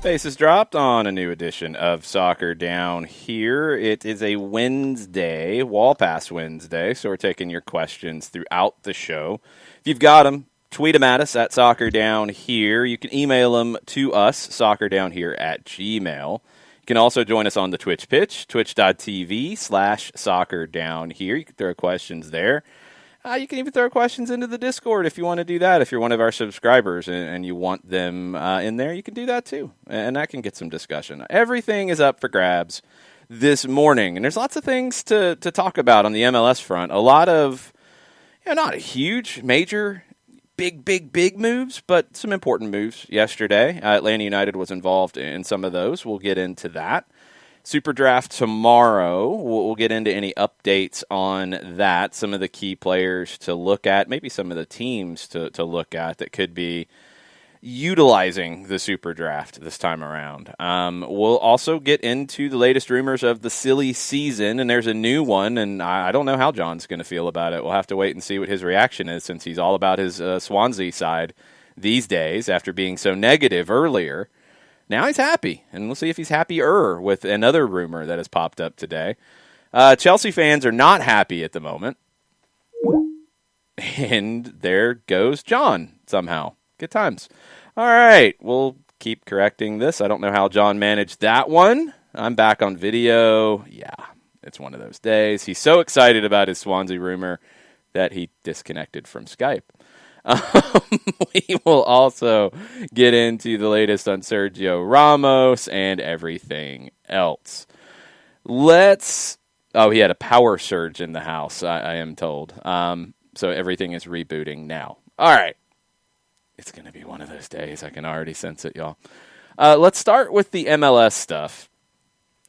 Bases dropped on a new edition of Soccer Down Here. It is a Wednesday, Wall Pass Wednesday, so we're taking your questions throughout the show. If you've got them, tweet them at us at Soccer Down Here. You can email them to us, soccerdownhere@gmail.com. You can also join us on the Twitch pitch, twitch.tv/soccerdownhere. You can throw questions there. You can even throw questions into the Discord if you want to do that. If you're one of our subscribers and you want them in there, you can do that too. And that can get some discussion. Everything is up for grabs this morning. And there's lots of things to talk about on the MLS front. A lot of, not a huge, major, big moves, but some important moves yesterday. Atlanta United was involved in some of those. We'll get into that. Super Draft tomorrow. We'll get into any updates on that, some of the key players to look at, maybe some of the teams to look at that could be utilizing the Super Draft this time around. We'll also get into the latest rumors of the silly season, and there's a new one, and I don't know how John's going to feel about it. We'll have to wait and see what his reaction is, since he's all about his Swansea side these days after being so negative earlier. Now he's happy, and we'll see if he's happier with another rumor that has popped up today. Chelsea fans are not happy at the moment, and there goes John somehow. Good times. All right, we'll keep correcting this. I don't know how John managed that one. I'm back on video. Yeah, it's one of those days. He's so excited about his Swansea rumor that he disconnected from Skype. We will also get into the latest on Sergio Ramos and everything else. He had a power surge in the house, I am told. So everything is rebooting now. All right. It's going to be one of those days. I can already sense it, y'all. Let's start with the MLS stuff.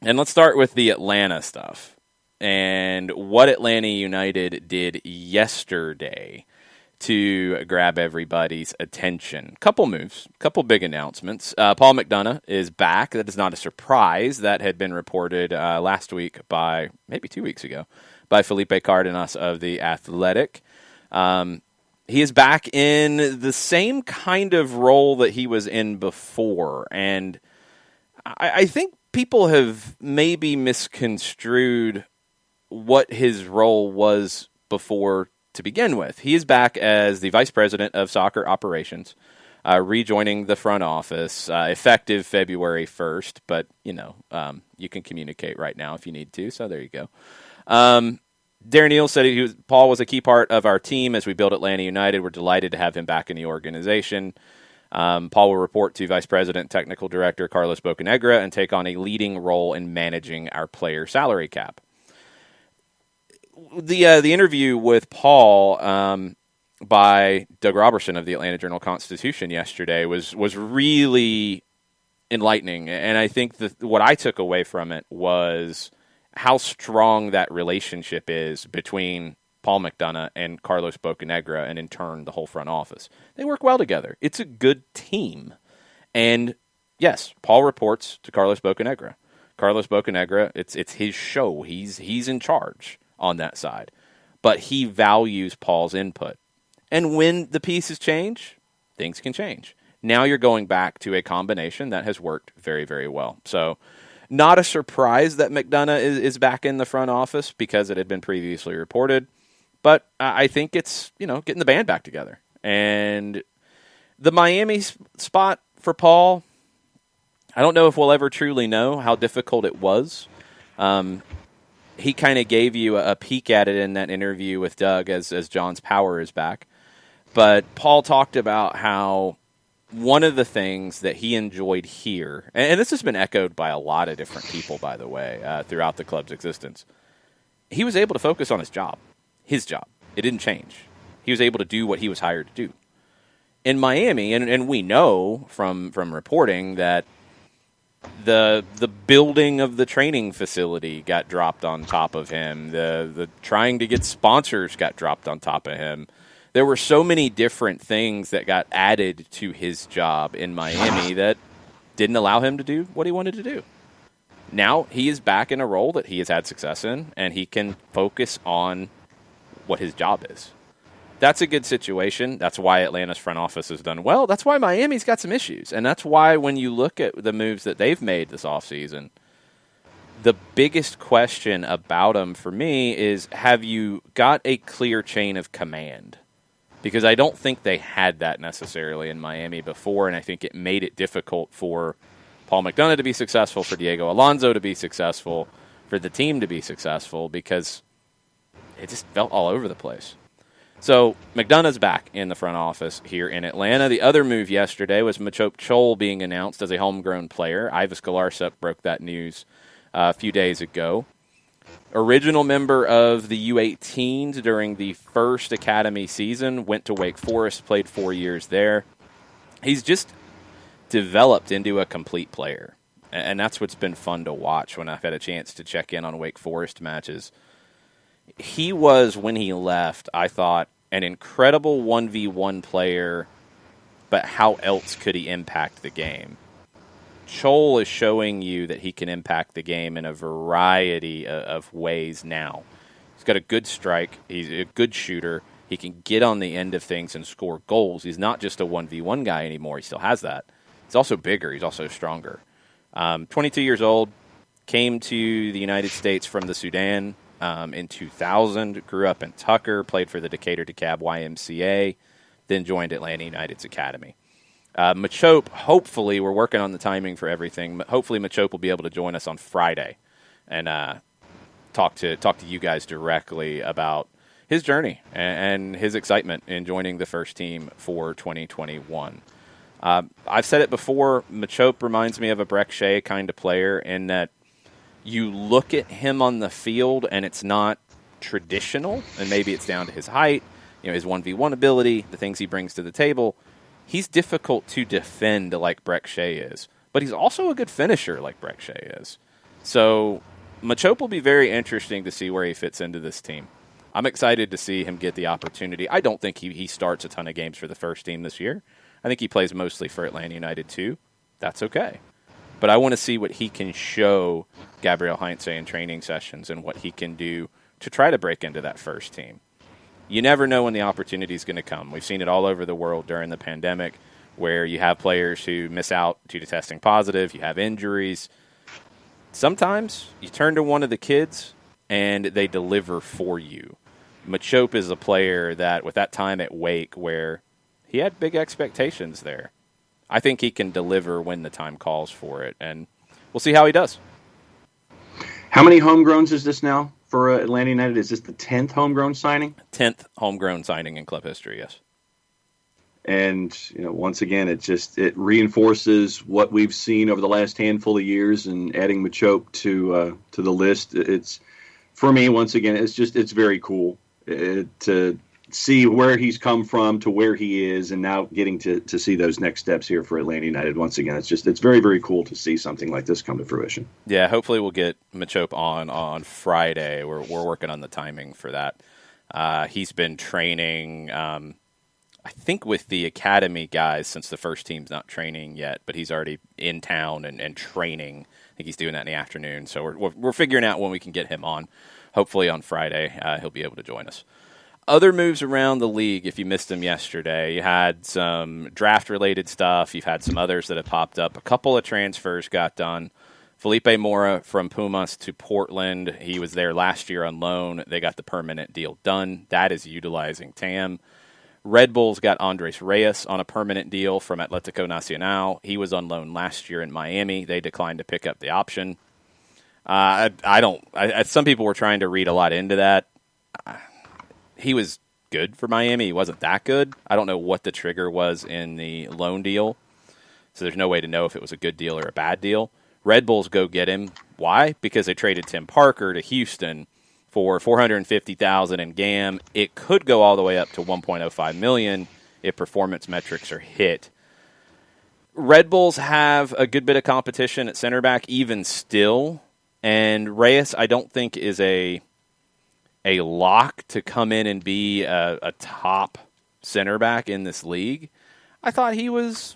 And let's start with the Atlanta stuff. And what Atlanta United did yesterday to grab everybody's attention. Couple moves, couple big announcements. Paul McDonough is back. That is not a surprise. That had been reported last week maybe 2 weeks ago, by Felipe Cardenas of The Athletic. He is back in the same kind of role that he was in before. And I think people have maybe misconstrued what his role was before to begin with. He is back as the Vice President of Soccer Operations, rejoining the front office, effective February 1st, but, you can communicate right now if you need to, so there you go. Darren Neal said Paul was a key part of our team as we built Atlanta United. We're delighted to have him back in the organization. Paul will report to Vice President Technical Director Carlos Bocanegra and take on a leading role in managing our player salary cap. The interview with Paul by Doug Robertson of the Atlanta Journal-Constitution yesterday was really enlightening, and I think what I took away from it was how strong that relationship is between Paul McDonough and Carlos Bocanegra, and in turn the whole front office. They work well together. It's a good team, and yes, Paul reports to Carlos Bocanegra. Carlos Bocanegra, it's his show. He's in charge on that side. But he values Paul's input. And when the pieces change, things can change. Now you're going back to a combination that has worked very, very well. So not a surprise that McDonough is back in the front office because it had been previously reported. But I think it's, getting the band back together. And the Miami spot for Paul, I don't know if we'll ever truly know how difficult it was. He kind of gave you a peek at it in that interview with Doug as John's power is back. But Paul talked about how one of the things that he enjoyed here, and this has been echoed by a lot of different people, by the way, throughout the club's existence, he was able to focus on his job. His job. It didn't change. He was able to do what he was hired to do. In Miami, and we know from reporting that the building of the training facility got dropped on top of him. The trying to get sponsors got dropped on top of him. There were so many different things that got added to his job in Miami that didn't allow him to do what he wanted to do. Now he is back in a role that he has had success in, and he can focus on what his job is. That's a good situation. That's why Atlanta's front office has done well. That's why Miami's got some issues. And that's why when you look at the moves that they've made this offseason, the biggest question about them for me is, have you got a clear chain of command? Because I don't think they had that necessarily in Miami before, and I think it made it difficult for Paul McDonough to be successful, for Diego Alonso to be successful, for the team to be successful, because it just felt all over the place. So McDonough's back in the front office here in Atlanta. The other move yesterday was Machope Chol being announced as a homegrown player. Ivis Galarcep broke that news a few days ago. Original member of the U18s during the first academy season, went to Wake Forest, played 4 years there. He's just developed into a complete player, and that's what's been fun to watch when I've had a chance to check in on Wake Forest matches. He was, when he left, I thought, an incredible 1v1 player, but how else could he impact the game? Chol is showing you that he can impact the game in a variety of ways now. He's got a good strike. He's a good shooter. He can get on the end of things and score goals. He's not just a 1v1 guy anymore. He still has that. He's also bigger. He's also stronger. 22 years old, came to the United States from the Sudan in 2000, grew up in Tucker, played for the Decatur DeKalb YMCA, then joined Atlanta United's academy. Machope, hopefully, we're working on the timing for everything. Hopefully, Machope will be able to join us on Friday and talk to you guys directly about his journey and his excitement in joining the first team for 2021. I've said it before, Machope reminds me of a Breck Shea kind of player in that you look at him on the field and it's not traditional, and maybe it's down to his height, his 1v1 ability, the things he brings to the table. He's difficult to defend like Breck Shea is, but he's also a good finisher like Breck Shea is. So Machope will be very interesting to see where he fits into this team. I'm excited to see him get the opportunity. I don't think he starts a ton of games for the first team this year. I think he plays mostly for Atlanta United too. That's okay. But I want to see what he can show Gabriel Heinze in training sessions and what he can do to try to break into that first team. You never know when the opportunity is going to come. We've seen it all over the world during the pandemic where you have players who miss out due to testing positive, you have injuries. Sometimes you turn to one of the kids and they deliver for you. Machope is a player that, with that time at Wake where he had big expectations there, I think he can deliver when the time calls for it, and we'll see how he does. How many homegrowns is this now for Atlanta United? Is this the 10th homegrown signing? 10th homegrown signing in club history, yes. And once again, it reinforces what we've seen over the last handful of years, and adding Machope to the list. It's, for me, once again, it's very cool to see where he's come from to where he is, and now getting to see those next steps here for Atlanta United. Once again, it's very, very cool to see something like this come to fruition. Yeah, hopefully we'll get Machope on Friday. We're working on the timing for that. He's been training, I think, with the academy guys since the first team's not training yet, but he's already in town and training. I think he's doing that in the afternoon. So we're figuring out when we can get him on. Hopefully on Friday he'll be able to join us. Other moves around the league, if you missed them yesterday, you had some draft-related stuff. You've had some others that have popped up. A couple of transfers got done. Felipe Mora from Pumas to Portland. He was there last year on loan. They got the permanent deal done. That is utilizing TAM. Red Bulls got Andres Reyes on a permanent deal from Atlético Nacional. He was on loan last year in Miami. They declined to pick up the option. Some people were trying to read a lot into that. He was good for Miami. He wasn't that good. I don't know what the trigger was in the loan deal, so there's no way to know if it was a good deal or a bad deal. Red Bulls go get him. Why? Because they traded Tim Parker to Houston for $450,000 in GAM. It could go all the way up to $1.05 million if performance metrics are hit. Red Bulls have a good bit of competition at center back even still, and Reyes I don't think is a lock to come in and be a top center back in this league. I thought he was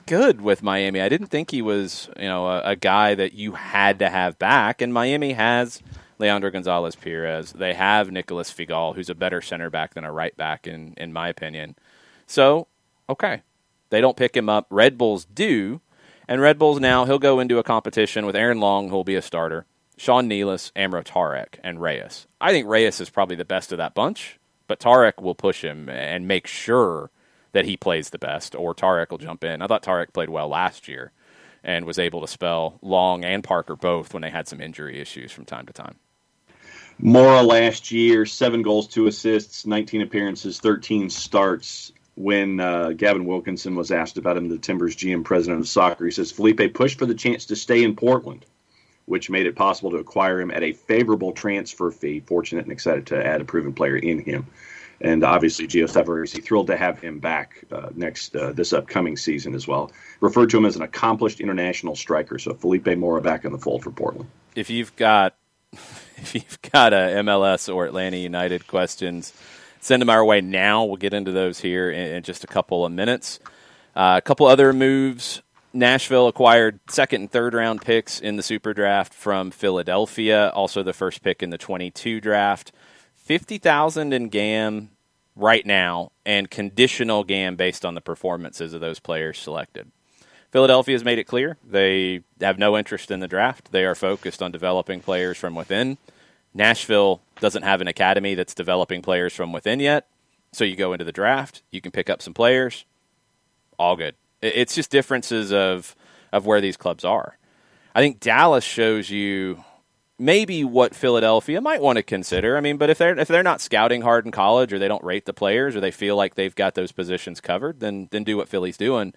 good with Miami. I didn't think he was a guy that you had to have back, and Miami has Leandro Gonzalez-Perez. They have Nicolas Figal, who's a better center back than a right back, in my opinion. So, okay. They don't pick him up. Red Bulls do. And Red Bulls now, he'll go into a competition with Aaron Long, who will be a starter, Sean Nealis, Amro Tarek, and Reyes. I think Reyes is probably the best of that bunch, but Tarek will push him and make sure that he plays the best, or Tarek will jump in. I thought Tarek played well last year and was able to spell Long and Parker both when they had some injury issues from time to time. Mora last year, 7 goals, 2 assists, 19 appearances, 13 starts. When Gavin Wilkinson was asked about him, the Timbers GM president of soccer, he says, Felipe pushed for the chance to stay in Portland, which made it possible to acquire him at a favorable transfer fee. Fortunate and excited to add a proven player in him. And obviously, Gio Savarese, thrilled to have him back this upcoming season as well. Referred to him as an accomplished international striker. So Felipe Mora back in the fold for Portland. If you've got a MLS or Atlanta United questions, send them our way now. We'll get into those here in just a couple of minutes. A couple other moves. Nashville acquired second and third round picks in the Super Draft from Philadelphia. Also the first pick in the 22 draft. $50,000 in GAM right now and conditional GAM based on the performances of those players selected. Philadelphia has made it clear they have no interest in the draft. They are focused on developing players from within. Nashville doesn't have an academy that's developing players from within yet. So you go into the draft, you can pick up some players, all good. It's just differences of where these clubs are. I think Dallas shows you maybe what Philadelphia might want to consider. I mean, but if they're not scouting hard in college, or they don't rate the players, or they feel like they've got those positions covered, then do what Philly's doing.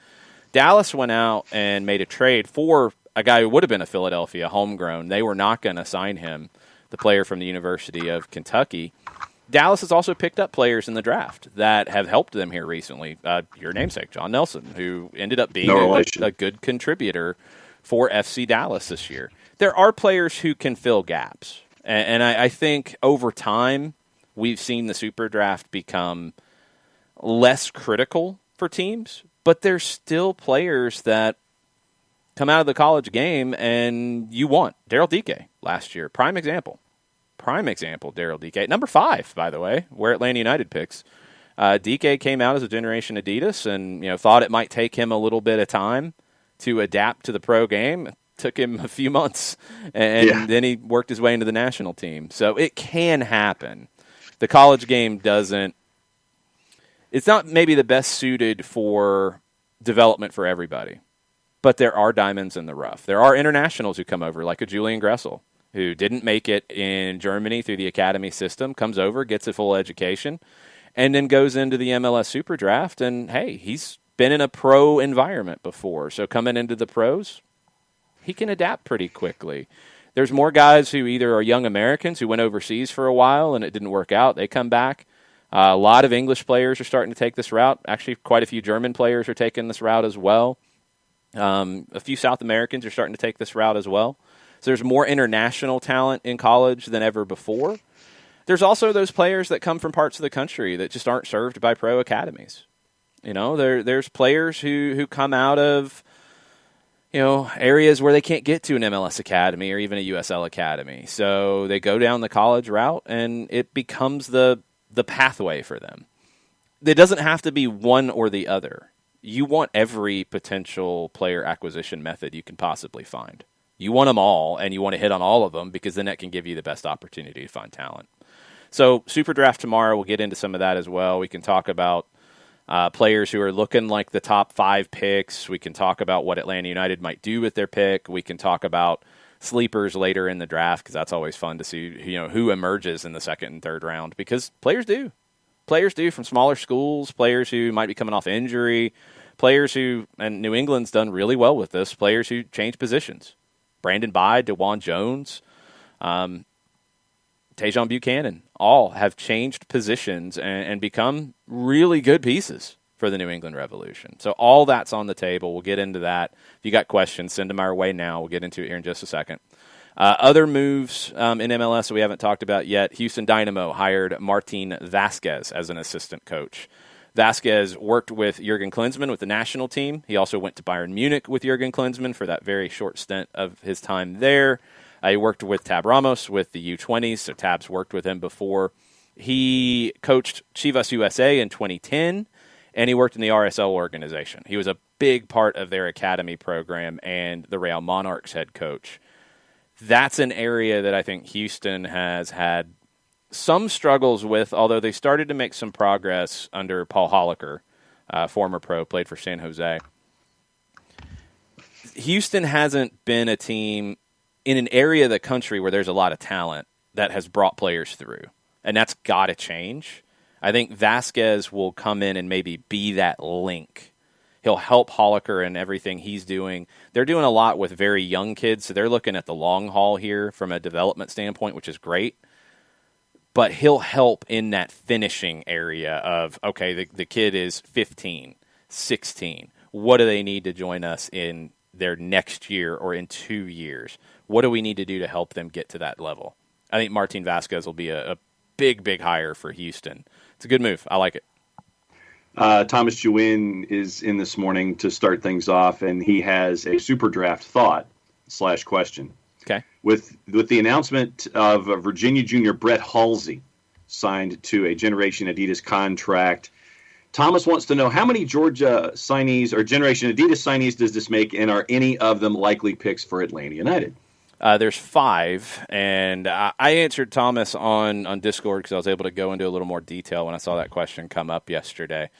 Dallas went out and made a trade for a guy who would have been a Philadelphia homegrown. They were not going to sign him, the player from the University of Kentucky. Dallas has also picked up players in the draft that have helped them here recently. Your namesake, John Nelson, who ended up being a good contributor for FC Dallas this year. There are players who can fill gaps. And I think over time, we've seen the Super Draft become less critical for teams, but there's still players that come out of the college game and you want. Daryl Dike last year, prime example, Daryl Dike. Number 5, by the way, where Atlanta United picks. Dike came out as a Generation Adidas and thought it might take him a little bit of time to adapt to the pro game. It took him a few months, and then he worked his way into the national team. So it can happen. The college game doesn't – it's not maybe the best suited for development for everybody, but there are diamonds in the rough. There are internationals who come over, like a Julian Gressel, who didn't make it in Germany through the academy system, comes over, gets a full education, and then goes into the MLS Super Draft. And, hey, he's been in a pro environment before. So coming into the pros, he can adapt pretty quickly. There's more guys who either are young Americans who went overseas for a while and it didn't work out. They come back. A lot of English players are starting to take this route. Actually, quite a few German players are taking this route as well. A few South Americans are starting to take this route as well. So there's more international talent in college than ever before. There's also those players that come from parts of the country that just aren't served by pro academies. There's players who come out of areas where they can't get to an MLS academy or even a USL academy. So they go down the college route and it becomes the pathway for them. It doesn't have to be one or the other. You want every potential player acquisition method you can possibly find. You want them all, and you want to hit on all of them because then that can give you the best opportunity to find talent. So Super Draft tomorrow, we'll get into some of that as well. We can talk about players who are looking like the top 5 picks. We can talk about what Atlanta United might do with their pick. We can talk about sleepers later in the draft because that's always fun to see who emerges in the second and third round because players do. Players do from smaller schools, players who might be coming off injury, players who, and New England's done really well with this, players who change positions. Brandon Bide, DeJuan Jones, Tajon Buchanan, all have changed positions and become really good pieces for the New England Revolution. So all that's on the table. We'll get into that. If you got questions, send them our way now. We'll get into it here in just a second. Other moves in MLS that we haven't talked about yet. Houston Dynamo hired Martin Vasquez as an assistant coach. Vasquez worked with Jurgen Klinsmann with the national team. He also went to Bayern Munich with Jurgen Klinsmann for that very short stint of his time there. He worked with Tab Ramos with the U20s, so Tab's worked with him before. He coached Chivas USA in 2010, and he worked in the RSL organization. He was a big part of their academy program and the Real Monarchs head coach. That's an area that I think Houston has had some struggles with, although they started to make some progress under Paul Holliker, former pro, played for San Jose. Houston hasn't been a team in an area of the country where there's a lot of talent that has brought players through, and that's got to change. I think Vasquez will come in and maybe be that link. He'll help Holliker and everything he's doing. They're doing a lot with very young kids, so they're looking at the long haul here from a development standpoint, which is great. But he'll help in that finishing area of, okay, the kid is 15, 16. What do they need to join us in their next year or in 2 years? What do we need to do to help them get to that level? I think Martin Vasquez will be a big, big hire for Houston. It's a good move. I like it. Thomas Jewin is in this morning to start things off, and he has a super draft thought / question. Okay. With the announcement of Virginia junior Brett Halsey signed to a Generation Adidas contract, Thomas wants to know how many Georgia signees or Generation Adidas signees does this make, and are any of them likely picks for Atlanta United? There's 5, and I answered Thomas on Discord because I was able to go into a little more detail when I saw that question come up yesterday.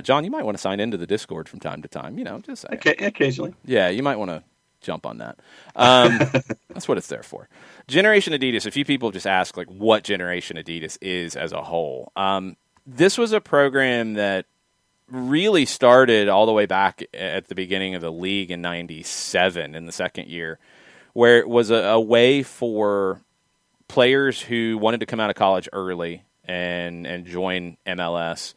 John, you might want to sign into the Discord from time to time. Just occasionally. Yeah, you might want to jump on that. That's what it's there for. Generation Adidas, a few people just ask what Generation Adidas is as a whole. This was a program that really started all the way back at the beginning of the league in 97 in the second year, where it was a way for players who wanted to come out of college early and join MLS.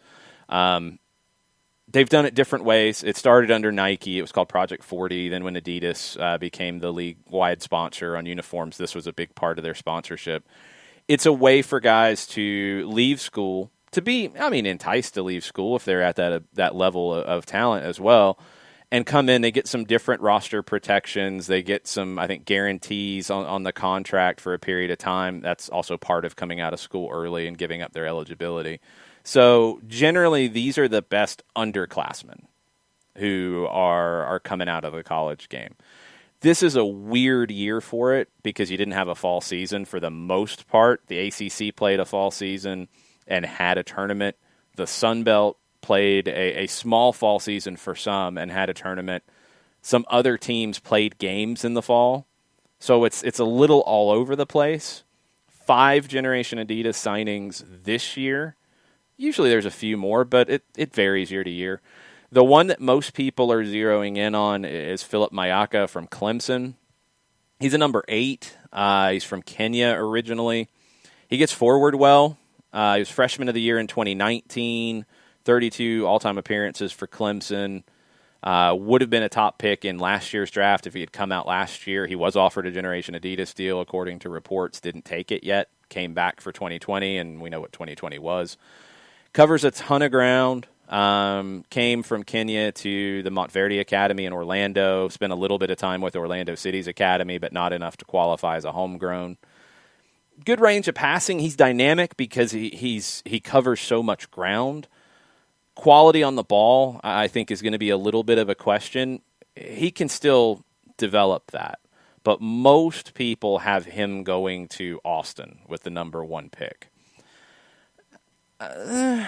They've done it different ways. It started under Nike. It was called Project 40. Then when Adidas became the league-wide sponsor on uniforms, this was a big part of their sponsorship. It's a way for guys to leave school, to be, enticed to leave school if they're at that level of talent as well, and come in. They get some different roster protections. They get some, I think, guarantees on the contract for a period of time. That's also part of coming out of school early and giving up their eligibility. So generally, these are the best underclassmen who are coming out of the college game. This is a weird year for it because you didn't have a fall season for the most part. The ACC played a fall season and had a tournament. The Sun Belt played a small fall season for some and had a tournament. Some other teams played games in the fall. So it's a little all over the place. 5 Generation Adidas signings this year. Usually there's a few more, but it varies year to year. The one that most people are zeroing in on is Philip Mayaka from Clemson. He's a number 8. He's from Kenya originally. He gets forward well. He was freshman of the year in 2019. 32 all-time appearances for Clemson. Would have been a top pick in last year's draft if he had come out last year. He was offered a Generation Adidas deal, according to reports. Didn't take it yet. Came back for 2020, and we know what 2020 was. Covers a ton of ground. Came from Kenya to the Montverde Academy in Orlando. Spent a little bit of time with Orlando City's academy, but not enough to qualify as a homegrown. Good range of passing. He's dynamic because he covers so much ground. Quality on the ball, I think, is going to be a little bit of a question. He can still develop that. But most people have him going to Austin with the number 1 pick. I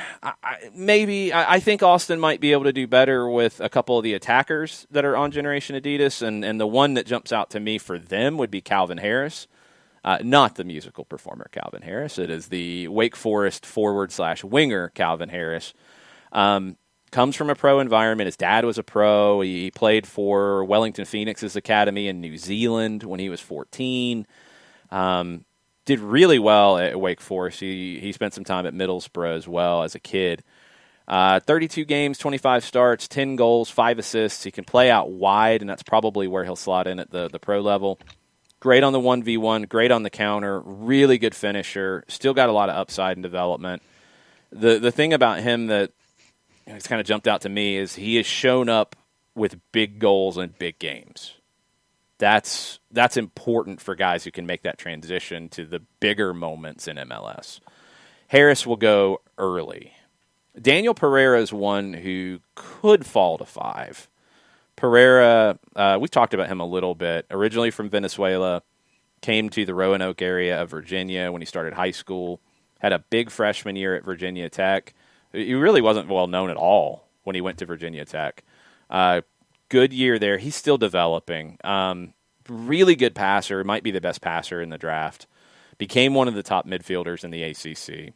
think Austin might be able to do better with a couple of the attackers that are on Generation Adidas, and the one that jumps out to me for them would be Calvin Harris. Not the musical performer Calvin Harris. It is the Wake Forest forward/winger Calvin Harris. Comes from a pro environment. His dad was a pro. He played for Wellington Phoenix's academy in New Zealand when he was 14. Did really well at Wake Forest. He spent some time at Middlesbrough as well as a kid. 32 games, 25 starts, 10 goals, 5 assists. He can play out wide, and that's probably where he'll slot in at the pro level. Great on the 1v1, great on the counter, really good finisher. Still got a lot of upside and development. The thing about him that has kind of jumped out to me is he has shown up with big goals in big games. That's important for guys who can make that transition to the bigger moments in MLS. Harris will go early. Daniel Pereira is one who could fall to 5. Pereira, we've talked about him a little bit. Originally from Venezuela, came to the Roanoke area of Virginia when he started high school. Had a big freshman year at Virginia Tech. He really wasn't well known at all when he went to Virginia Tech. Good year there. He's still developing. Really good passer. Might be the best passer in the draft. Became one of the top midfielders in the ACC.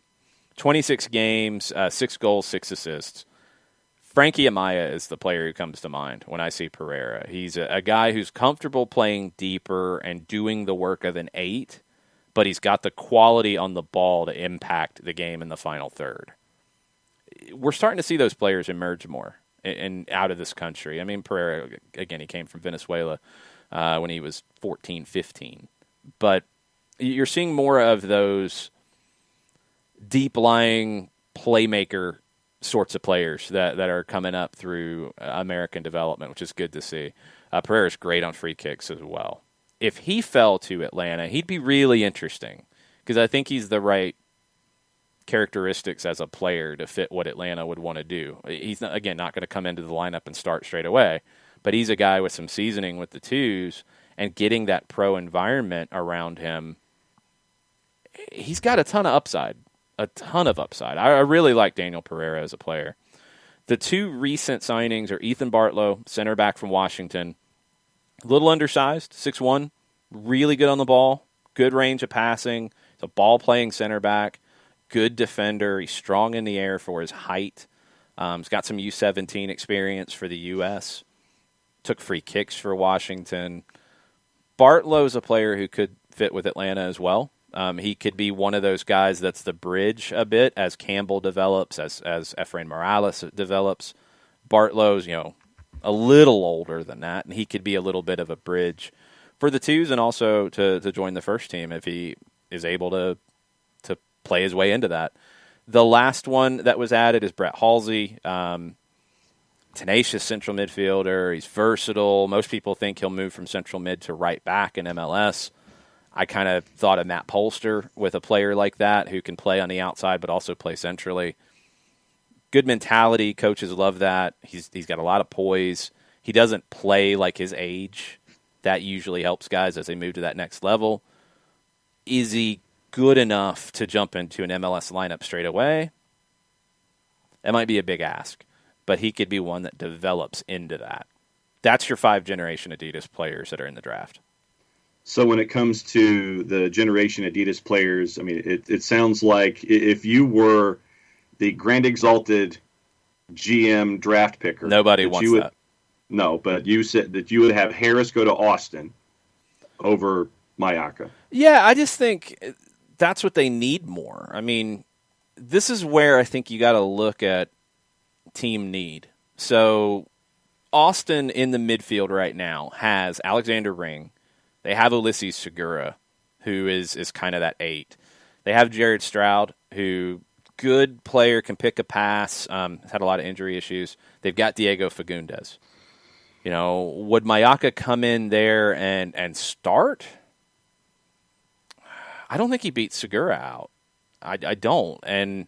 26 games, 6 goals, 6 assists. Frankie Amaya is the player who comes to mind when I see Pereira. He's a guy who's comfortable playing deeper and doing the work of an 8, but he's got the quality on the ball to impact the game in the final third. We're starting to see those players emerge more and out of this country. I mean, Pereira, again, he came from Venezuela when he was 14, 15. But you're seeing more of those deep-lying playmaker sorts of players that are coming up through American development, which is good to see. Pereira's great on free kicks as well. If he fell to Atlanta, he'd be really interesting because I think he's the right characteristics as a player to fit what Atlanta would want to do. He's not going to come into the lineup and start straight away, but he's a guy with some seasoning with the twos and getting that pro environment around him. He's got a ton of upside. I really like Daniel Pereira as a player. The 2 recent signings are Ethan Bartlow, center back from Washington. A little undersized, 6'1", really good on the ball, good range of passing. He's a ball-playing center back, good defender. He's strong in the air for his height. He's got some U17 experience for the U.S. Took free kicks for Washington. Bartlow's a player who could fit with Atlanta as well. He could be one of those guys that's the bridge a bit as Campbell develops, as Efrain Morales develops. Bartlow's, a little older than that, and he could be a little bit of a bridge for the twos and also to join the first team if he is able to play his way into that. The last one that was added is Brett Halsey, tenacious central midfielder. He's versatile. Most people think he'll move from central mid to right back in MLS. I kind of thought of Matt Polster with a player like that who can play on the outside but also play centrally. Good mentality. Coaches love that. He's got a lot of poise. He doesn't play like his age. That usually helps guys as they move to that next level. Is he good enough to jump into an MLS lineup straight away? That might be a big ask, but he could be one that develops into that. That's your 5-generation Adidas players that are in the draft. So when it comes to the Generation Adidas players, I mean, it sounds like if you were the Grand Exalted GM draft picker. Nobody wants that. No, but you said that you would have Harris go to Austin over Mayaka. Yeah, I just think that's what they need more. I mean, this is where I think you got to look at team need. So Austin in the midfield right now has Alexander Ring. They have Ulysses Segura, who is kind of that 8. They have Jared Stroud, who good player, can pick a pass, has had a lot of injury issues. They've got Diego Fagundes. Would Mayaka come in there and start? I don't think he beats Segura out. I don't. And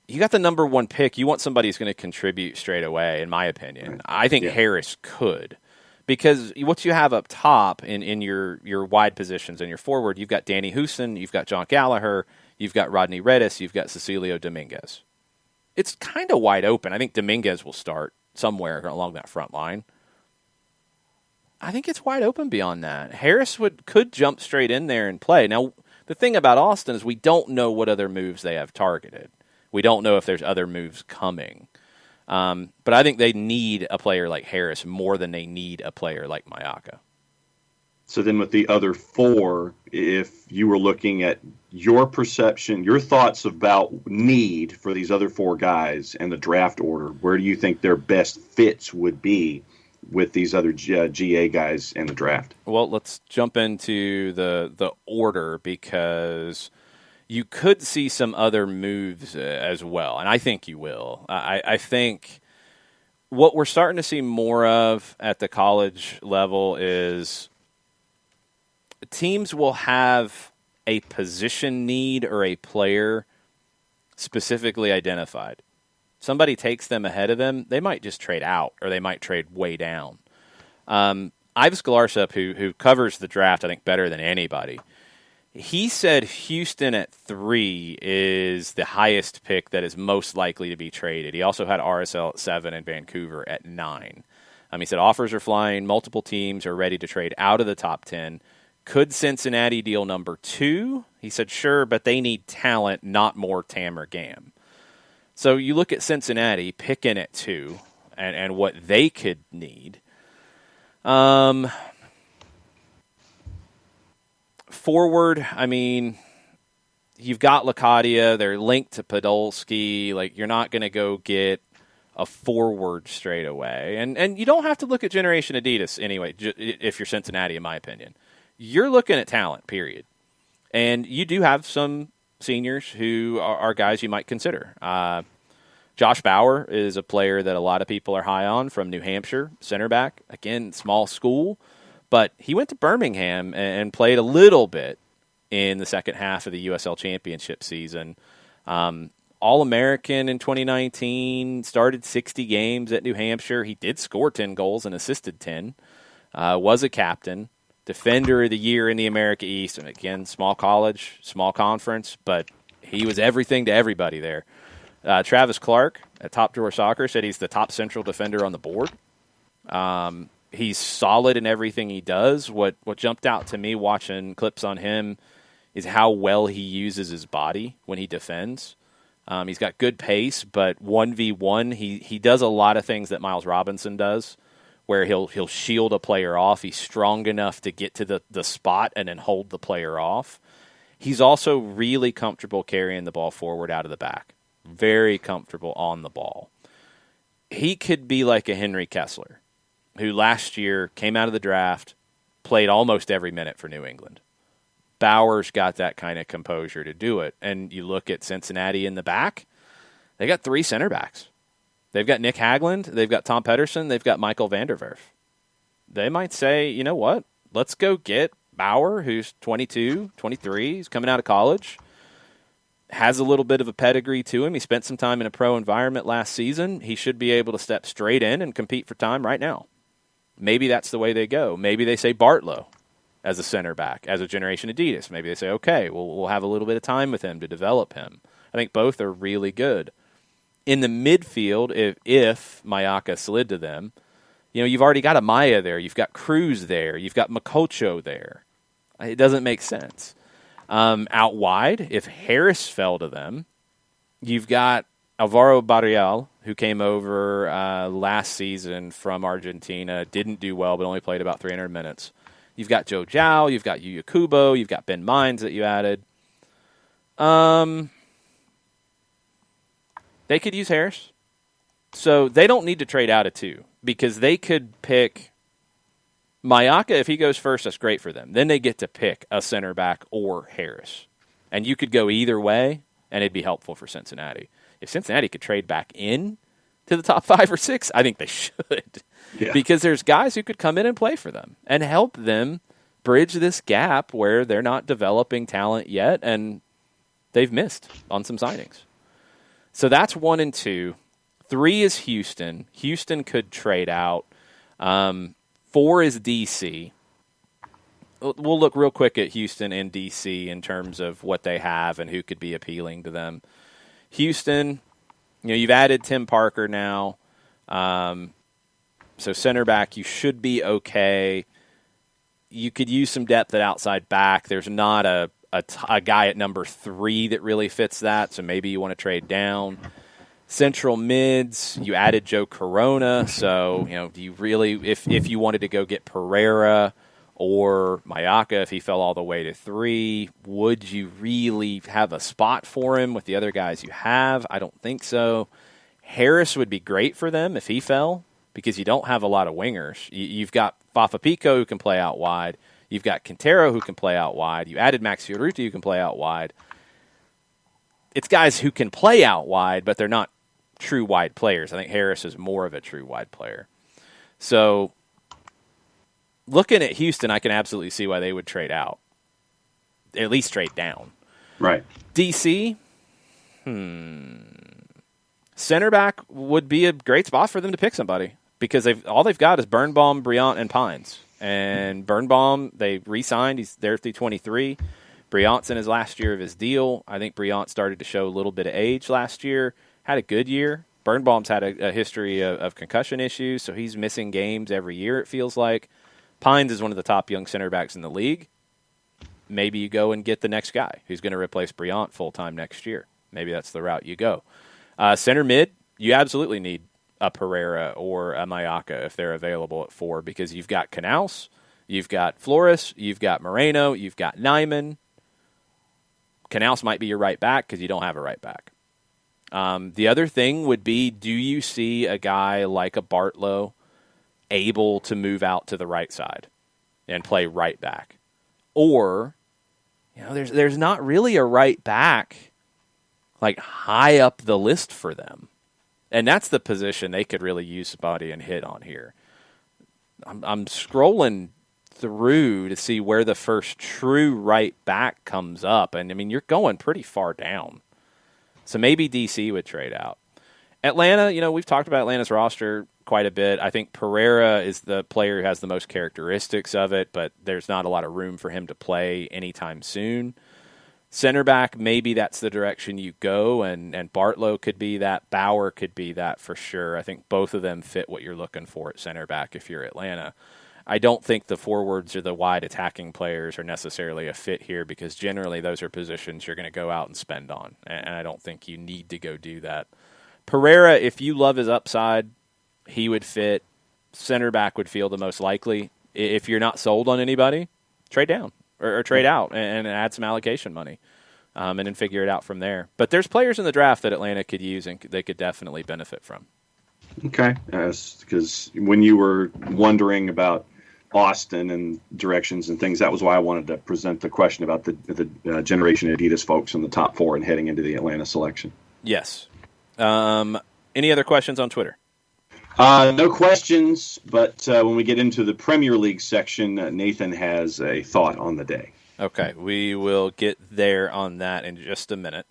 you got the number 1 pick. You want somebody who's going to contribute straight away, in my opinion. I think Harris could. Because what you have up top in your wide positions and your forward, you've got Danny Houston, you've got John Gallagher, you've got Rodney Redis, you've got Cecilio Dominguez. It's kind of wide open. I think Dominguez will start somewhere along that front line. I think it's wide open beyond that. Harris could jump straight in there and play. Now, the thing about Austin is we don't know what other moves they have targeted. We don't know if there's other moves coming. But I think they need a player like Harris more than they need a player like Mayaka. So then with the other 4, if you were looking at your perception, your thoughts about need for these other 4 guys and the draft order, where do you think their best fits would be with these other GA guys in the draft? Well, let's jump into the order because you could see some other moves as well, and I think you will. I think what we're starting to see more of at the college level is teams will have a position need or a player specifically identified. Somebody takes them ahead of them, they might just trade out or they might trade way down. Ives Galarsup, who covers the draft, I think, better than anybody, he said Houston at 3 is the highest pick that is most likely to be traded. He also had RSL at 7 and Vancouver at 9. He said offers are flying. Multiple teams are ready to trade out of the top 10. Could Cincinnati deal number 2? He said sure, but they need talent, not more Tam or Gam. So you look at Cincinnati picking at 2 and what they could need. Forward, you've got Locadia. They're linked to Podolski. Like, you're not going to go get a forward straight away. And you don't have to look at Generation Adidas anyway, if you're Cincinnati, in my opinion. You're looking at talent, period. And you do have some seniors who are guys you might consider. Josh Bauer is a player that a lot of people are high on from New Hampshire, center back. Again, small school. But he went to Birmingham and played a little bit in the second half of the USL Championship season. All-American in 2019, started 60 games at New Hampshire. He did score 10 goals and assisted 10. Was a captain, defender of the year in the America East. And again, small college, small conference, but he was everything to everybody there. Travis Clark at Top Drawer Soccer said he's the top central defender on the board. He's solid in everything he does. What jumped out to me watching clips on him is how well he uses his body when he defends. He's got good pace, but 1v1, he does a lot of things that Miles Robinson does, where he'll shield a player off. He's strong enough to get to the spot and then hold the player off. He's also really comfortable carrying the ball forward out of the back. Very comfortable on the ball. He could be like a Henry Kessler, who last year came out of the draft, played almost every minute for New England. Bauer's got that kind of composure to do it. And you look at Cincinnati in the back, they got 3 center backs. They've got Nick Hagland, they've got Tom Pedersen, they've got Michael Vanderwerf. They might say, you know what, let's go get Bauer, who's 22, 23, he's coming out of college, has a little bit of a pedigree to him. He spent some time in a pro environment last season. He should be able to step straight in and compete for time right now. Maybe that's the way they go. Maybe they say Bartlow as a center back, as a Generation Adidas. Maybe they say, okay, we'll have a little bit of time with him to develop him. I think both are really good. In the midfield, if Mayaka slid to them, you've already got Amaya there. You've got Cruz there. You've got Makocho there. It doesn't make sense. Out wide, if Harris fell to them, you've got Alvaro Barrial, who came over last season from Argentina, didn't do well, but only played about 300 minutes. You've got Joe Zhao, you've got Yuya Kubo, you've got Ben Mines that you added. They could use Harris. So they don't need to trade out of 2 because they could pick Mayaka. If he goes first, that's great for them. Then they get to pick a center back or Harris. And you could go either way, and it'd be helpful for Cincinnati. If Cincinnati could trade back in to the top 5 or 6, I think they should. Yeah. Because there's guys who could come in and play for them and help them bridge this gap where they're not developing talent yet and they've missed on some signings. So that's 1 and 2. 3 is Houston. Houston could trade out. 4 is DC. We'll look real quick at Houston and DC in terms of what they have and who could be appealing to them. Houston, you've added Tim Parker now. So center back, you should be okay. You could use some depth at outside back. There's not a guy at number 3 that really fits that, so maybe you want to trade down. Central mids, you added Joe Corona, so do you really, if you wanted to go get Pereira or Mayaka, if he fell all the way to 3, would you really have a spot for him with the other guys you have? I don't think so. Harris would be great for them if he fell, because you don't have a lot of wingers. You've got Fafa Pico who can play out wide. You've got Quintero who can play out wide. You added Max Fioruti who can play out wide. It's guys who can play out wide, but they're not true wide players. I think Harris is more of a true wide player. So looking at Houston, I can absolutely see why they would trade out, at least trade down. Right. DC, center back would be a great spot for them to pick somebody because all they've got is Birnbaum, Briant, and Pines. And Birnbaum, they re-signed. He's there through 23. Briant's in his last year of his deal. I think Briant started to show a little bit of age last year. Had a good year. Birnbaum's had a history of concussion issues, so he's missing games every year, it feels like. Pines is one of the top young center backs in the league. Maybe you go and get the next guy who's going to replace Briant full-time next year. Maybe that's the route you go. Center mid, you absolutely need a Pereira or a Mayaka if they're available at 4 because you've got Canals, you've got Flores, you've got Moreno, you've got Nyman. Canals might be your right back because you don't have a right back. The other thing would be, do you see a guy like a Bartlow able to move out to the right side and play right back? Or, there's not really a right back like high up the list for them. And that's the position they could really use somebody and hit on here. I'm scrolling through to see where the first true right back comes up. And, you're going pretty far down. So maybe DC would trade out. Atlanta, we've talked about Atlanta's roster quite a bit. I think Pereira is the player who has the most characteristics of it, but there's not a lot of room for him to play anytime soon. Center back, maybe that's the direction you go, and Bartlow could be that. Bauer could be that for sure. I think both of them fit what you're looking for at center back if you're Atlanta. I don't think the forwards or the wide attacking players are necessarily a fit here because generally those are positions you're going to go out and spend on, and I don't think you need to go do that. Pereira, if you love his upside, he would fit. Center back would feel the most likely. If you're not sold on anybody, trade down or trade out and add some allocation money and then figure it out from there. But there's players in the draft that Atlanta could use and they could definitely benefit from. Okay. Because when you were wondering about Austin and directions and things, that was why I wanted to present the question about the Generation Adidas folks in the top 4 and heading into the Atlanta selection. Yes. Any other questions on Twitter? No questions, but when we get into the Premier League section, Nathan has a thought on the day. Okay, we will get there on that in just a minute.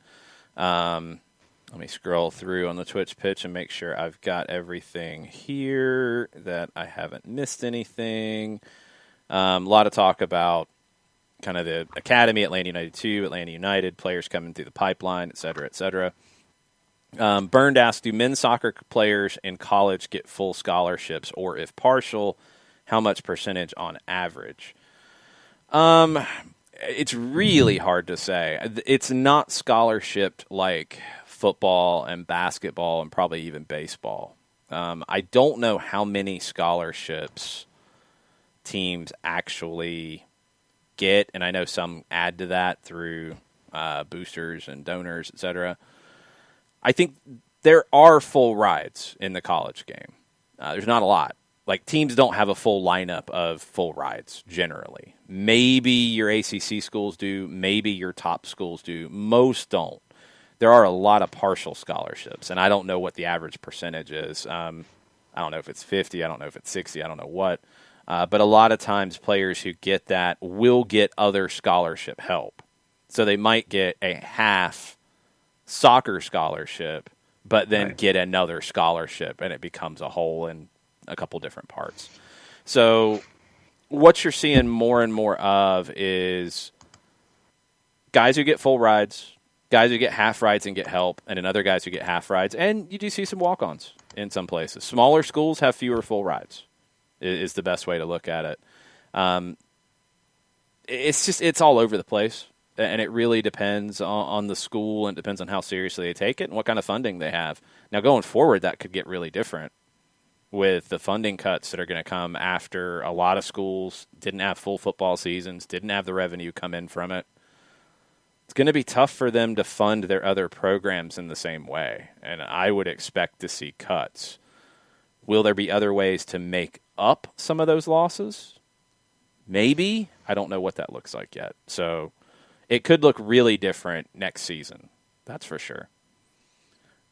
Let me scroll through on the Twitch pitch and make sure I've got everything here, that I haven't missed anything. A lot of talk about kind of the Academy, Atlanta United 2, Atlanta United, players coming through the pipeline, et cetera, et cetera. Burned asked, do men's soccer players in college get full scholarships, or if partial, how much percentage on average? It's really hard to say. It's not scholarshiped like football and basketball and probably even baseball. I don't know how many scholarships teams actually get, and I know some add to that through boosters and donors, et cetera. I think there are full rides in the college game. There's not a lot. Like, teams don't have a full lineup of full rides, generally. Maybe your ACC schools do. Maybe your top schools do. Most don't. There are a lot of partial scholarships, and I don't know what the average percentage is. I don't know if it's 50. I don't know if it's 60. I don't know what. But a lot of times players who get that will get other scholarship help. So they might get a half soccer scholarship, but then get another scholarship, and it becomes a whole in a couple different parts. So what you're seeing more and more of is guys who get full rides, guys who get half rides and get help, and then other guys who get half rides. And you do see some walk-ons in some places. Smaller schools have fewer full rides is the best way to look at it. It's all over the place. And it really depends on the school, and depends on how seriously they take it and what kind of funding they have. Now, going forward, that could get really different with the funding cuts that are going to come after a lot of schools didn't have full football seasons, didn't have the revenue come in from it. It's going to be tough for them to fund their other programs in the same way, and I would expect to see cuts. Will there be other ways to make up some of those losses? Maybe. I don't know what that looks like yet. So it could look really different next season. That's for sure.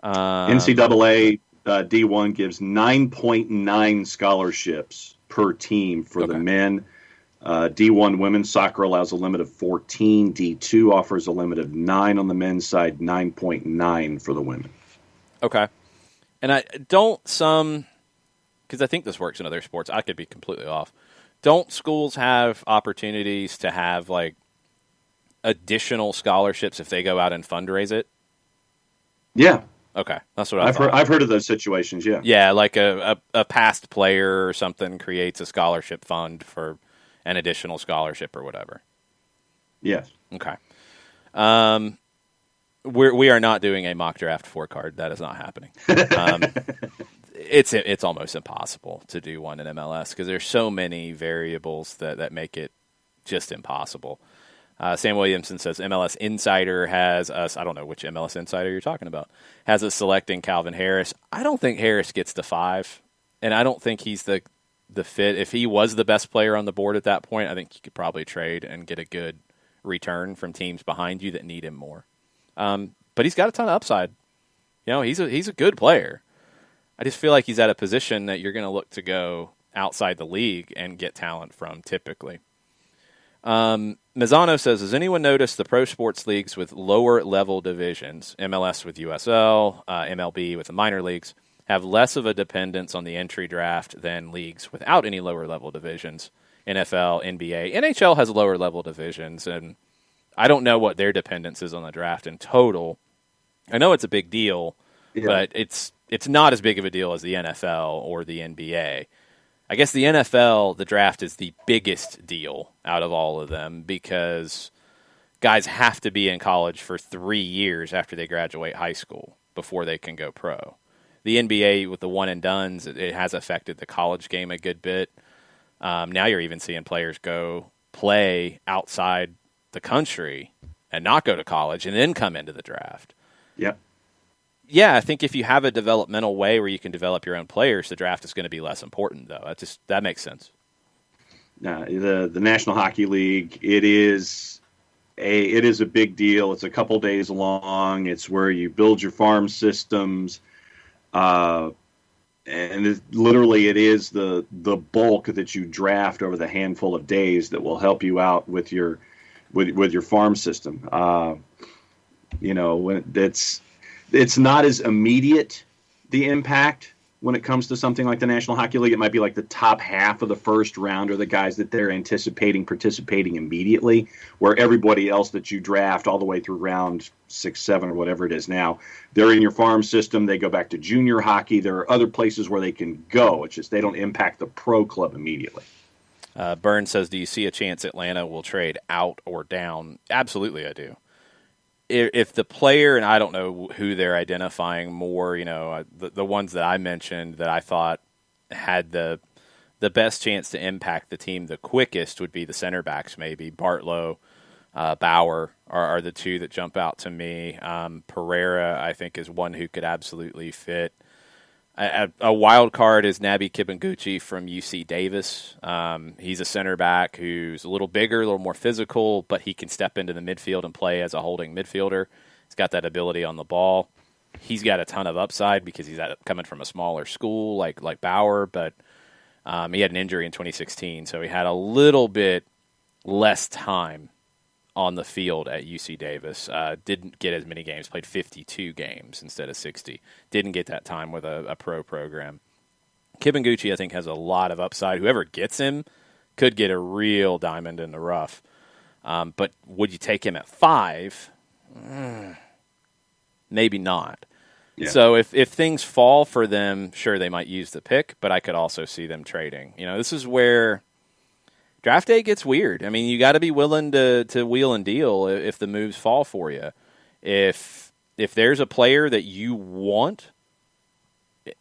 NCAA D1 gives 9.9 scholarships per team for the men. D1 women's soccer allows a limit of 14. D2 offers a limit of 9 on the men's side, 9.9 for the women. Okay. And because I think this works in other sports, I could be completely off. Don't schools have opportunities to have like additional scholarships if they go out and fundraise it? Yeah. Okay, that's what I've thought. I've heard of those situations. Yeah. Yeah, like a past player or something creates a scholarship fund for an additional scholarship or whatever. Yes. Okay. We are not doing a mock draft 4 card. That is not happening. It's almost impossible to do one in MLS because there's so many variables that make it just impossible. Sam Williamson says MLS Insider has us. I don't know which MLS Insider you're talking about. Has us selecting Calvin Harris. I don't think Harris gets to 5, and I don't think he's the fit. If he was the best player on the board at that point, I think you could probably trade and get a good return from teams behind you that need him more. But he's got a ton of upside. You know, he's a good player. I just feel like he's at a position that you're going to look to go outside the league and get talent from typically. Mazzano says, has anyone noticed the pro sports leagues with lower level divisions, MLS with USL, MLB with the minor leagues, have less of a dependence on the entry draft than leagues without any lower level divisions? NFL, NBA, NHL has lower level divisions, and I don't know what their dependence is on the draft in total. I know it's a big deal, but it's not as big of a deal as the NFL or the NBA. I guess the NFL, the draft is the biggest deal out of all of them because guys have to be in college for 3 years after they graduate high school before they can go pro. The NBA with the one and dones, it has affected the college game a good bit. Now you're even seeing players go play outside the country and not go to college and then come into the draft. Yep. Yeah, I think if you have a developmental way where you can develop your own players, the draft is going to be less important, though. That makes sense. The National Hockey League, it is a big deal. It's a couple days long. It's where you build your farm systems, and literally it is the bulk that you draft over the handful of days that will help you out with your farm system. It's not as immediate, the impact, when it comes to something like the National Hockey League. It might be like the top half of the first round are the guys that they're anticipating participating immediately, where everybody else that you draft all the way through round 6, 7, or whatever it is now, they're in your farm system. They go back to junior hockey. There are other places where they can go. It's just they don't impact the pro club immediately. Burns says, do you see a chance Atlanta will trade out or down? Absolutely, I do. If the player, and I don't know who they're identifying more, the ones that I mentioned that I thought had the best chance to impact the team the quickest would be the center backs, maybe. Bartlow, Bauer are the two that jump out to me. Pereira, I think, is one who could absolutely fit. A wild card is Naby Kibinguchi from UC Davis. He's a center back who's a little bigger, a little more physical, but he can step into the midfield and play as a holding midfielder. He's got that ability on the ball. He's got a ton of upside because he's coming from a smaller school like Bauer, but he had an injury in 2016, so he had a little bit less time on the field at UC Davis. Didn't get as many games, played 52 games instead of 60. Didn't get that time with a pro program. Kibinguchi, I think, has a lot of upside. Whoever gets him could get a real diamond in the rough. But would you take him at 5? Maybe not. Yeah. So if things fall for them, sure, they might use the pick, but I could also see them trading. This is where draft day gets weird. I mean, you got to be willing to wheel and deal if the moves fall for you. If there's a player that you want,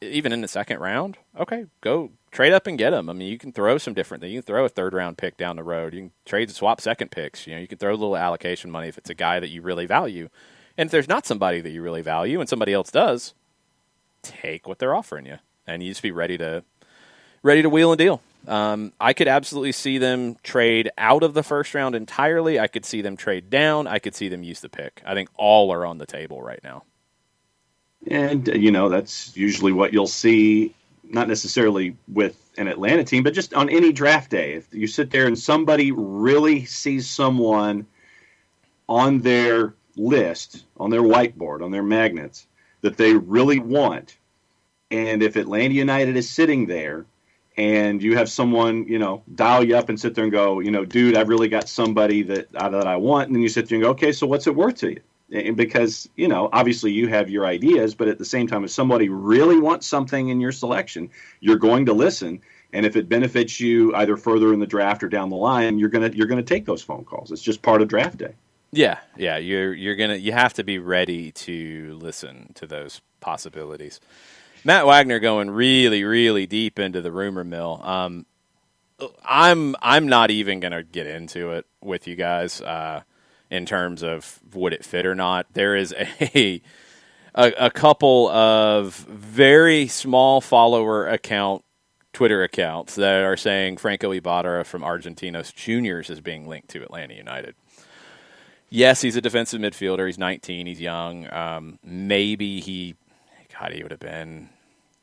even in the second round, okay, go trade up and get him. I mean, you can throw some different things. You can throw a third-round pick down the road. You can trade and swap second picks. You can throw a little allocation money if it's a guy that you really value. And if there's not somebody that you really value and somebody else does, take what they're offering you. And you just be ready to wheel and deal. I could absolutely see them trade out of the first round entirely. I could see them trade down. I could see them use the pick. I think all are on the table right now. And, that's usually what you'll see, not necessarily with an Atlanta team, but just on any draft day. If you sit there and somebody really sees someone on their list, on their whiteboard, on their magnets, that they really want, and if Atlanta United is sitting there and you have someone, dial you up and sit there and go, dude, I've really got somebody that I want. And then you sit there and go, okay, so what's it worth to you? And because, obviously you have your ideas, but at the same time, if somebody really wants something in your selection, you're going to listen. And if it benefits you either further in the draft or down the line, you're gonna take those phone calls. It's just part of draft day. Yeah. You have to be ready to listen to those possibilities. Matt Wagner going really, really deep into the rumor mill. I'm not even going to get into it with you guys in terms of would it fit or not. There is a couple of very small follower Twitter accounts that are saying Franco Ibarra from Argentinos Juniors is being linked to Atlanta United. Yes, he's a defensive midfielder. He's 19. He's young. Maybe he would have been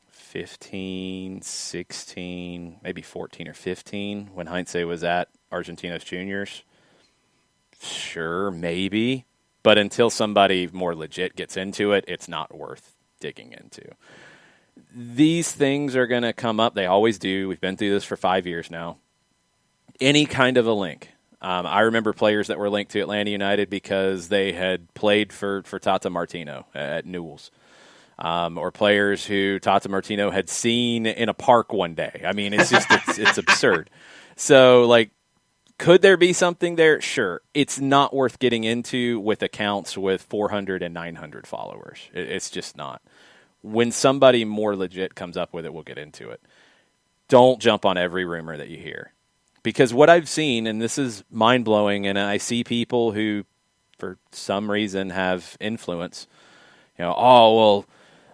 15, 16, maybe 14 or 15 when Heinze was at Argentinos Juniors. Sure, maybe. But until somebody more legit gets into it, it's not worth digging into. These things are going to come up. They always do. We've been through this for 5 years now. Any kind of a link. I remember players that were linked to Atlanta United because they had played for Tata Martino at Newell's. Or players who Tata Martino had seen in a park one day. I mean, it's just it's absurd. So, could there be something there? Sure. It's not worth getting into with accounts with 400 and 900 followers. It's just not. When somebody more legit comes up with it, we'll get into it. Don't jump on every rumor that you hear. Because what I've seen, and this is mind-blowing, and I see people who, for some reason, have influence. Moises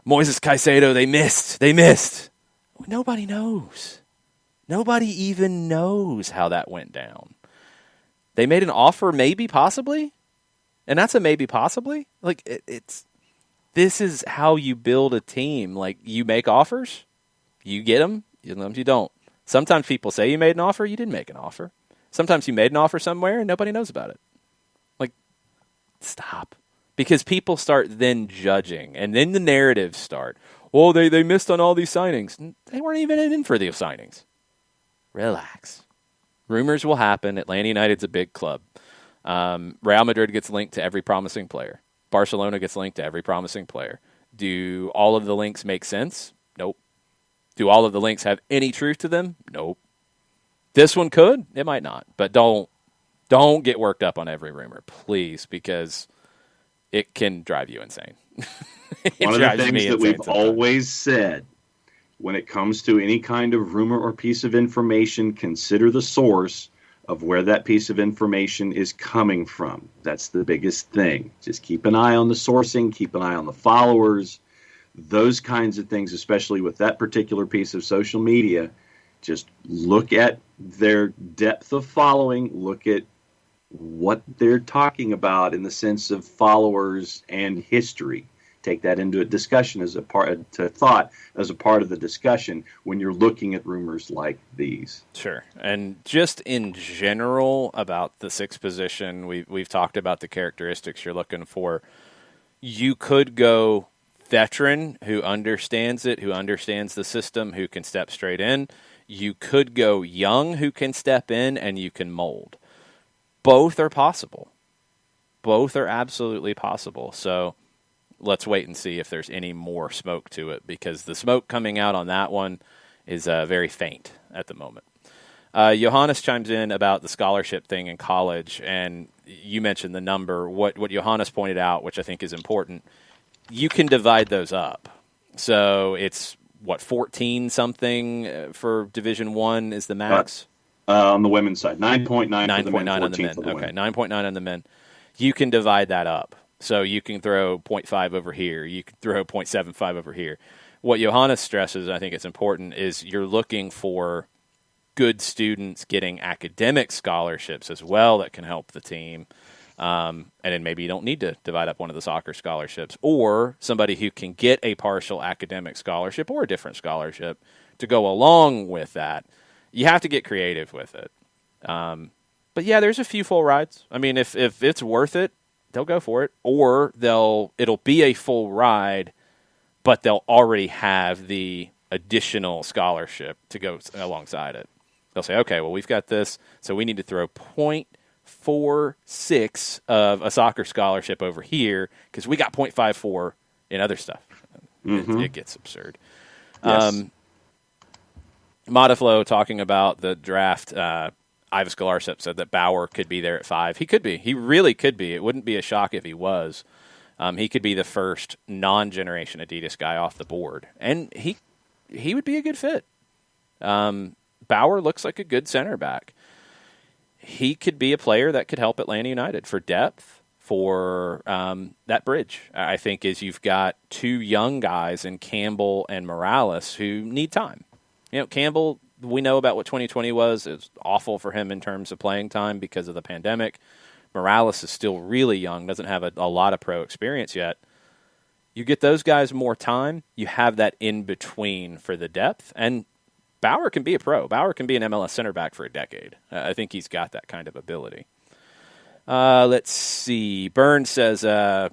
Caicedo, they missed. Nobody knows. Nobody even knows how that went down. They made an offer, maybe, possibly, and that's a maybe, possibly. This is how you build a team. You make offers, you get them, sometimes you don't. Sometimes people say you made an offer, you didn't make an offer. Sometimes you made an offer somewhere and nobody knows about it. Stop. Because people start then judging, and then the narratives start. Well, they missed on all these signings. They weren't even in for these signings. Relax. Rumors will happen. Atlanta United's a big club. Real Madrid gets linked to every promising player. Barcelona gets linked to every promising player. Do all of the links make sense? Nope. Do all of the links have any truth to them? Nope. This one could. It might not. But don't get worked up on every rumor, please, because it can drive you insane. One of the things that we've always said when it comes to any kind of rumor or piece of information, consider the source of where that piece of information is coming from. That's the biggest thing. Just keep an eye on the sourcing, keep an eye on the followers, those kinds of things, especially with that particular piece of social media. Just look at their depth of following, look at what they're talking about in the sense of followers and history. Take that into a discussion as a part of the discussion when you're looking at rumors like these. Sure. And just in general about the sixth position, we've talked about the characteristics you're looking for. You could go veteran who understands it, who understands the system, who can step straight in. You could go young who can step in, and you can mold. Both are possible. Both are absolutely possible. So let's wait and see if there's any more smoke to it, because the smoke coming out on that one is very faint at the moment. Johannes chimes in about the scholarship thing in college, and you mentioned the number. What Johannes pointed out, which I think is important, you can divide those up. So it's, 14-something for Division I is the max? On the women's side, 9.9 on the men. Okay, 9.9 on the men. You can divide that up. So you can throw 0.5 over here. You can throw 0.75 over here. What Johannes stresses, I think it's important, is you're looking for good students getting academic scholarships as well that can help the team. And then maybe you don't need to divide up one of the soccer scholarships, or somebody who can get a partial academic scholarship or a different scholarship to go along with that. You have to get creative with it. But yeah, there's a few full rides. I mean, if it's worth it, they'll go for it, or it'll be a full ride, but they'll already have the additional scholarship to go alongside it. They'll say, okay, well, we've got this, so we need to throw 0.46 of a soccer scholarship over here because we got 0.54 in other stuff. Mm-hmm. It gets absurd. Yes. Modiflow talking about the draft, Ivis Galarcep said that Bauer could be there at 5. He could be. He really could be. It wouldn't be a shock if he was. He could be the first non-generation Adidas guy off the board. And he would be a good fit. Bauer looks like a good center back. He could be a player that could help Atlanta United for depth, for that bridge. I think as you've got two young guys in Campbell and Morales who need time. You know, Campbell, we know about what 2020 was. It was awful for him in terms of playing time because of the pandemic. Morales is still really young, doesn't have a lot of pro experience yet. You get those guys more time, you have that in-between for the depth, and Bauer can be a pro. Bauer can be an MLS center back for a decade. I think he's got that kind of ability. Let's see. Burns says, so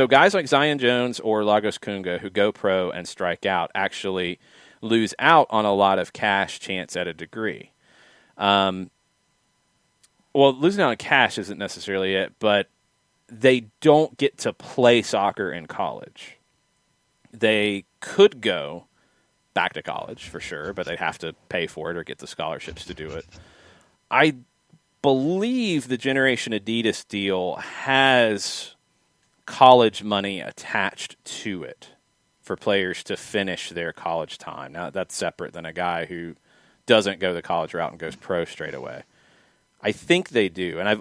guys like Zion Jones or Lagos Kunga who go pro and strike out actually lose out on a lot of cash chance at a degree. Well, losing out on cash isn't necessarily it, but they don't get to play soccer in college. They could go back to college for sure, but they'd have to pay for it or get the scholarships to do it. I believe the Generation Adidas deal has college money attached to it for players to finish their college time. Now, that's separate than a guy who doesn't go the college route and goes pro straight away. I think they do. And I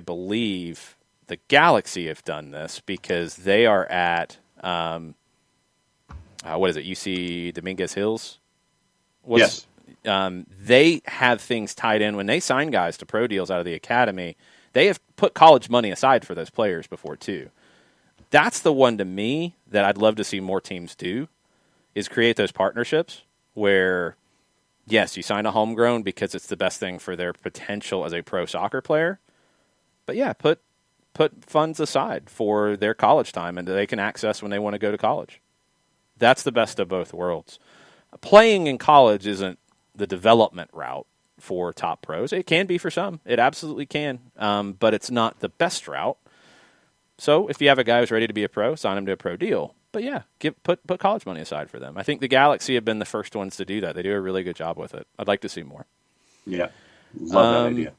believe the Galaxy have done this because they are at, what is it, UC Dominguez Hills? Yes. They have things tied in. When they sign guys to pro deals out of the academy, they have put college money aside for those players before, too. That's the one to me that I'd love to see more teams do, is create those partnerships where, yes, you sign a homegrown because it's the best thing for their potential as a pro soccer player. But, yeah, put funds aside for their college time and they can access when they want to go to college. That's the best of both worlds. Playing in college isn't the development route for top pros. It can be for some. It absolutely can. But it's not the best route. So if you have a guy who's ready to be a pro, sign him to a pro deal. But yeah, put college money aside for them. I think the Galaxy have been the first ones to do that. They do a really good job with it. I'd like to see more. Yeah, love that idea.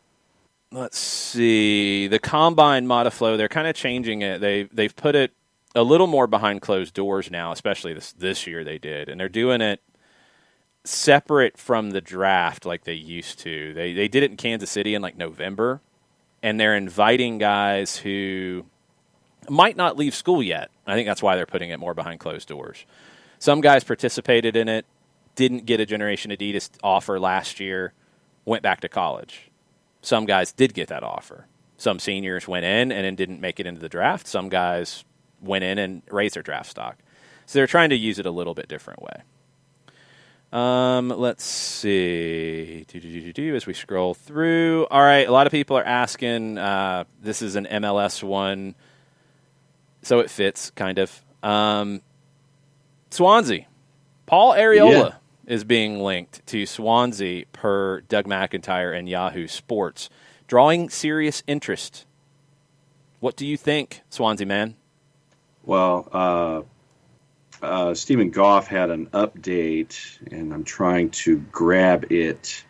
Let's see. The Combine Modiflow, they're kind of changing it. They've put it a little more behind closed doors now, especially this year they did. And they're doing it separate from the draft like they used to. They did it in Kansas City in like November, and they're inviting guys who might not leave school yet. I think that's why they're putting it more behind closed doors. Some guys participated in it, didn't get a Generation Adidas offer last year, went back to college. Some guys did get that offer. Some seniors went in and then didn't make it into the draft. Some guys went in and raised their draft stock. So they're trying to use it a little bit different way. Let's see. As we scroll through. All right, a lot of people are asking, this is an MLS one, so it fits, kind of. Swansea. Paul Areola is being linked to Swansea per Doug McIntyre and Yahoo Sports, drawing serious interest. What do you think, Swansea man? Well, Stephen Goff had an update, and I'm trying to grab it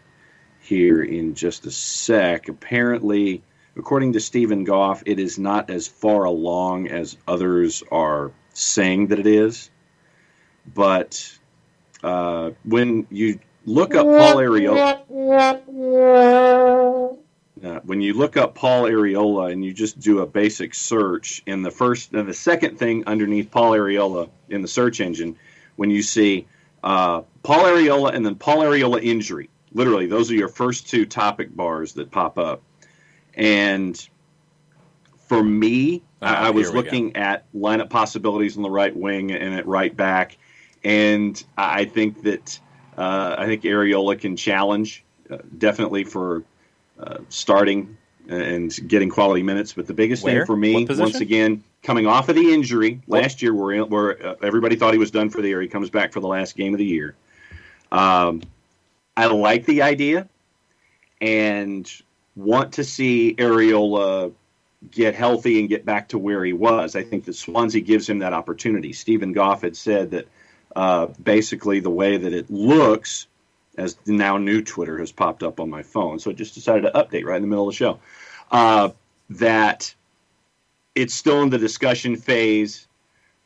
here in just a sec. Apparently, according to Stephen Goff, it is not as far along as others are saying that it is. But when you look up Paul Areola, and you just do a basic search, in the second thing underneath Paul Areola in the search engine, when you see Paul Areola and then Paul Areola injury, literally those are your first two topic bars that pop up. And for me, I was here we looking at lineup possibilities on the right wing and at right back, and I think that Areola can challenge definitely for starting and getting quality minutes. But the biggest thing for me, once again, coming off of the injury last year, where everybody thought he was done for the year, he comes back for the last game of the year. I like the idea and want to see Areola get healthy and get back to where he was. I think that Swansea gives him that opportunity. Stephen Goff had said that basically the way that it looks, as now new Twitter has popped up on my phone, so I just decided to update right in the middle of the show, that it's still in the discussion phase.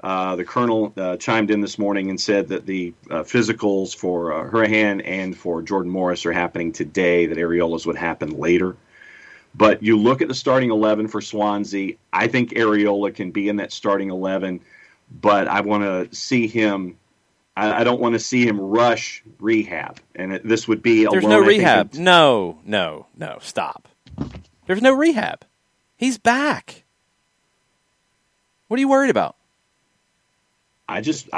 The Colonel chimed in this morning and said that the physicals for Hurahan and for Jordan Morris are happening today, that Areola's would happen later. But you look at the starting 11 for Swansea, I think Areola can be in that starting 11, but I want to see him. I don't want to see him rush rehab. And this would be There's no rehab. No, stop. There's no rehab. He's back. What are you worried about? I just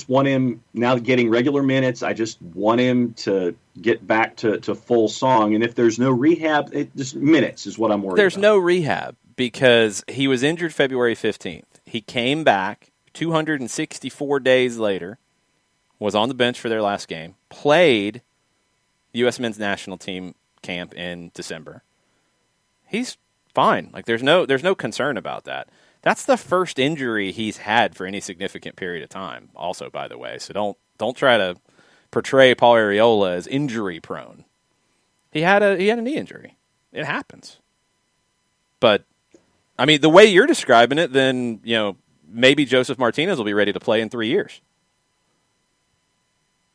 want him now getting regular minutes. I just want him to get back to full song. And if there's no rehab, just minutes is what I'm worried about. There's no rehab because he was injured February 15th. He came back 264 days later, was on the bench for their last game, played U.S. men's national team camp in December. He's fine. Like there's no concern about that. That's the first injury he's had for any significant period of time, also, by the way. So don't try to portray Paul Areola as injury prone. He had a knee injury. It happens. But I mean, the way you're describing it, then maybe Joseph Martinez will be ready to play in 3 years.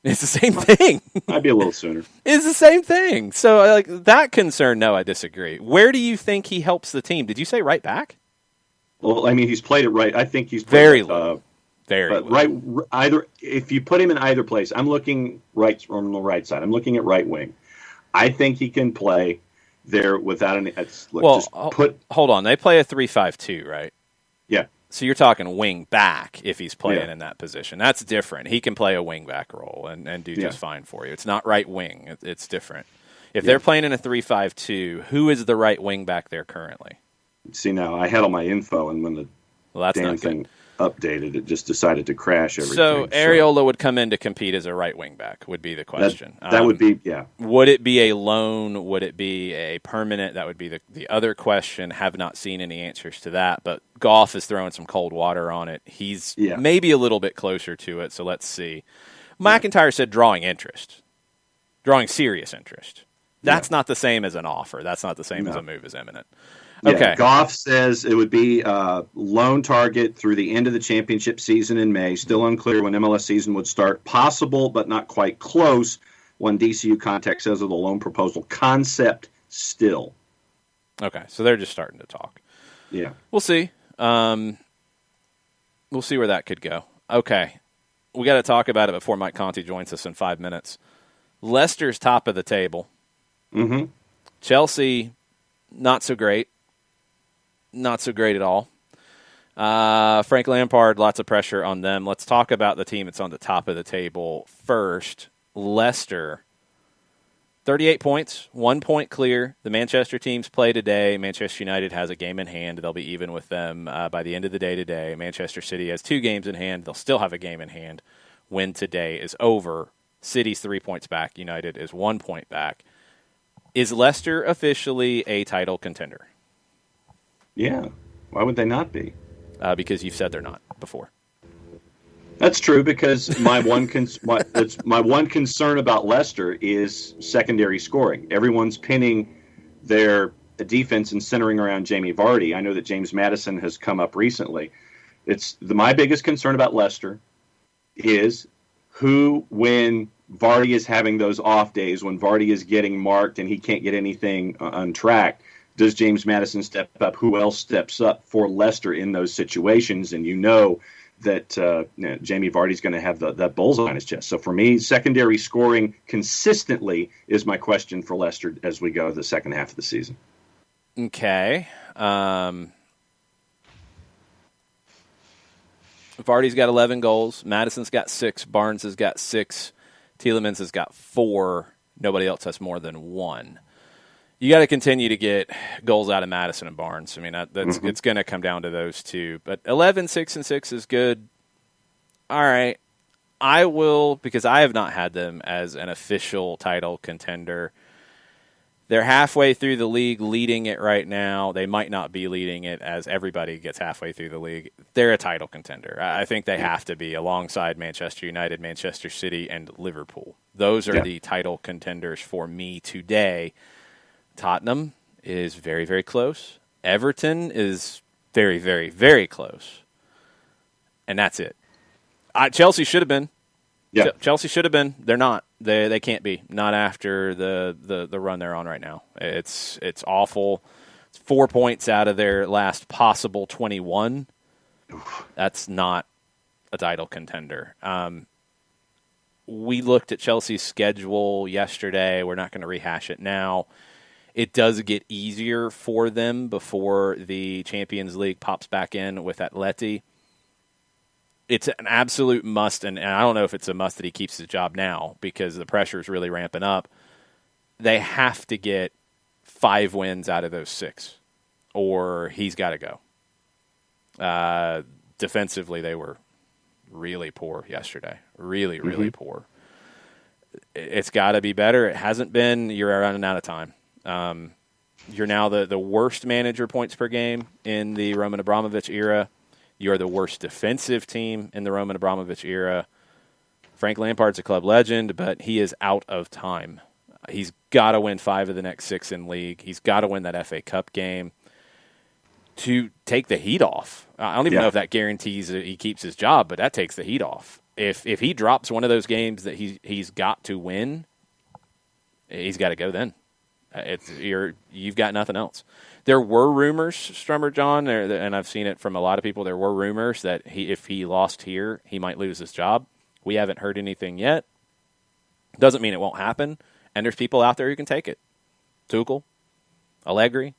It's the same thing. Might be a little sooner. It's the same thing. So like that concern, no, I disagree. Where do you think he helps the team? Did you say right back? Well, I mean, he's played it right. I think he's played very low. Very low. Right. Either if you put him in either place, I'm looking right on the right side. I'm looking at right wing. I think he can play there without any. Hold on. They play a 3-5-2, right? Yeah. So you're talking wing back if he's playing in that position. That's different. He can play a wing back role and do just fine for you. It's not right wing. It's different. If they're playing in a 3-5-2, who is the right wing back there currently? See, now I had all my info, and when the damn thing updated, it just decided to crash everything. So Areola would come in to compete as a right wing back, would be the question. That would be, Would it be a loan? Would it be a permanent? That would be the other question. Have not seen any answers to that, but Goff is throwing some cold water on it. He's maybe a little bit closer to it, so let's see. McIntyre said drawing serious interest. That's not the same as an offer. That's not the same as a move is imminent. Okay. Goff says it would be loan target through the end of the championship season in May. Still unclear when MLS season would start. Possible, but not quite close. When DCU contact says of the loan proposal concept still. Okay, so they're just starting to talk. Yeah. We'll see. We'll see where that could go. Okay. We got to talk about it before Mike Conti joins us in 5 minutes. Leicester's top of the table. Mm-hmm. Chelsea, not so great. Not so great at all. Frank Lampard, lots of pressure on them. Let's talk about the team that's on the top of the table first. Leicester, 38 points, 1 point clear. The Manchester teams play today. Manchester United has a game in hand. They'll be even with them by the end of the day today. Manchester City has 2 games in hand. They'll still have a game in hand when today is over. City's 3 points back. United is 1 point back. Is Leicester officially a title contender? Yeah. Why would they not be? Because you've said they're not before. That's true, because my one concern about Leicester is secondary scoring. Everyone's pinning their defense and centering around Jamie Vardy. I know that James Maddison has come up recently. My biggest concern about Leicester is when Vardy is having those off days, when Vardy is getting marked and he can't get anything untracked, does James Maddison step up? Who else steps up for Leicester in those situations? And that Jamie Vardy's going to have that bullseye on his chest. So for me, secondary scoring consistently is my question for Leicester as we go the second half of the season. Okay. Vardy's got 11 goals. Madison's got 6. Barnes has got 6. Tielemans has got 4. Nobody else has more than 1. You got to continue to get goals out of Madison and Barnes. I mean, it's going to come down to those two. But 11, 6, and 6 is good. All right. I will, because I have not had them as an official title contender. They're halfway through the league, leading it right now. They might not be leading it as everybody gets halfway through the league. They're a title contender. I think they have to be alongside Manchester United, Manchester City, and Liverpool. Those are the title contenders for me today. Tottenham is very, very close. Everton is very, very, very close. And that's it. Chelsea should have been. Yeah. Chelsea should have been. They're not. They can't be. Not after the run they're on right now. It's awful. It's 4 points out of their last possible 21. That's not a title contender. We looked at Chelsea's schedule yesterday. We're not going to rehash it now. It does get easier for them before the Champions League pops back in with Atleti. It's an absolute must, and I don't know if it's a must that he keeps his job now because the pressure is really ramping up. They have to get 5 wins out of those 6, or he's got to go. Defensively, they were really poor yesterday. Really, really poor. It's got to be better. It hasn't been. You're running out of time. You're now the worst manager points per game in the Roman Abramovich era. You're the worst defensive team in the Roman Abramovich era. Frank Lampard's a club legend, but he is out of time. He's got to win 5 of the next 6 in league. He's got to win that FA Cup game to take the heat off. I don't even know if that guarantees that he keeps his job, but that takes the heat off. If he drops one of those games that he's got to win, he's got to go then. You've got nothing else. There were rumors, Strummer John, and I've seen it from a lot of people. There were rumors that if he lost here, he might lose his job. We haven't heard anything yet. Doesn't mean it won't happen. And there's people out there who can take it. Tuchel, Allegri.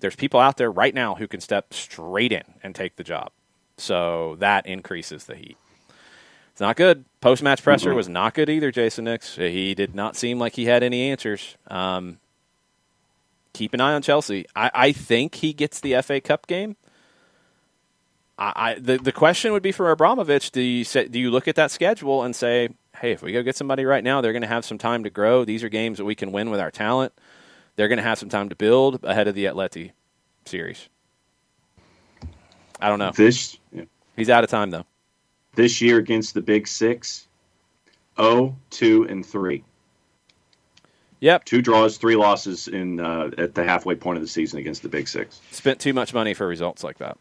There's people out there right now who can step straight in and take the job. So that increases the heat. It's not good. Post-match presser was not good either, Jason Nix. He did not seem like he had any answers. Keep an eye on Chelsea. I think he gets the FA Cup game. The question would be for Abramovich, do you look at that schedule and say, hey, if we go get somebody right now, they're going to have some time to grow. These are games that we can win with our talent. They're going to have some time to build ahead of the Atleti series. I don't know. He's out of time, though. This year against the Big Six, 0-2-3. Yep. 2 draws, 3 losses at the halfway point of the season against the Big Six. Spent too much money for results like that.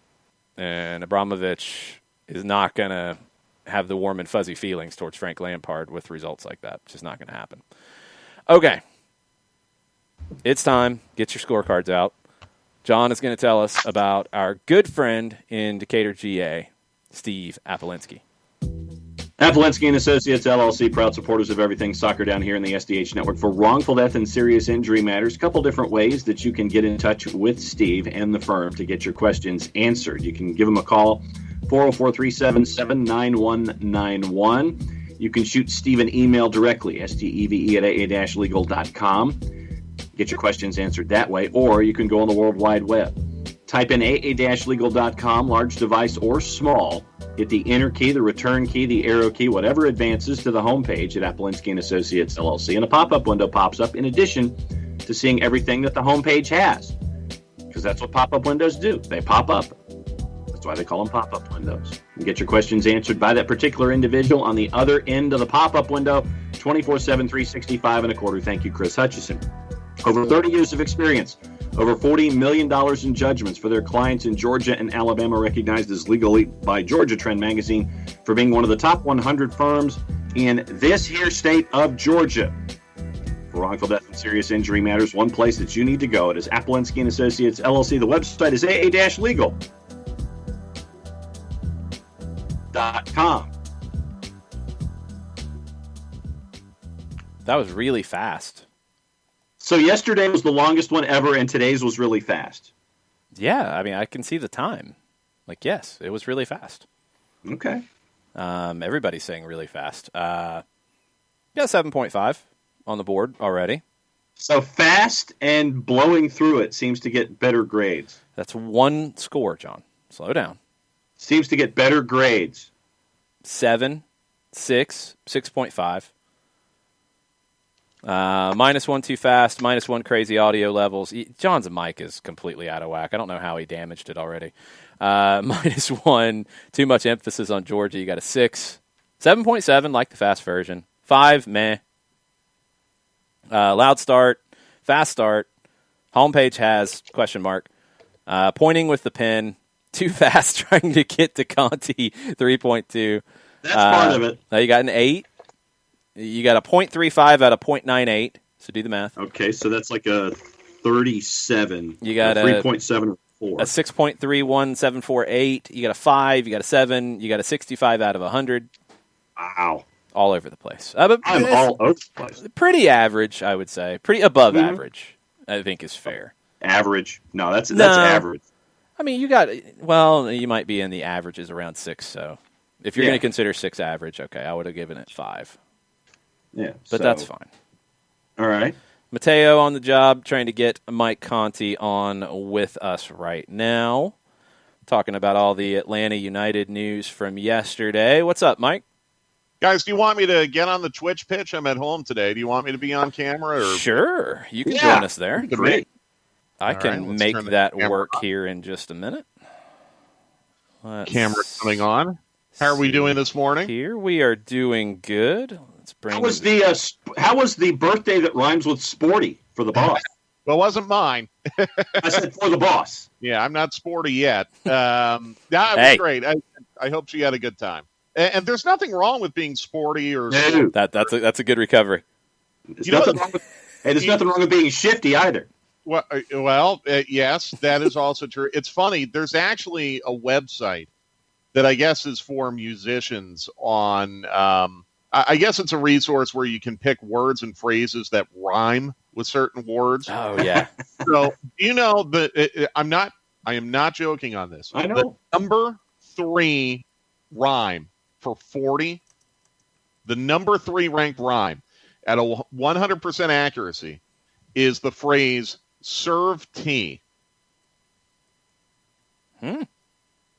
And Abramovich is not going to have the warm and fuzzy feelings towards Frank Lampard with results like that. It's just not going to happen. Okay. It's time. Get your scorecards out. John is going to tell us about our good friend in Decatur, GA, Steve Apolinski. Apolinski & Associates, LLC, proud supporters of everything soccer down here in the SDH network. For wrongful death and serious injury matters, a couple different ways that you can get in touch with Steve and the firm to get your questions answered. You can give him a call, 404-377-9191. You can shoot Steve an email directly, steve@aa-legal.com. Get your questions answered that way, or you can go on the World Wide Web. Type in aa-legal.com, large device or small. Hit the enter key, the return key, the arrow key, whatever advances to the homepage at Apolinski & Associates, LLC. And a pop-up window pops up in addition to seeing everything that the homepage has. Because that's what pop-up windows do. They pop up. That's why they call them pop-up windows. You get your questions answered by that particular individual on the other end of the pop-up window, 24/7, 365 and a quarter. Thank you, Chris Hutchison. Over 30 years of experience. Over $40 million in judgments for their clients in Georgia and Alabama, recognized as legally by Georgia Trend Magazine for being one of the top 100 firms in this here state of Georgia. For wrongful death and serious injury matters, one place that you need to go. It is Apolinski & Associates, LLC. The website is aa-legal.com. That was really fast. So yesterday was the longest one ever, and today's was really fast. Yeah, I mean, I can see the time. Like, yes, it was really fast. Okay. Everybody's saying really fast. 7.5 on the board already. So fast and blowing through it seems to get better grades. That's one score, John. Slow down. Seems to get better grades. 7, 6, 6.5. -1 too fast, -1 crazy audio levels. John's mic is completely out of whack. I don't know how he damaged it already. -1, too much emphasis on Georgia. You got a 6. 7.7, like the fast version. 5, meh. Loud start, fast start. Homepage has, question mark. Pointing with the pen. Too fast trying to get to Conti, 3.2. That's part of it. You got an 8. You got a 0.35 out of 0.98. So do the math. Okay, so that's like a 37. You got a 3.74. A 6.31748. You got a 5. You got a 7. You got a 65 out of 100. Wow. All over the place. But I'm all over the place. Pretty average, I would say. Pretty above average, I think is fair. Average? No, that's average. I mean, you might be in the averages around 6. So if you're going to consider 6 average, okay, I would have given it 5. Yeah, but that's fine. All right. Mateo on the job, trying to get Mike Conti on with us right now. Talking about all the Atlanta United news from yesterday. What's up, Mike? Guys, do you want me to get on the Twitch pitch? I'm at home today. Do you want me to be on camera? Or? Sure. You can join us there. Great. I can make that work here in just a minute. Camera coming on. How are we doing this morning? Here we are doing good. Let's bring. How was the birthday that rhymes with sporty for the boss? Well, it wasn't mine. I said for the boss. Yeah, I'm not sporty yet. That was great. I hope she had a good time. And there's nothing wrong with being sporty or no. That's a good recovery. There's nothing wrong with being shifty either. Well, yes, that is also true. It's funny. There's actually a website that I guess is for musicians on. I guess it's a resource where you can pick words and phrases that rhyme with certain words. Oh yeah. So you know I am not joking on this. I know. The number 3 rhyme for 40. The number 3 ranked rhyme at a 100% accuracy is the phrase "serve tea."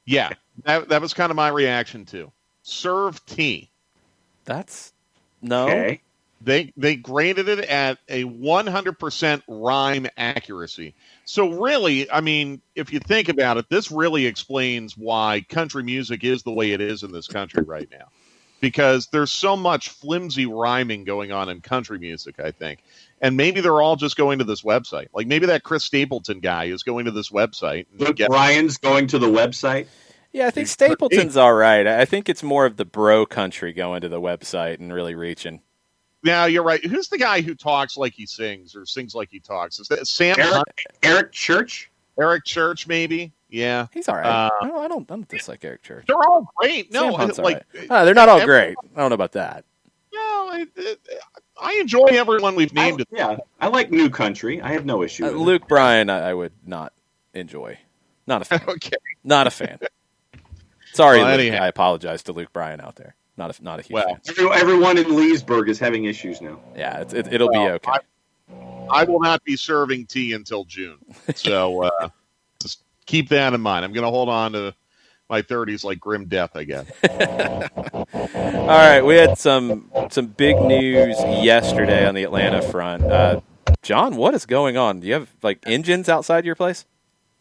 Yeah, that was kind of my reaction too. Serve tea. That's no. Okay. They graded it at a 100% rhyme accuracy. So really, I mean, if you think about it, this really explains why country music is the way it is in this country right now. Because there's so much flimsy rhyming going on in country music, I think. And maybe they're all just going to this website. Like maybe that Chris Stapleton guy is going to this website. Ryan's going to the website? Yeah, I think Stapleton's all right. I think it's more of the bro country going to the website and really reaching. Yeah, you're right. Who's the guy who talks like he sings or sings like he talks? Is that Sam Eric Church? Eric Church, maybe? Yeah. He's all right. I don't dislike Eric Church. They're all great. No, like they're not all great. I don't know about that. No, I enjoy everyone we've named. Yeah, I like New Country. I have no issue with Luke Bryan, I would not enjoy. Not a fan. Okay. Not a fan. Sorry, Well, Luke. anyhow. I apologize to Luke Bryan out there. Not a huge fan. Everyone in Leesburg is having issues now. Yeah, it'll be okay. I will not be serving tea until June. So just keep that in mind. I'm going to hold on to my 30s like grim death, I guess. All right, we had some big news yesterday on the Atlanta front. John, what is going on? Do you have like engines outside your place?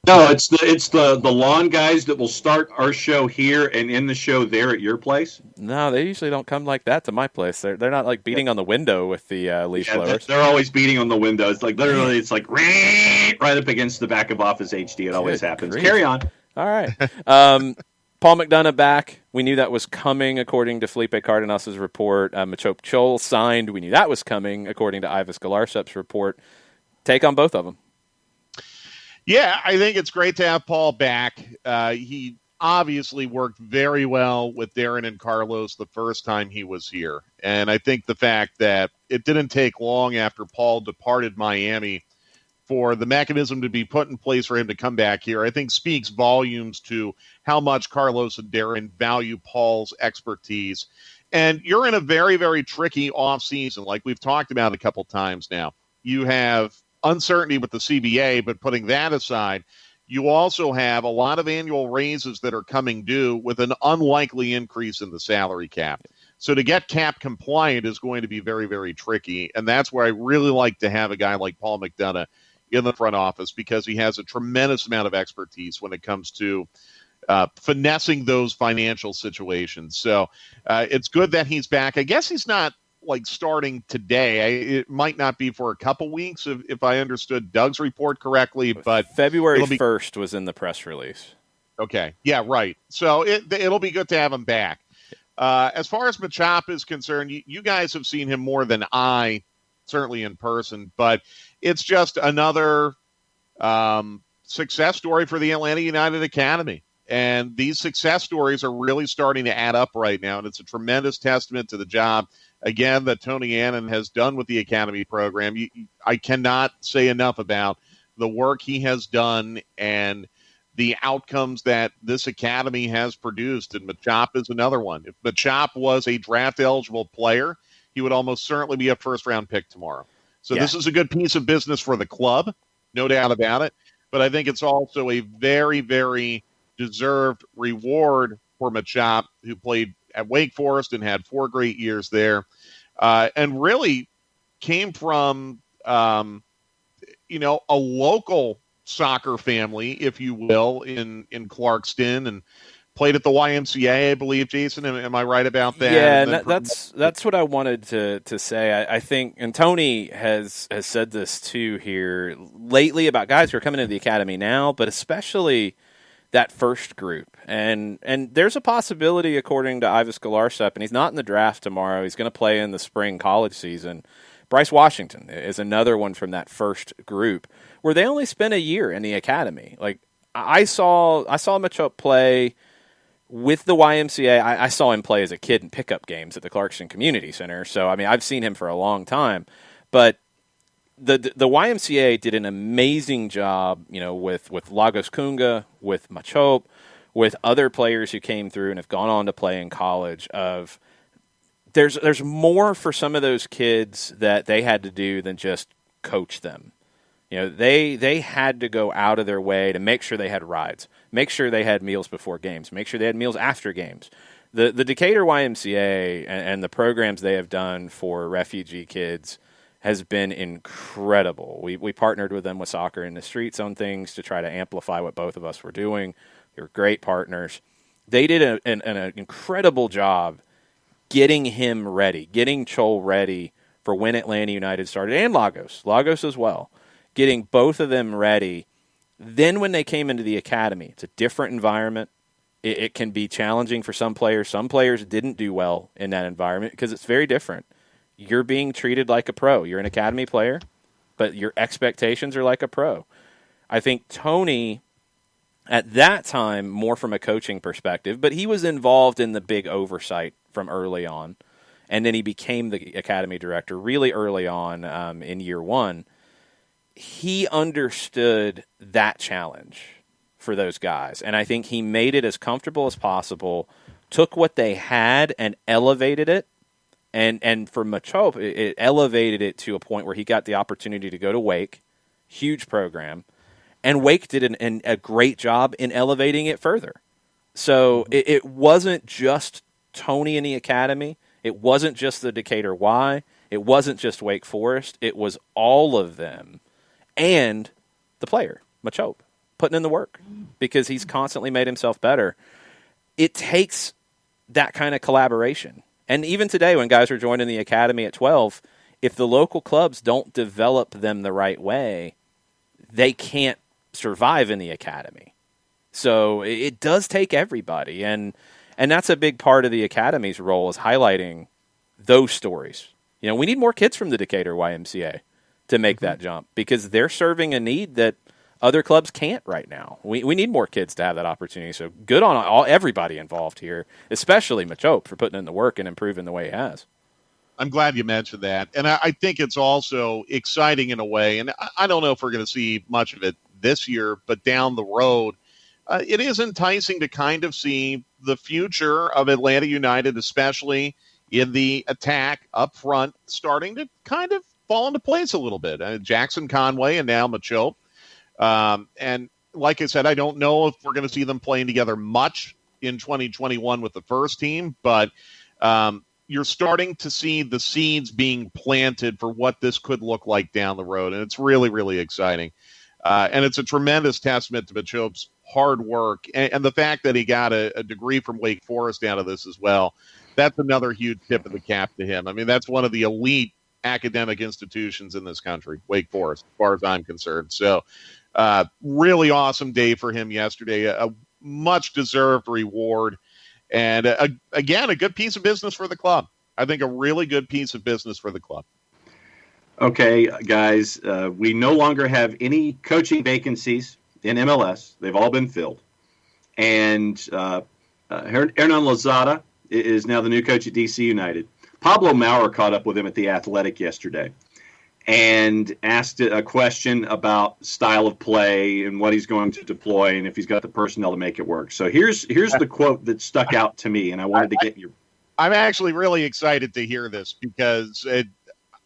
No, it's the lawn guys that will start our show here and end the show there at your place. No, they usually don't come like that to my place. They're not like beating on the window with the leaf blowers. They're always beating on the window. It's like literally, it's like right up against the back of Office HD. It always happens. Grief. Carry on. All right. Paul McDonough back. We knew that was coming, according to Felipe Cardenas's report. Machop Chol signed. We knew that was coming, according to Ivis Galarsep's report. Take on both of them. Yeah, I think it's great to have Paul back. He obviously worked very well with Darren and Carlos the first time he was here. And I think the fact that it didn't take long after Paul departed Miami for the mechanism to be put in place for him to come back here, I think speaks volumes to how much Carlos and Darren value Paul's expertise. And you're in a very, very tricky offseason, like we've talked about a couple times now. You have uncertainty with the CBA, but putting that aside, you also have a lot of annual raises that are coming due with an unlikely increase in the salary cap. So to get cap compliant is going to be very, very tricky. And that's where I really like to have a guy like Paul McDonough in the front office, because he has a tremendous amount of expertise when it comes to finessing those financial situations. So it's good that he's back. I guess he's not like starting today. It might not be for a couple weeks if I understood Doug's report correctly, but February 1st was in the press release. Okay. Yeah, right. So it'll be good to have him back. As far as Machop is concerned, you guys have seen him more than I, certainly in person, but it's just another success story for the Atlanta United Academy. And these success stories are really starting to add up right now, and it's a tremendous testament to the job, again, that Tony Annan has done with the Academy program. I cannot say enough about the work he has done and the outcomes that this Academy has produced, and Machop is another one. If Machop was a draft-eligible player, he would almost certainly be a first-round pick tomorrow. So This is a good piece of business for the club, no doubt about it. But I think it's also a very, very deserved reward for Machop, who played at Wake Forest and had 4 great years there, and really came from, a local soccer family, if you will, in Clarkston, and played at the YMCA, I believe. Jason, am I right about that? Yeah, and that's what I wanted to say. I think, and Tony has said this too here lately about guys who are coming into the academy now, but especially that first group. And there's a possibility, according to Ivis Galarcep, and he's not in the draft tomorrow, he's going to play in the spring college season. Bryce Washington is another one from that first group where they only spent a year in the academy. Like I saw Machop play with the YMCA. I saw him play as a kid in pickup games at the Clarkston Community Center. So, I mean, I've seen him for a long time. But the YMCA did an amazing job, with Lagos Kunga, with Machop, with other players who came through and have gone on to play in college. There's more for some of those kids that they had to do than just coach them. They had to go out of their way to make sure they had rides, make sure they had meals before games, make sure they had meals after games. The Decatur YMCA and the programs they have done for refugee kids has been incredible. We partnered with them with Soccer in the Streets on things to try to amplify what both of us were doing. They're great partners. They did an incredible job getting him ready, getting Chol ready for when Atlanta United started, and Lagos as well. Getting both of them ready. Then when they came into the academy, it's a different environment. It can be challenging for some players. Some players didn't do well in that environment because it's very different. You're being treated like a pro. You're an academy player, but your expectations are like a pro. I think Tony, at that time, more from a coaching perspective, but he was involved in the big oversight from early on. And then he became the academy director really early on in year one. He understood that challenge for those guys. And I think he made it as comfortable as possible, took what they had and elevated it. And for Machop, it elevated it to a point where he got the opportunity to go to Wake, huge program. And Wake did a great job in elevating it further. So it wasn't just Tony in the academy. It wasn't just the Decatur Y. It wasn't just Wake Forest. It was all of them. And the player, Machop, putting in the work because he's constantly made himself better. It takes that kind of collaboration. And even today when guys are joining the academy at 12, if the local clubs don't develop them the right way, they can't survive in the academy. So it does take everybody. And that's a big part of the academy's role, is highlighting those stories. We need more kids from the Decatur YMCA to make that jump, because they're serving a need that other clubs can't right now. We need more kids to have that opportunity. So good on everybody involved here, especially Machope for putting in the work and improving the way he has. I'm glad you mentioned that. And I think it's also exciting in a way. And I don't know if we're going to see much of it this year, but down the road, it is enticing to kind of see the future of Atlanta United, especially in the attack up front, starting to kind of fall into place a little bit. Jackson Conway and now Machope. And like I said, I don't know if we're going to see them playing together much in 2021 with the first team, but you're starting to see the seeds being planted for what this could look like down the road. And it's really, really exciting. And it's a tremendous testament to Machope's hard work and the fact that he got a degree from Wake Forest out of this as well. That's another huge tip of the cap to him. I mean, that's one of the elite academic institutions in this country, Wake Forest, as far as I'm concerned. So really awesome day for him yesterday, a much-deserved reward. And again, a good piece of business for the club. I think a really good piece of business for the club. Okay, guys, we no longer have any coaching vacancies in MLS. They've all been filled. And Hernan Lozada is now the new coach at DC United. Pablo Maurer caught up with him at The Athletic yesterday and asked a question about style of play and what he's going to deploy and if he's got the personnel to make it work. So here's the quote that stuck out to me, and I wanted to get your... I'm actually really excited to hear this because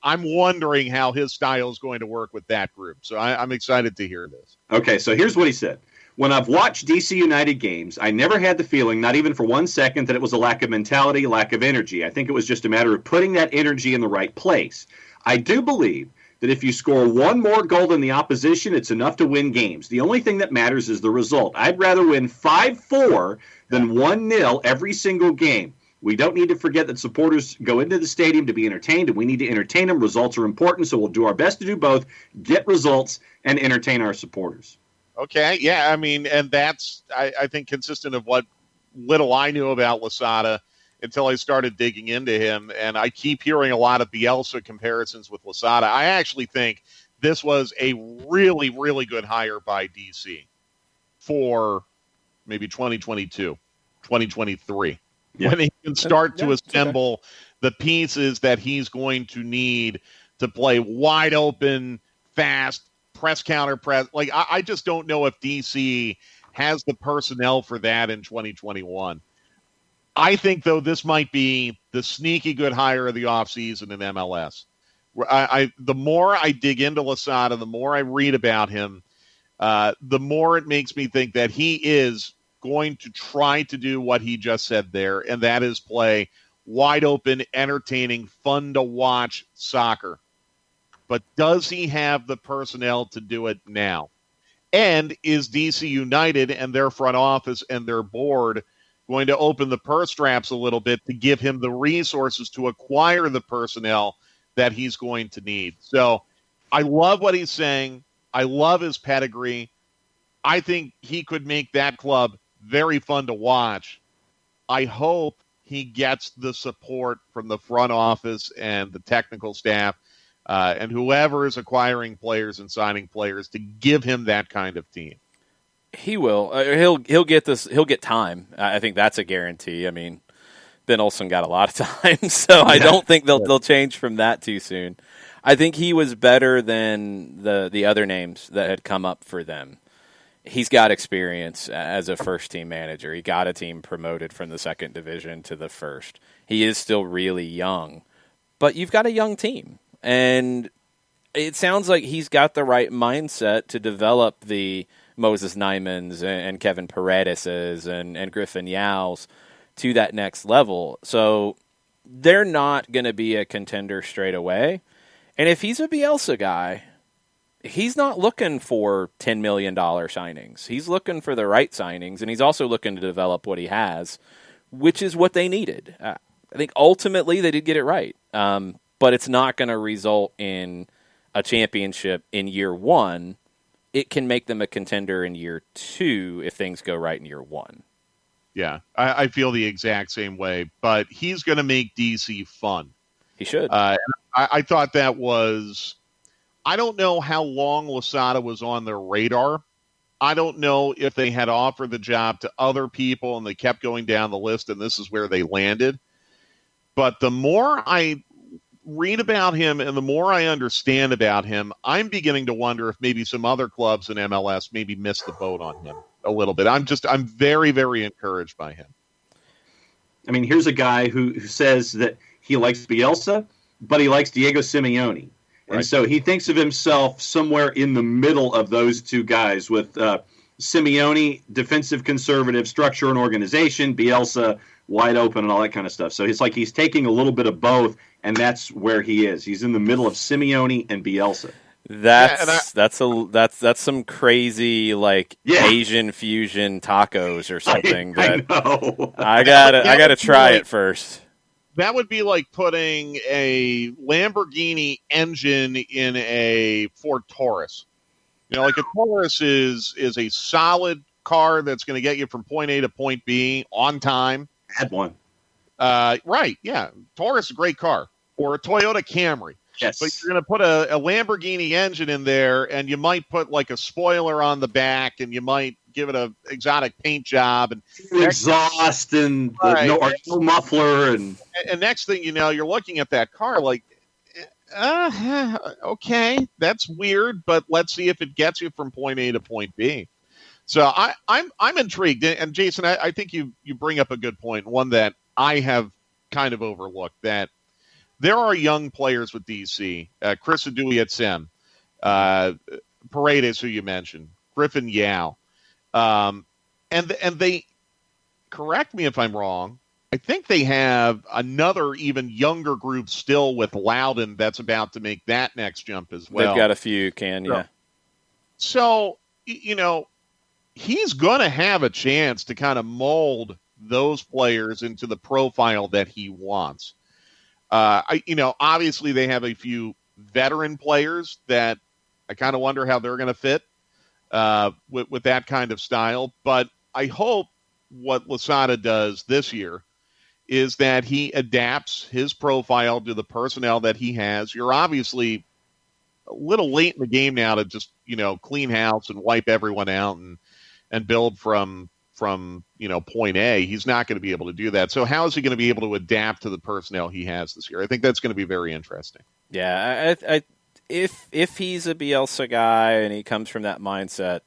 I'm wondering how his style is going to work with that group. So I'm excited to hear this. Okay, so here's what he said. When I've watched DC United games, I never had the feeling, not even for 1 second, that it was a lack of mentality, lack of energy. I think it was just a matter of putting that energy in the right place. I do believe that if you score one more goal than the opposition, it's enough to win games. The only thing that matters is the result. I'd rather win 5-4 than 1-0 every single game. We don't need to forget that supporters go into the stadium to be entertained, and we need to entertain them. Results are important, so we'll do our best to do both, get results, and entertain our supporters. Okay, yeah, I mean, and that's, I think, consistent of what little I knew about Lozada until I started digging into him, and I keep hearing a lot of Bielsa comparisons with Lozada. I actually think this was a really, really good hire by DC for maybe 2022, 2023, when he can start to assemble the pieces that he's going to need to play wide open, fast, press, counter press. Like, I just don't know if DC has the personnel for that in 2021. I think, though, this might be the sneaky good hire of the offseason in MLS. The more I dig into Lozada, the more I read about him, the more it makes me think that he is going to try to do what he just said there, and that is play wide open, entertaining, fun-to-watch soccer. But does he have the personnel to do it now? And is DC United and their front office and their board going to open the purse straps a little bit to give him the resources to acquire the personnel that he's going to need? So I love what he's saying. I love his pedigree. I think he could make that club very fun to watch. I hope he gets the support from the front office and the technical staff and whoever is acquiring players and signing players to give him that kind of team. He will. He'll get this. He'll get time. I think that's a guarantee. I mean, Ben Olsen got a lot of time, so I don't think they'll change from that too soon. I think he was better than the other names that had come up for them. He's got experience as a first-team manager. He got a team promoted from the second division to the first. He is still really young, but you've got a young team, and it sounds like he's got the right mindset to develop the Moses Nymans and Kevin Paredes and Griffin Yow's to that next level. So they're not going to be a contender straight away. And if he's a Bielsa guy, he's not looking for $10 million signings. He's looking for the right signings, and he's also looking to develop what he has, which is what they needed. I think ultimately they did get it right, but it's not going to result in a championship in year one. It can make them a contender in year two if things go right in year one. Yeah, I feel the exact same way, but he's going to make DC fun. He should. I thought that was I don't know how long Losada was on their radar. I don't know if they had offered the job to other people and they kept going down the list and this is where they landed. But the more I read about him and the more I understand about him, I'm beginning to wonder if maybe some other clubs in MLS maybe missed the boat on him a little bit. I'm very, very encouraged by him. I mean, here's a guy who says that he likes Bielsa, but he likes Diego Simeone. Right. And so he thinks of himself somewhere in the middle of those two guys with Simeone, defensive conservative, structure and organization, Bielsa, wide open and all that kind of stuff. So it's like he's taking a little bit of both, and that's where he is. He's in the middle of Simeone and Bielsa. That's some crazy Asian fusion tacos or something. I know. I gotta try it first. That would be like putting a Lamborghini engine in a Ford Taurus. Like a Taurus is a solid car that's going to get you from point A to point B on time. Had one. Right, yeah. Taurus is a great car. Or a Toyota Camry. Yes. But you're going to put a Lamborghini engine in there, and you might put a spoiler on the back, and you might give it a exotic paint job. And exhaust and no muffler. And next thing you know, you're looking at that car okay, that's weird, but let's see if it gets you from point A to point B. So I'm intrigued. And Jason, I think you bring up a good point, one that I have kind of overlooked, that there are young players with DC, Chris Adui at Sem, Paredes, who you mentioned, Griffin Yao. And they, correct me if I'm wrong, I think they have another even younger group still with Loudon that's about to make that next jump as well. They've got a few, yeah. So, he's going to have a chance to kind of mold those players into the profile that he wants. Obviously they have a few veteran players that I kind of wonder how they're going to fit with that kind of style. But I hope what Losada does this year is that he adapts his profile to the personnel that he has. You're obviously a little late in the game now to just, clean house and wipe everyone out and build from point A. He's not going to be able to do that. So how is he going to be able to adapt to the personnel he has this year? I think that's going to be very interesting. Yeah, if he's a Bielsa guy and he comes from that mindset,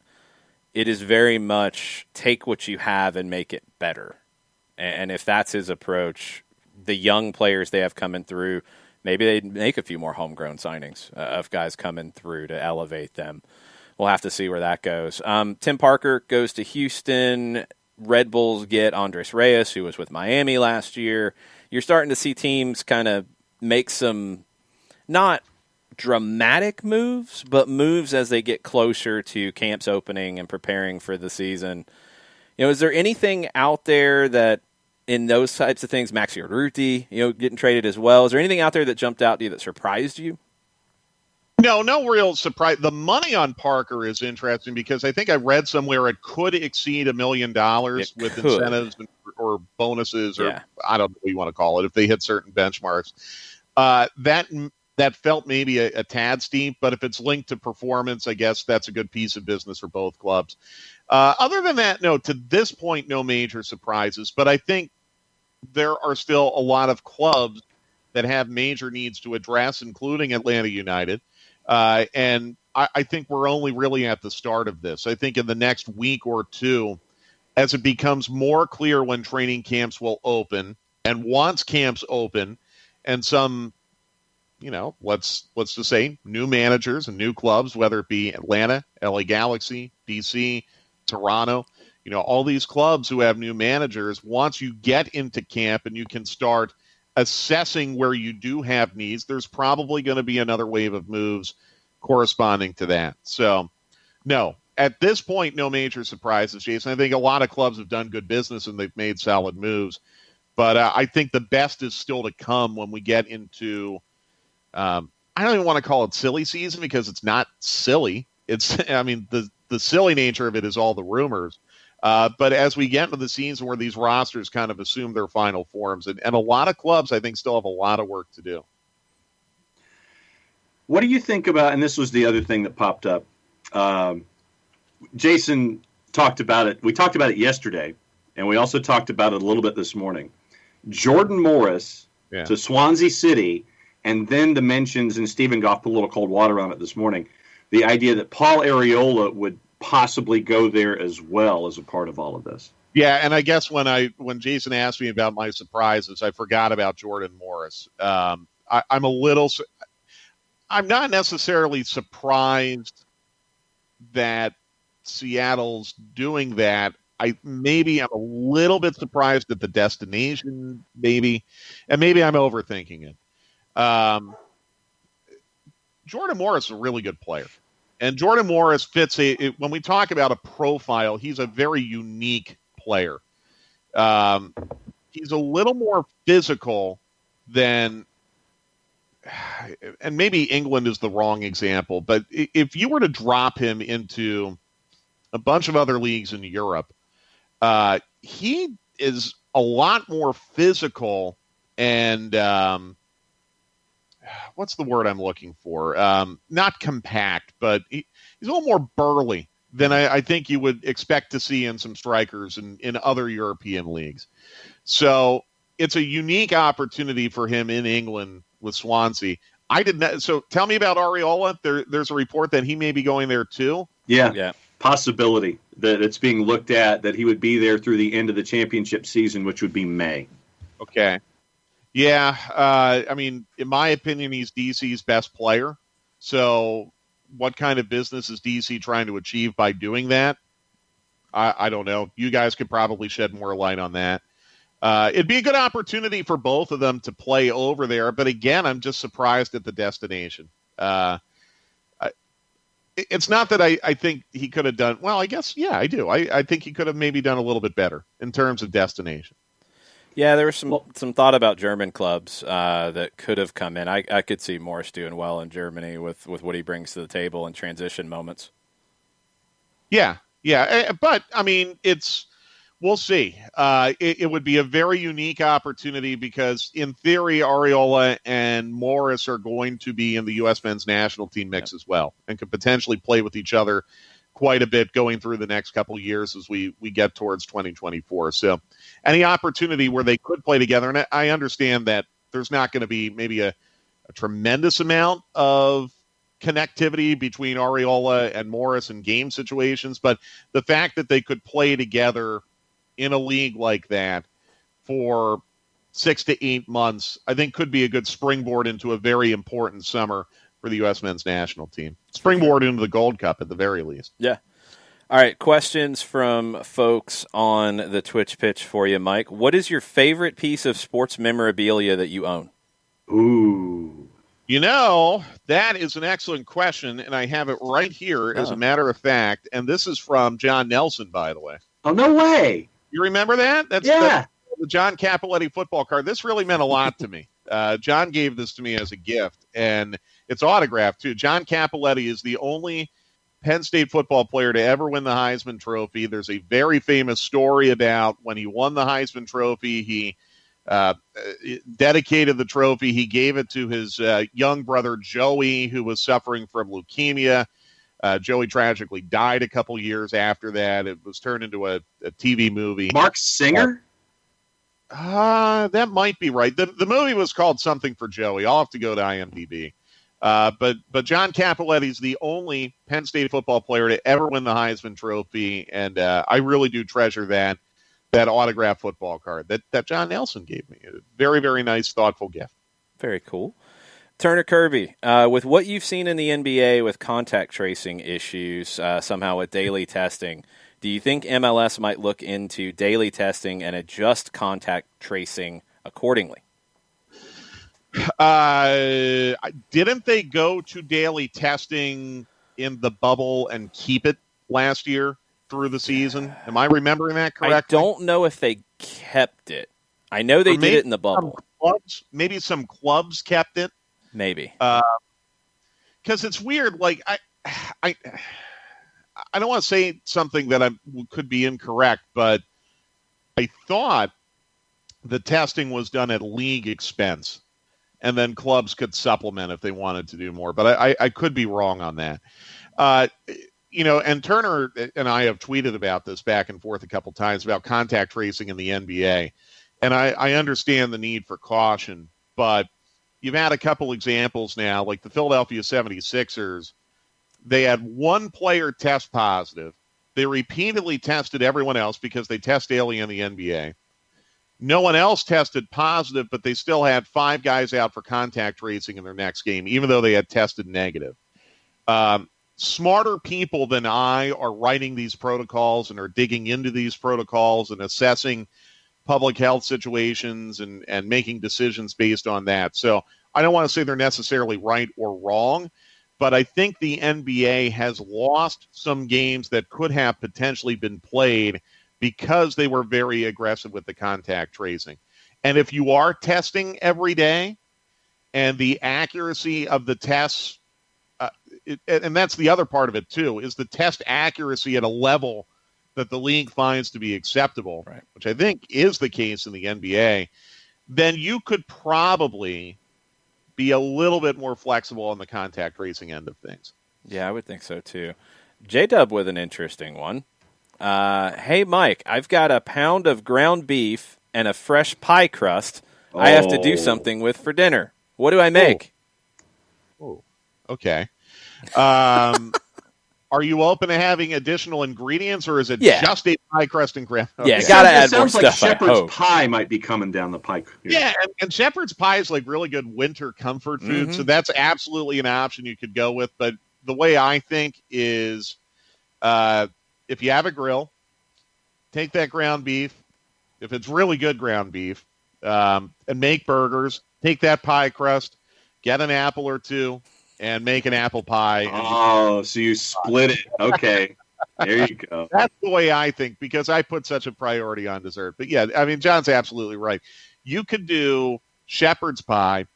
it is very much take what you have and make it better. And if that's his approach, the young players they have coming through, maybe they'd make a few more homegrown signings of guys coming through to elevate them. We'll have to see where that goes. Tim Parker goes to Houston. Red Bulls get Andres Reyes, who was with Miami last year. You're starting to see teams kind of make some not dramatic moves, but moves as they get closer to camps opening and preparing for the season. Is there anything out there that in those types of things, Maxi Urruti, getting traded as well, is there anything out there that jumped out to you that surprised you? No real surprise. The money on Parker is interesting because I think I read somewhere it could exceed $1 million with incentives or bonuses, or I don't know what you want to call it, if they hit certain benchmarks. That felt maybe a tad steep, but if it's linked to performance, I guess that's a good piece of business for both clubs. Other than that, no, to this point, no major surprises, but I think there are still a lot of clubs that have major needs to address, including Atlanta United. And I think we're only really at the start of this. I think in the next week or two, as it becomes more clear when training camps will open and once camps open and some, let's just say new managers and new clubs, whether it be Atlanta, LA Galaxy, DC, Toronto, all these clubs who have new managers, once you get into camp and you can start assessing where you do have needs, there's probably going to be another wave of moves corresponding to that. So, no, at this point, no major surprises, Jason. I think a lot of clubs have done good business and they've made solid moves. But I think the best is still to come when we get into, I don't even want to call it silly season because it's not silly. It's, the silly nature of it is all the rumors. But as we get into the season where these rosters kind of assume their final forms, and a lot of clubs, I think, still have a lot of work to do. What do you think about, and this was the other thing that popped up, Jason talked about it. We talked about it yesterday, and we also talked about it a little bit this morning. Jordan Morris to Swansea City, and then the mentions, and Stephen Goff put a little cold water on it this morning, the idea that Paul Arriola would possibly go there as well as a part of all of this. Yeah, and I guess when Jason asked me about my surprises, I forgot about Jordan Morris. I'm not necessarily surprised that Seattle's doing that. I'm a little bit surprised at the destination, maybe, and maybe I'm overthinking it. Jordan Morris is a really good player, and Jordan Morris fits when we talk about a profile, he's a very unique player. He's a little more physical than, and maybe England is the wrong example, but if you were to drop him into a bunch of other leagues in Europe, he is a lot more physical and what's the word I'm looking for? Not compact, but he's a little more burly than I think you would expect to see in some strikers in other European leagues. So it's a unique opportunity for him in England with Swansea. So tell me about Arriola. There's a report that he may be going there too. Yeah. Possibility that it's being looked at that he would be there through the end of the championship season, which would be May. Okay. Yeah. In my opinion, he's DC's best player. So what kind of business is DC trying to achieve by doing that? I don't know. You guys could probably shed more light on that. It'd be a good opportunity for both of them to play over there. But again, I'm just surprised at the destination. It's not that I think he could have done, well, I guess, yeah, I do. I think he could have maybe done a little bit better in terms of destination. Yeah, there was some thought about German clubs that could have come in. I could see Morris doing well in Germany with what he brings to the table in transition moments. Yeah. But, we'll see. It would be a very unique opportunity because, in theory, Arriola and Morris are going to be in the U.S. men's national team mix as well and could potentially play with each other quite a bit going through the next couple of years as we get towards 2024. So any opportunity where they could play together, and I understand that there's not going to be maybe a tremendous amount of connectivity between Arriola and Morris in game situations, but the fact that they could play together in a league like that for 6 to 8 months, I think could be a good springboard into a very important summer for the U.S. men's national team. Springboard into the Gold Cup at the very least. Yeah. All right, questions from folks on the Twitch pitch for you, Mike. What is your favorite piece of sports memorabilia that you own? Ooh. That is an excellent question, and I have it right here, as a matter of fact, and this is from John Nelson, by the way. Oh, no way. You remember that? That's the John Cappelletti football card. This really meant a lot to me. John gave this to me as a gift, and it's autographed, too. John Cappelletti is the only Penn State football player to ever win the Heisman Trophy. There's a very famous story about when he won the Heisman Trophy. He dedicated the trophy. He gave it to his young brother, Joey, who was suffering from leukemia. Joey tragically died a couple years after that. It was turned into a TV movie. Mark Singer? That might be right. The movie was called something for Joey. I'll have to go to IMDb. But John Cappelletti is the only Penn State football player to ever win the Heisman Trophy, and I really do treasure that autographed football card that John Nelson gave me. A very, very nice, thoughtful gift. Very cool. Turner Kirby, with what you've seen in the NBA with contact tracing issues, somehow with daily testing, do you think MLS might look into daily testing and adjust contact tracing accordingly? Didn't they go to daily testing in the bubble and keep it last year through the season? Am I remembering that correctly? I don't know if they kept it. I know they did it in the bubble. Maybe some clubs kept it. Maybe. Because it's weird. Like, I don't want to say something that could be incorrect, but I thought the testing was done at league expense. and then clubs could supplement if they wanted to do more. But I could be wrong on that. And Turner and I have tweeted about this back and forth a couple times about contact tracing in the NBA. And I understand the need for caution, but you've had a couple examples now, like the Philadelphia 76ers. They had one player test positive. They repeatedly tested everyone else because they test daily in the NBA. No one else tested positive, but they still had 5 guys out for contact tracing in their next game, even though they had tested negative. Smarter people than I are writing these protocols and are digging into these protocols and assessing public health situations and making decisions based on that. So I don't want to say they're necessarily right or wrong, but I think the NBA has lost some games that could have potentially been played because they were very aggressive with the contact tracing. And if you are testing every day and the accuracy of the tests, and that's the other part of it too, is the test accuracy at a level that the league finds to be acceptable, right, which I think is the case in the NBA, then you could probably be a little bit more flexible on the contact tracing end of things. Yeah, I would think so too. J-Dub with an interesting one. Hey, Mike, I've got a pound of ground beef and a fresh pie crust I have to do something with for dinner. What do I make? Oh, okay. Are you open to having additional ingredients, or is it just a pie crust and ground? Okay. Yeah, gotta add more stuff. It sounds like shepherd's pie pie might be coming down the pike. Yeah, and shepherd's pie is like really good winter comfort food, so that's absolutely an option you could go with. But the way I think is, if you have a grill, take that ground beef, if it's really good ground beef, and make burgers. Take that pie crust, get an apple or two, and make an apple pie. Oh, so you split it. Okay. There you go. That's the way I think, because I put such a priority on dessert. But yeah, I mean, John's absolutely right. You could do shepherd's pie.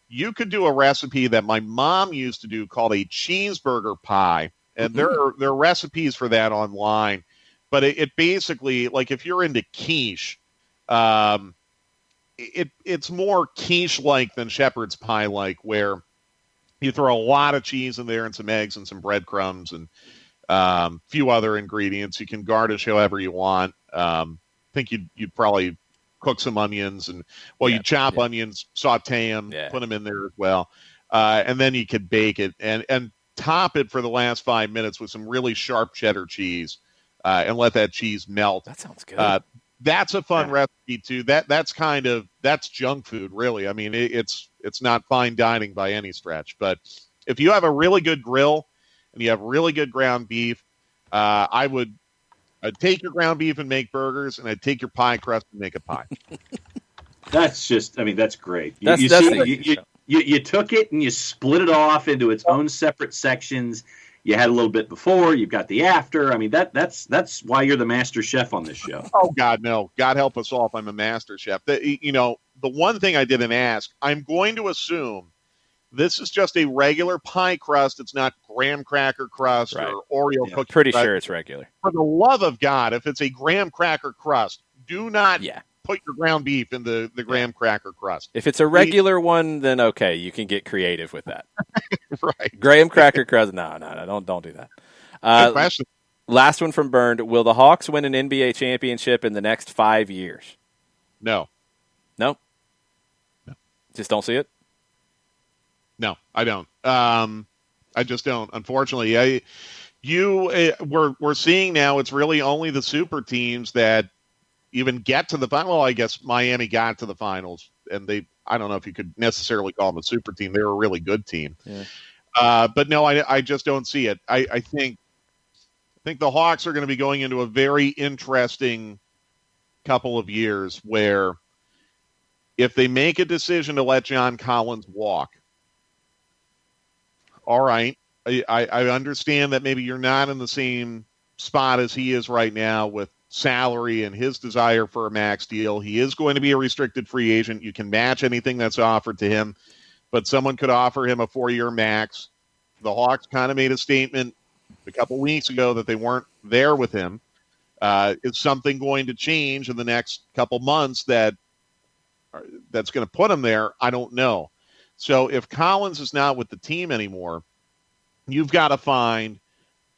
You could do a recipe that my mom used to do called a cheeseburger pie. And there are recipes for that online. But it basically, like if you're into quiche, it's more quiche-like than shepherd's pie-like, where you throw a lot of cheese in there and some eggs and some breadcrumbs and a few other ingredients. You can garnish however you want. I think you'd probably cook some onions and you chop onions, saute them, put them in there as well, and then you could bake it and top it for the last 5 minutes with some really sharp cheddar cheese, and let that cheese melt. That sounds good. That's a fun recipe too. That's junk food, really. I mean, it's not fine dining by any stretch. But if you have a really good grill and you have really good ground beef, I'd take your ground beef and make burgers, and I'd take your pie crust and make a pie. That's great. You took it and you split it off into its own separate sections. You had a little bit before, you've got the after. I mean, that's why you're the master chef on this show. Oh, God, no. God help us all if I'm a master chef. The one thing I didn't ask, I'm going to assume this is just a regular pie crust. It's not graham cracker crust or Oreo cookie. Pretty sure it's regular. For the love of God, if it's a graham cracker crust, do not put your ground beef in the graham cracker crust. If it's a regular one, then okay, you can get creative with that. Right. Graham cracker crust, no, don't do that. Good question. Last one from Burned. Will the Hawks win an NBA championship in the next 5 years? No. Just don't see it? No, I don't. I just don't. Unfortunately, we're seeing now it's really only the super teams that even get to the final. Well, I guess Miami got to the finals, and I don't know if you could necessarily call them a super team. They're a really good team. Yeah. But no, I just don't see it. I think the Hawks are going to be going into a very interesting couple of years where if they make a decision to let John Collins walk, all right, I understand that maybe you're not in the same spot as he is right now with salary and his desire for a max deal. He is going to be a restricted free agent. You can match anything that's offered to him, but someone could offer him a 4-year max. The Hawks kind of made a statement a couple weeks ago that they weren't there with him. Is something going to change in the next couple months that's going to put him there? I don't know. So if Collins is not with the team anymore, you've got to find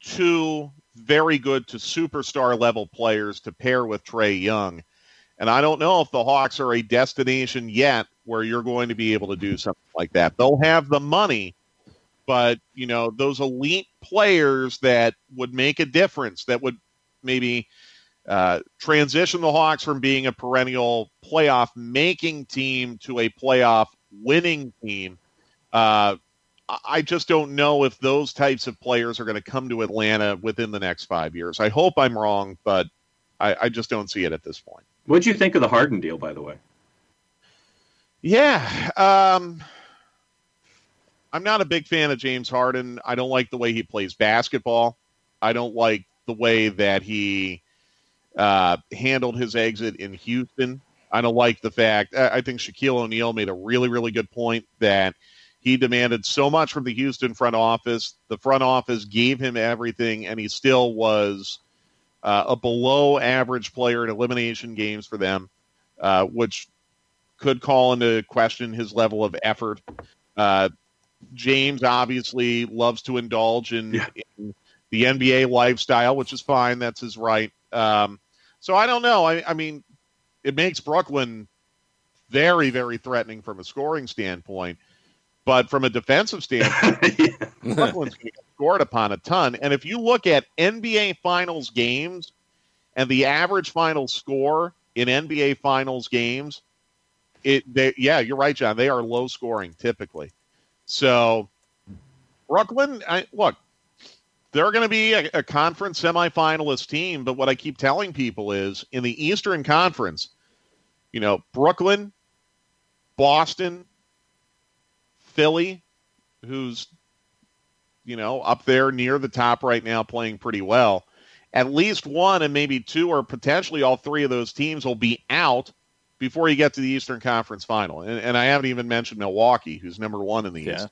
two very good to superstar level players to pair with Trae Young. And I don't know if the Hawks are a destination yet where you're going to be able to do something like that. They'll have the money, but, those elite players that would make a difference, that would maybe transition the Hawks from being a perennial playoff-making team to a playoff-winning team. I just don't know if those types of players are going to come to Atlanta within the next 5 years. I hope I'm wrong, but I just don't see it at this point. What'd you think of the Harden deal, by the way? Yeah. I'm not a big fan of James Harden. I don't like the way he plays basketball. I don't like the way that he handled his exit in Houston. I don't like the fact. I think Shaquille O'Neal made a really, really good point that he demanded so much from the Houston front office. The front office gave him everything, and he still was a below-average player in elimination games for them, which could call into question his level of effort. James obviously loves to indulge in the NBA lifestyle, which is fine. That's his right. So I don't know. I mean, it makes Brooklyn very, very threatening from a scoring standpoint. But from a defensive standpoint, Brooklyn's going to get scored upon a ton. And if you look at NBA Finals games and the average final score in NBA Finals games, you're right, John. They are low scoring typically. So Brooklyn, look, they're going to be a conference semifinalist team. But what I keep telling people is in the Eastern Conference, Brooklyn, Boston, Philly, who's, up there near the top right now playing pretty well. At least one and maybe two or potentially all three of those teams will be out before you get to the Eastern Conference Final. And I haven't even mentioned Milwaukee, who's number one in the East.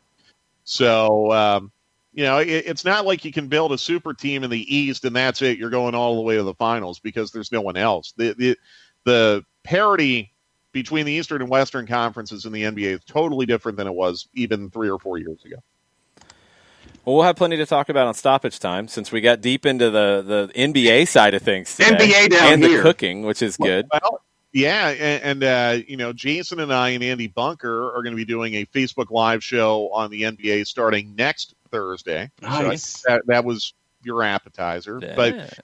So, it's not like you can build a super team in the East and that's it. You're going all the way to the finals because there's no one else. The parity between the Eastern and Western conferences in the NBA is totally different than it was even 3 or 4 years ago. Well, we'll have plenty to talk about on stoppage time since we got deep into the NBA side of things today. NBA down and here. The cooking, which is good. Well, yeah, and Jason and I and Andy Bunker are going to be doing a Facebook Live show on the NBA starting next Thursday. Nice. So that was your appetizer. Yeah. But,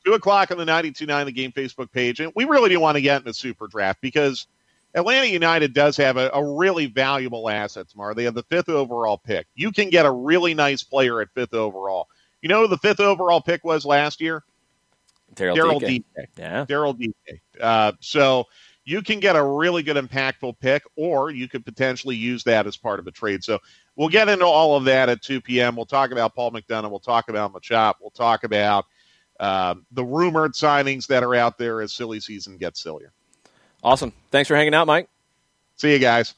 2 o'clock on the 92.9 The Game Facebook page. And we really do want to get in the super draft because Atlanta United does have a really valuable asset tomorrow. They have the 5th overall pick. You can get a really nice player at 5th overall. You know who the 5th overall pick was last year? Daryl Dike. Yeah. Daryl Dike. So you can get a really good impactful pick, or you could potentially use that as part of a trade. So we'll get into all of that at 2 p.m. We'll talk about Paul McDonough. We'll talk about Machop. We'll talk about the rumored signings that are out there as silly season gets sillier. Awesome. Thanks for hanging out, Mike. See you guys.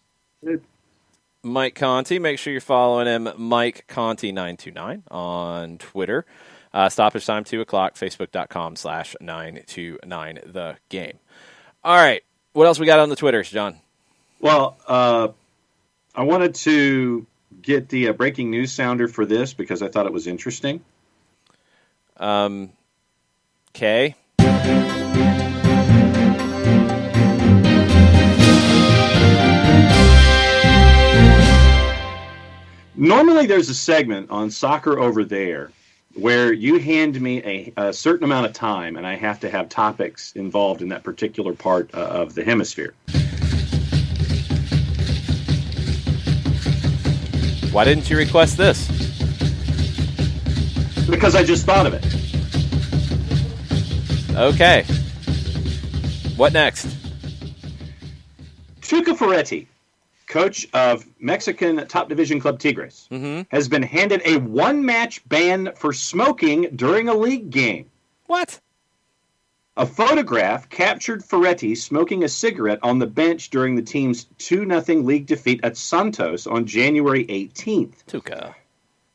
Mike Conti. Make sure you're following him, Mike Conti929 on Twitter. Stoppage time, 2 o'clock, facebook.com/929 the game. All right. What else we got on the Twitters, John? Well, I wanted to get the breaking news sounder for this because I thought it was interesting. Okay. Normally there's a segment on Soccer Over There where you hand me a certain amount of time and I have to have topics involved in that particular part of the hemisphere. Why didn't you request this? Because I just thought of it. Okay. What next? Tuca Ferretti, coach of Mexican top division club Tigres, has been handed a one-match ban for smoking during a league game. What? A photograph captured Ferretti smoking a cigarette on the bench during the team's 2-0 league defeat at Santos on January 18th. Tuca.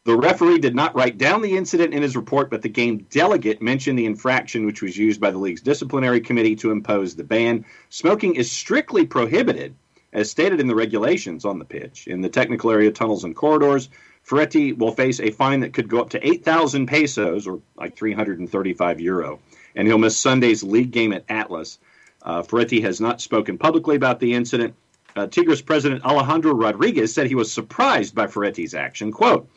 The referee did not write down the incident in his report, but the game delegate mentioned the infraction, which was used by the league's disciplinary committee to impose the ban. Smoking is strictly prohibited, As stated in the regulations on the pitch, in the technical area, tunnels, and corridors, Ferretti will face a fine that could go up to 8,000 pesos, or like €335, and he'll miss Sunday's league game at Atlas. Ferretti has not spoken publicly about the incident. Tigres president Alejandro Rodriguez said he was surprised by Ferretti's action. Quote,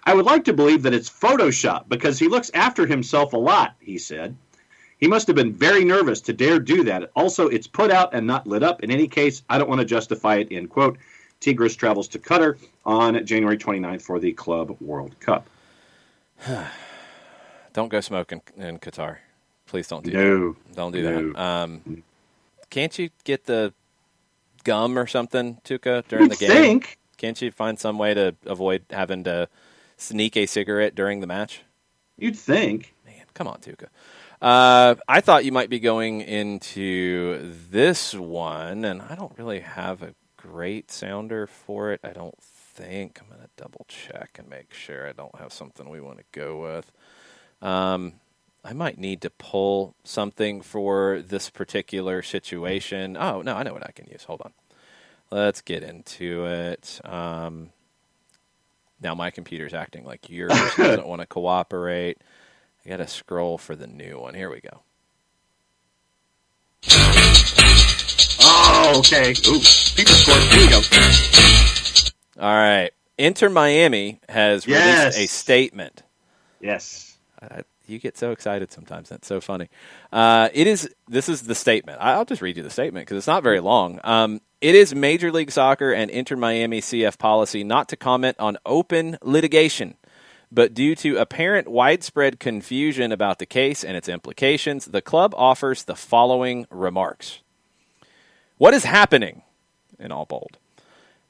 "I would like to believe that it's Photoshop because he looks after himself a lot," he said. "He must have been very nervous to dare do that. Also, it's put out and not lit up. In any case, I don't want to justify it," end quote. Tigres travels to Qatar on January 29th for the Club World Cup. Don't go smoking in Qatar. Please don't do that. Don't do that. Can't you get the gum or something, Tuca, during the game? Can't you find some way to avoid having to sneak a cigarette during the match? You'd think. Man, come on, Tuca. I thought you might be going into this one, and I don't really have a great sounder for it, I don't think. I'm going to double check and make sure I don't have something we want to go with. I might need to pull something for this particular situation. Oh, no, I know what I can use. Hold on. Let's get into it. Now my computer's acting like yours doesn't want to cooperate. I got to scroll for the new one. Here we go. Oh, okay. Ooh, people scored. Here we go. All right. Inter Miami has released a statement. Yes. You get so excited sometimes. That's so funny. This is the statement. I'll just read you the statement because it's not very long. It is Major League Soccer and Inter Miami CF policy not to comment on open litigation, but due to apparent widespread confusion about the case and its implications, the club offers the following remarks. What is happening? In all bold.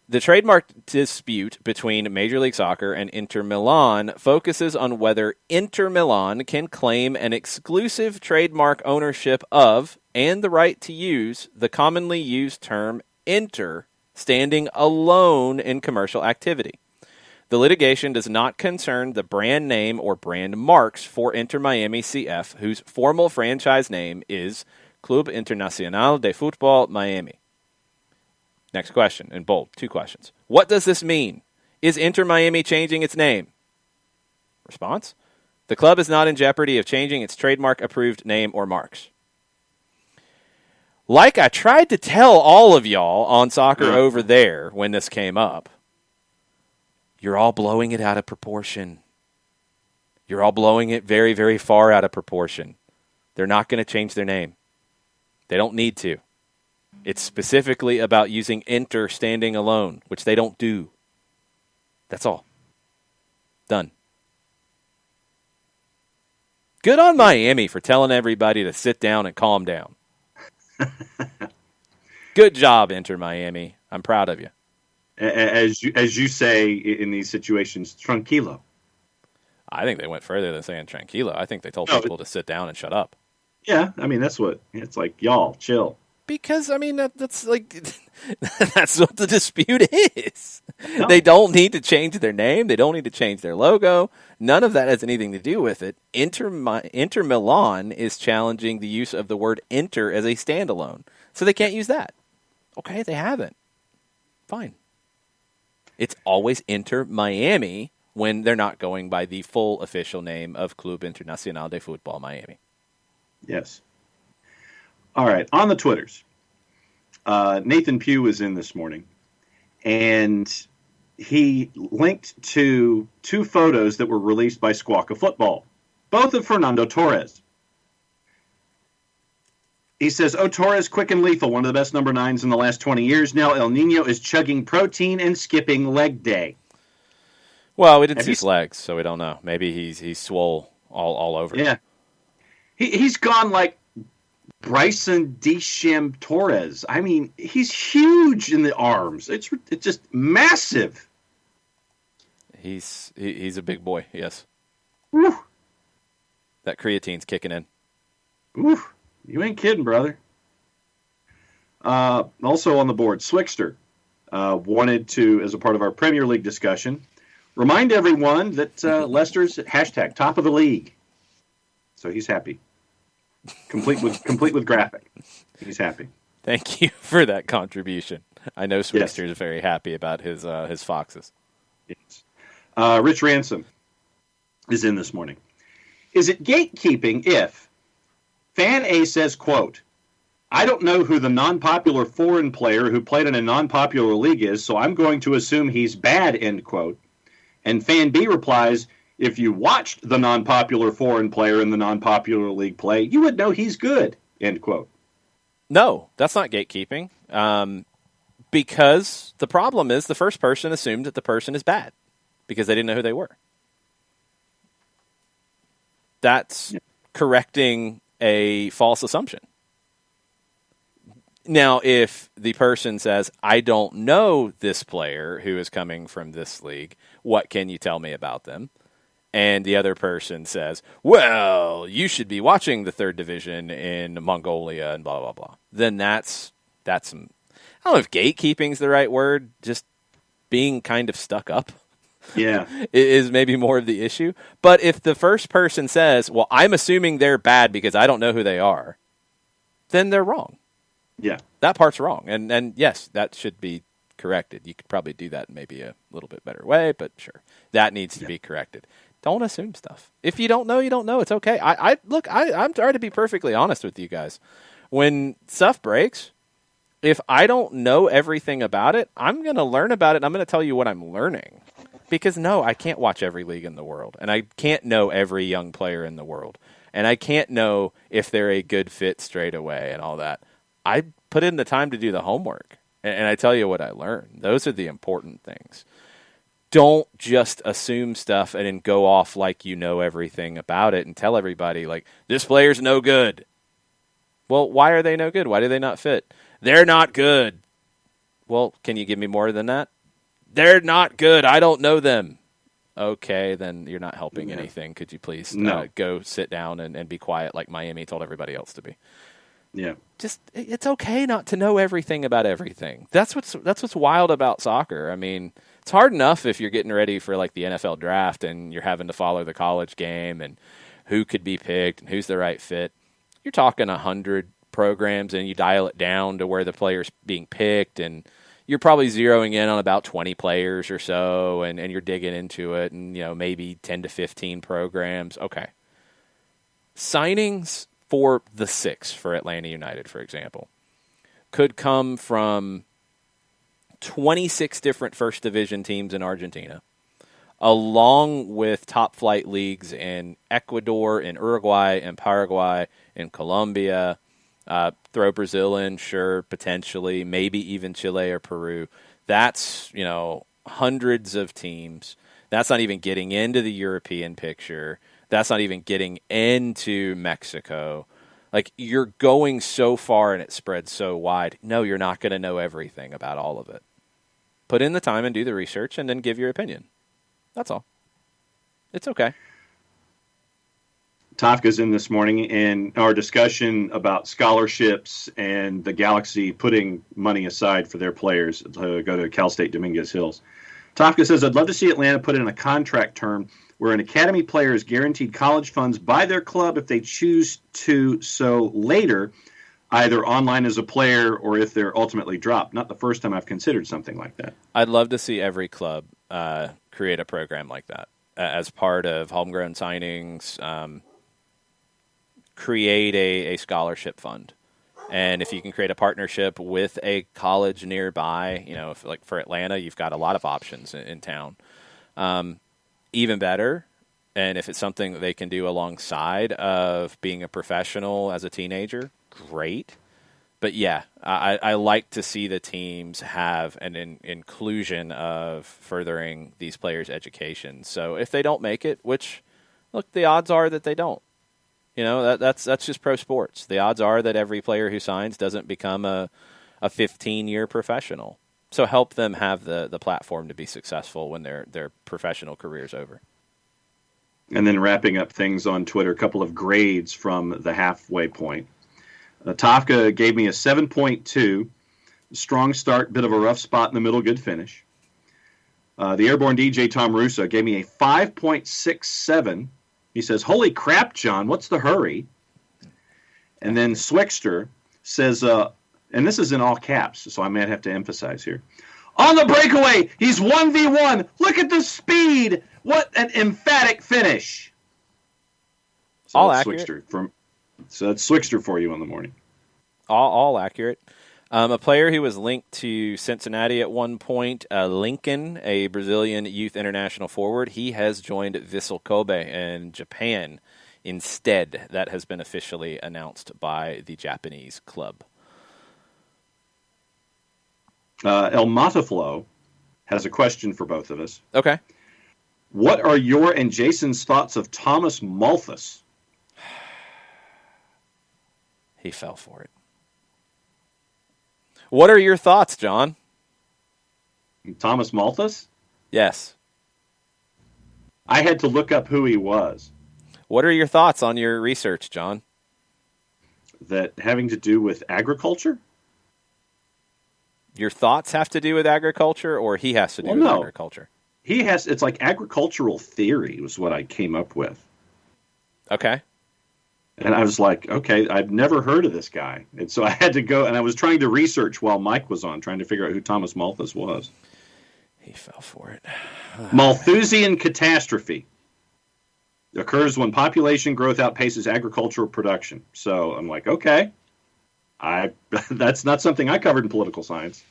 The trademark dispute between Major League Soccer and Inter Milan focuses on whether Inter Milan can claim an exclusive trademark ownership of and the right to use the commonly used term Inter, standing alone in commercial activity. The litigation does not concern the brand name or brand marks for Inter Miami CF, whose formal franchise name is Club Internacional de Fútbol Miami. Next question, in bold, 2 questions. What does this mean? Is Inter Miami changing its name? Response: the club is not in jeopardy of changing its trademark-approved name or marks. Like I tried to tell all of y'all on Soccer Over There when this came up, you're all blowing it out of proportion. You're all blowing it very, very far out of proportion. They're not going to change their name. They don't need to. It's specifically about using Inter standing alone, which they don't do. That's all. Done. Good on Miami for telling everybody to sit down and calm down. Good job, Inter Miami. I'm proud of you. As you say in these situations, tranquilo. I think they went further than saying tranquilo. I think they told people to sit down and shut up. Yeah, I mean, that's what it's like. Y'all, chill. Because, I mean, that's like, that's what the dispute is. No. They don't need to change their name. They don't need to change their logo. None of that has anything to do with it. Inter Milan is challenging the use of the word Inter as a standalone. So they can't use that. Okay, they haven't. Fine. It's always Inter Miami when they're not going by the full official name of Club Internacional de Fútbol Miami. Yes. All right, on the Twitters, Nathan Pugh was in this morning, and he linked to 2 photos that were released by Squawka Football, both of Fernando Torres. He says, "Oh, Torres, quick and lethal, one of the best number 9s in the last 20 years. Now El Nino is chugging protein and skipping leg day." Well, we didn't see his legs, so we don't know. Maybe he's swole all over. Yeah. He's gone like Bryson DeChambeau Torres. I mean, he's huge in the arms. It's just massive. He's a big boy, yes. Woo. That creatine's kicking in. Ooh, you ain't kidding, brother. Also on the board, Swickster wanted to, as a part of our Premier League discussion, remind everyone that Leicester's hashtag top of the league. So he's happy. Complete with graphic. He's happy. Thank you for that contribution. I know Sweetster is very happy about his Foxes. Yes. Rich Ransom is in this morning. Is it gatekeeping if fan A says, quote, I don't know who the non-popular foreign player who played in a non-popular league is, so I'm going to assume he's bad, end quote. And fan B replies, if you watched the non-popular foreign player in the non-popular league play, you would know he's good, end quote. No, that's not gatekeeping. Because the problem is the first person assumed that the person is bad because they didn't know who they were. That's correcting a false assumption. Now, if the person says, I don't know this player who is coming from this league, what can you tell me about them? And the other person says, well, you should be watching the third division in Mongolia and blah, blah, blah. Then that's some, I don't know if gatekeeping is the right word, just being kind of stuck up. Yeah. Is maybe more of the issue. But if the first person says, well, I'm assuming they're bad because I don't know who they are, then they're wrong. Yeah. That part's wrong. And yes, that should be corrected. You could probably do that in maybe a little bit better way, but sure. That needs to be corrected. Don't assume stuff. If you don't know, you don't know. It's okay. I'm trying to be perfectly honest with you guys. When stuff breaks, if I don't know everything about it, I'm going to learn about it, and I'm going to tell you what I'm learning. Because, no, I can't watch every league in the world, and I can't know every young player in the world, and I can't know if they're a good fit straight away and all that. I put in the time to do the homework, and I tell you what I learned. Those are the important things. Don't just assume stuff and then go off like you know everything about it and tell everybody, like, this player's no good. Well, why are they no good? Why do they not fit? They're not good. Well, can you give me more than that? They're not good. I don't know them. Okay, then you're not helping anything. Could you please go sit down and be quiet like Miami told everybody else to be? Yeah. Just, it's okay not to know everything about everything. That's what's wild about soccer. I mean, it's hard enough if you're getting ready for like the NFL draft and you're having to follow the college game and who could be picked and who's the right fit. You're talking 100 programs and you dial it down to where the player's being picked, and you're probably zeroing in on about 20 players or so, and you're digging into it, and maybe 10 to 15 programs. Okay. Signings for the six for Atlanta United, for example, could come from 26 different first division teams in Argentina, along with top flight leagues in Ecuador, in Uruguay, in Paraguay, in Colombia. Throw Brazil in, sure, potentially, maybe even Chile or Peru. That's, hundreds of teams. That's not even getting into the European picture. That's not even getting into Mexico. Like, you're going so far and it spreads so wide. No, you're not going to know everything about all of it. Put in the time and do the research and then give your opinion. That's all. It's okay. Tafka's in this morning in our discussion about scholarships and the Galaxy putting money aside for their players to go to Cal State Dominguez Hills. Tafka says, I'd love to see Atlanta put in a contract term where an academy player is guaranteed college funds by their club if they choose to so later, either online as a player or if they're ultimately dropped. Not the first time I've considered something like that. I'd love to see every club create a program like that as part of homegrown signings. Create a scholarship fund. And if you can create a partnership with a college nearby, if, like for Atlanta, you've got a lot of options in town. Even better. And if it's something that they can do alongside of being a professional as a teenager, great. But yeah, I like to see the teams have an inclusion of furthering these players' education. So if they don't make it, which, look, the odds are that they don't. That's just pro sports. The odds are that every player who signs doesn't become a 15-year professional. So help them have the platform to be successful when their professional career's over. And then wrapping up things on Twitter, a couple of grades from the halfway point. Tafka gave me a 7.2, strong start, bit of a rough spot in the middle, good finish. The airborne DJ Tom Russo gave me a 5.67. He says, holy crap, John, what's the hurry? And then Swickster says, and this is in all caps, so I might have to emphasize here. On the breakaway, he's 1v1. Look at the speed. What an emphatic finish. So All that's accurate. So that's Swixter for you in the morning. All accurate. A player who was linked to Cincinnati at one point, Lincoln, a Brazilian youth international forward, he has joined Vissel Kobe in Japan instead. That has been officially announced by the Japanese club. El Mataflow has a question for both of us. Okay. What are your and Jason's thoughts of Thomas Malthus? He fell for it. What are your thoughts, John? Thomas Malthus? Yes. I had to look up who he was. What are your thoughts on your research, John? That having to do with agriculture? Your thoughts have to do with agriculture, or he has to do with agriculture? It's like agricultural theory was what I came up with. Okay. And I was like, okay, I've never heard of this guy. And so I had to go, and I was trying to research while Mike was on, trying to figure out who Thomas Malthus was. He fell for it. Malthusian catastrophe occurs when population growth outpaces agricultural production. So I'm like, okay, that's not something I covered in political science.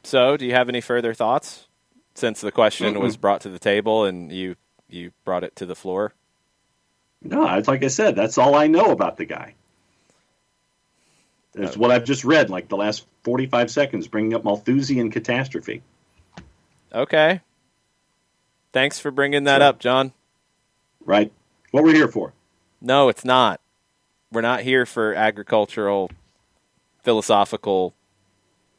So do you have any further thoughts since the question was brought to the table and you brought it to the floor? No, it's like I said, that's all I know about the guy. That's what I've just read, like the last 45 seconds, bringing up Malthusian catastrophe. Okay. Thanks for bringing that up, John. Right. What we're here for. No, it's not. We're not here for agricultural, philosophical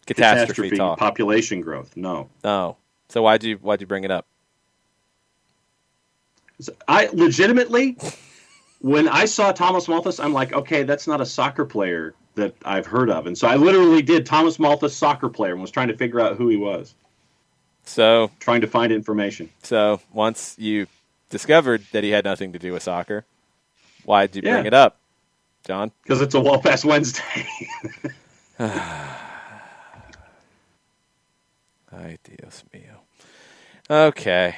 catastrophe talk. Population growth. No. No. So why'd you bring it up? I legitimately, when I saw Thomas Malthus, I'm like, okay, that's not a soccer player that I've heard of. And so I literally did Thomas Malthus soccer player and was trying to figure out who he was. So trying to find information. So once you discovered that he had nothing to do with soccer, why'd you bring it up, John? Because it's a Well Past Wednesday. Ay, Dios mío. Okay.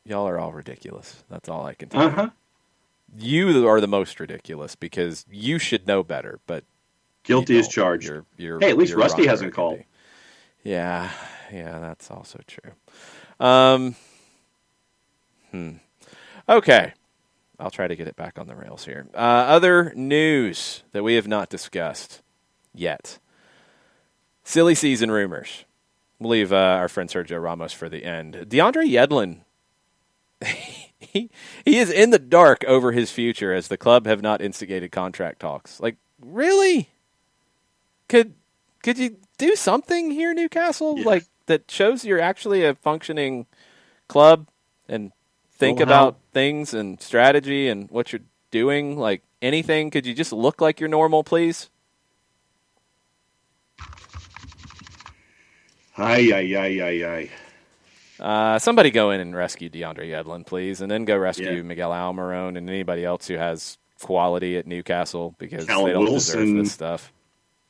Y'all are all ridiculous. That's all I can tell you. You are the most ridiculous because you should know better, but guilty as charged. Hey, at least Rusty hasn't called. Yeah, that's also true. Okay. I'll try to get it back on the rails here. Other news that we have not discussed yet. Silly season rumors. We'll leave our friend Sergio Ramos for the end. DeAndre Yedlin, he is in the dark over his future as the club have not instigated contract talks. Like, really? Could you do something here, Newcastle? Yeah. Like, that shows you're actually a functioning club and think about things and strategy and what you're doing? Like, anything? Could you just look like you're normal, please? Somebody go in and rescue DeAndre Yedlin, please, and then go rescue Miguel Almiron and anybody else who has quality at Newcastle because they don't deserve this stuff.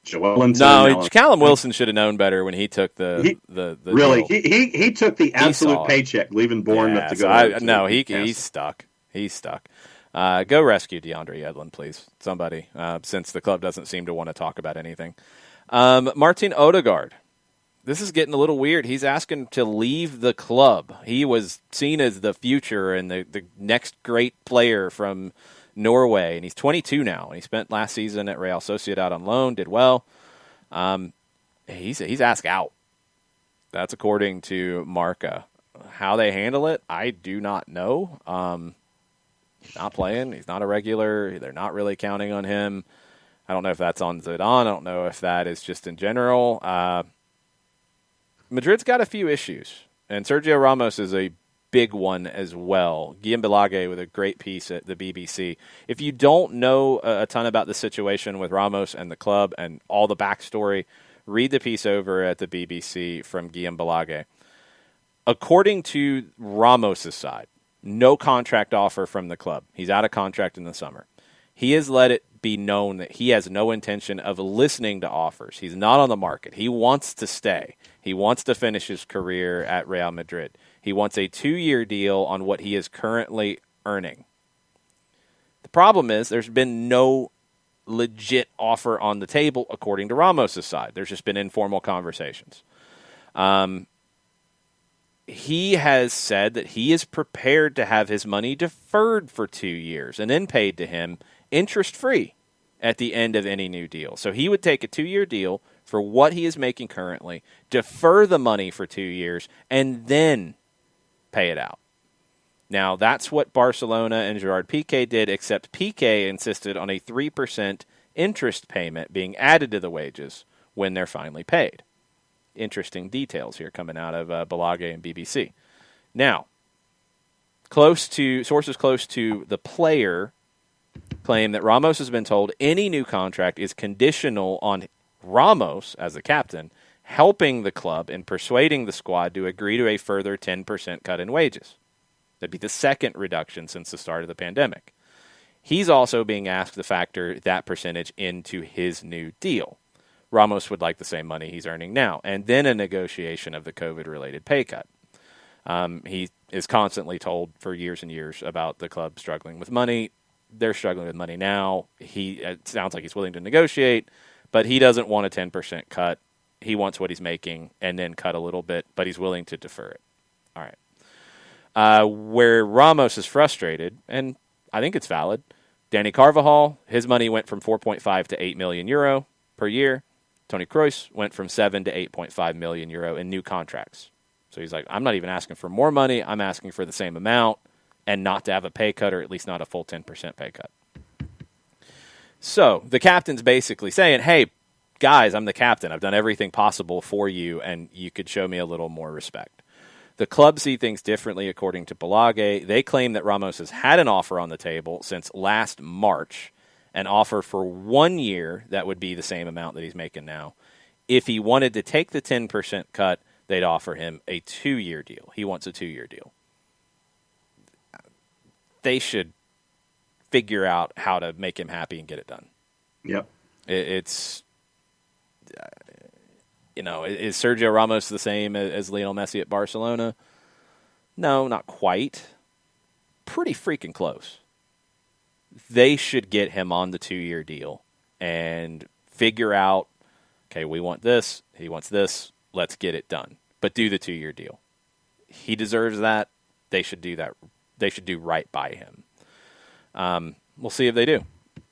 Callum Wilson should have known better when he took the really deal. He took the absolute paycheck leaving Bournemouth to go. He's stuck. He's stuck. Go rescue DeAndre Yedlin, please, somebody, since the club doesn't seem to want to talk about anything. Martin Odegaard. This is getting a little weird. He's asking to leave the club. He was seen as the future and the next great player from Norway, and he's 22 now. And he spent last season at Real Sociedad on loan, did well. He's asked out. That's according to Marca. How they handle it, I do not know. He's not playing. He's not a regular. They're not really counting on him. I don't know if that's on Zidane. I don't know if that is just in general. Madrid's got a few issues, and Sergio Ramos is a big one as well. Guillaume Bilage with a great piece at the BBC. If you don't know a ton about the situation with Ramos and the club and all the backstory, read the piece over at the BBC from Guillaume Bilage. According to Ramos' side, no contract offer from the club. He's out of contract in the summer. He has let it be known that he has no intention of listening to offers. He's not on the market. He wants to stay. He wants to finish his career at Real Madrid. He wants a 2-year deal on what he is currently earning. The problem is there's been no legit offer on the table according to Ramos' side. There's just been informal conversations. He has said that he is prepared to have his money deferred for 2 years and then paid to him interest-free at the end of any new deal. So he would take a 2-year deal for what he is making currently, defer the money for 2 years, and then pay it out. Now, that's what Barcelona and Gerard Piqué did, except Piqué insisted on a 3% interest payment being added to the wages when they're finally paid. Interesting details here coming out of Balage and BBC. Now, sources close to the player claim that Ramos has been told any new contract is conditional on Ramos, as the captain, helping the club and persuading the squad to agree to a further 10% cut in wages. That'd be the second reduction since the start of the pandemic. He's also being asked to factor that percentage into his new deal. Ramos would like the same money he's earning now, and then a negotiation of the COVID-related pay cut. He is constantly told for years and years about the club struggling with money. They're struggling with money now. It sounds like he's willing to negotiate, but he doesn't want a 10% cut. He wants what he's making and then cut a little bit, but he's willing to defer it. All right. Where Ramos is frustrated, and I think it's valid, Danny Carvajal, his money went from 4.5 to 8 million euro per year. Toni Kroos went from 7 to 8.5 million euro in new contracts. So he's like, I'm not even asking for more money. I'm asking for the same amount and not to have a pay cut, or at least not a full 10% pay cut. So the captain's basically saying, hey, guys, I'm the captain. I've done everything possible for you, and you could show me a little more respect. The club see things differently, according to Balage. They claim that Ramos has had an offer on the table since last March, an offer for 1 year that would be the same amount that he's making now. If he wanted to take the 10% cut, they'd offer him a 2-year deal. He wants a 2-year deal. They should figure out how to make him happy and get it done. Yep. It's, is Sergio Ramos the same as Lionel Messi at Barcelona? No, not quite. Pretty freaking close. They should get him on the 2-year deal and figure out, okay, we want this, he wants this, let's get it done. But do the 2-year deal. He deserves that. They should do that. They should do right by him. We'll see if they do.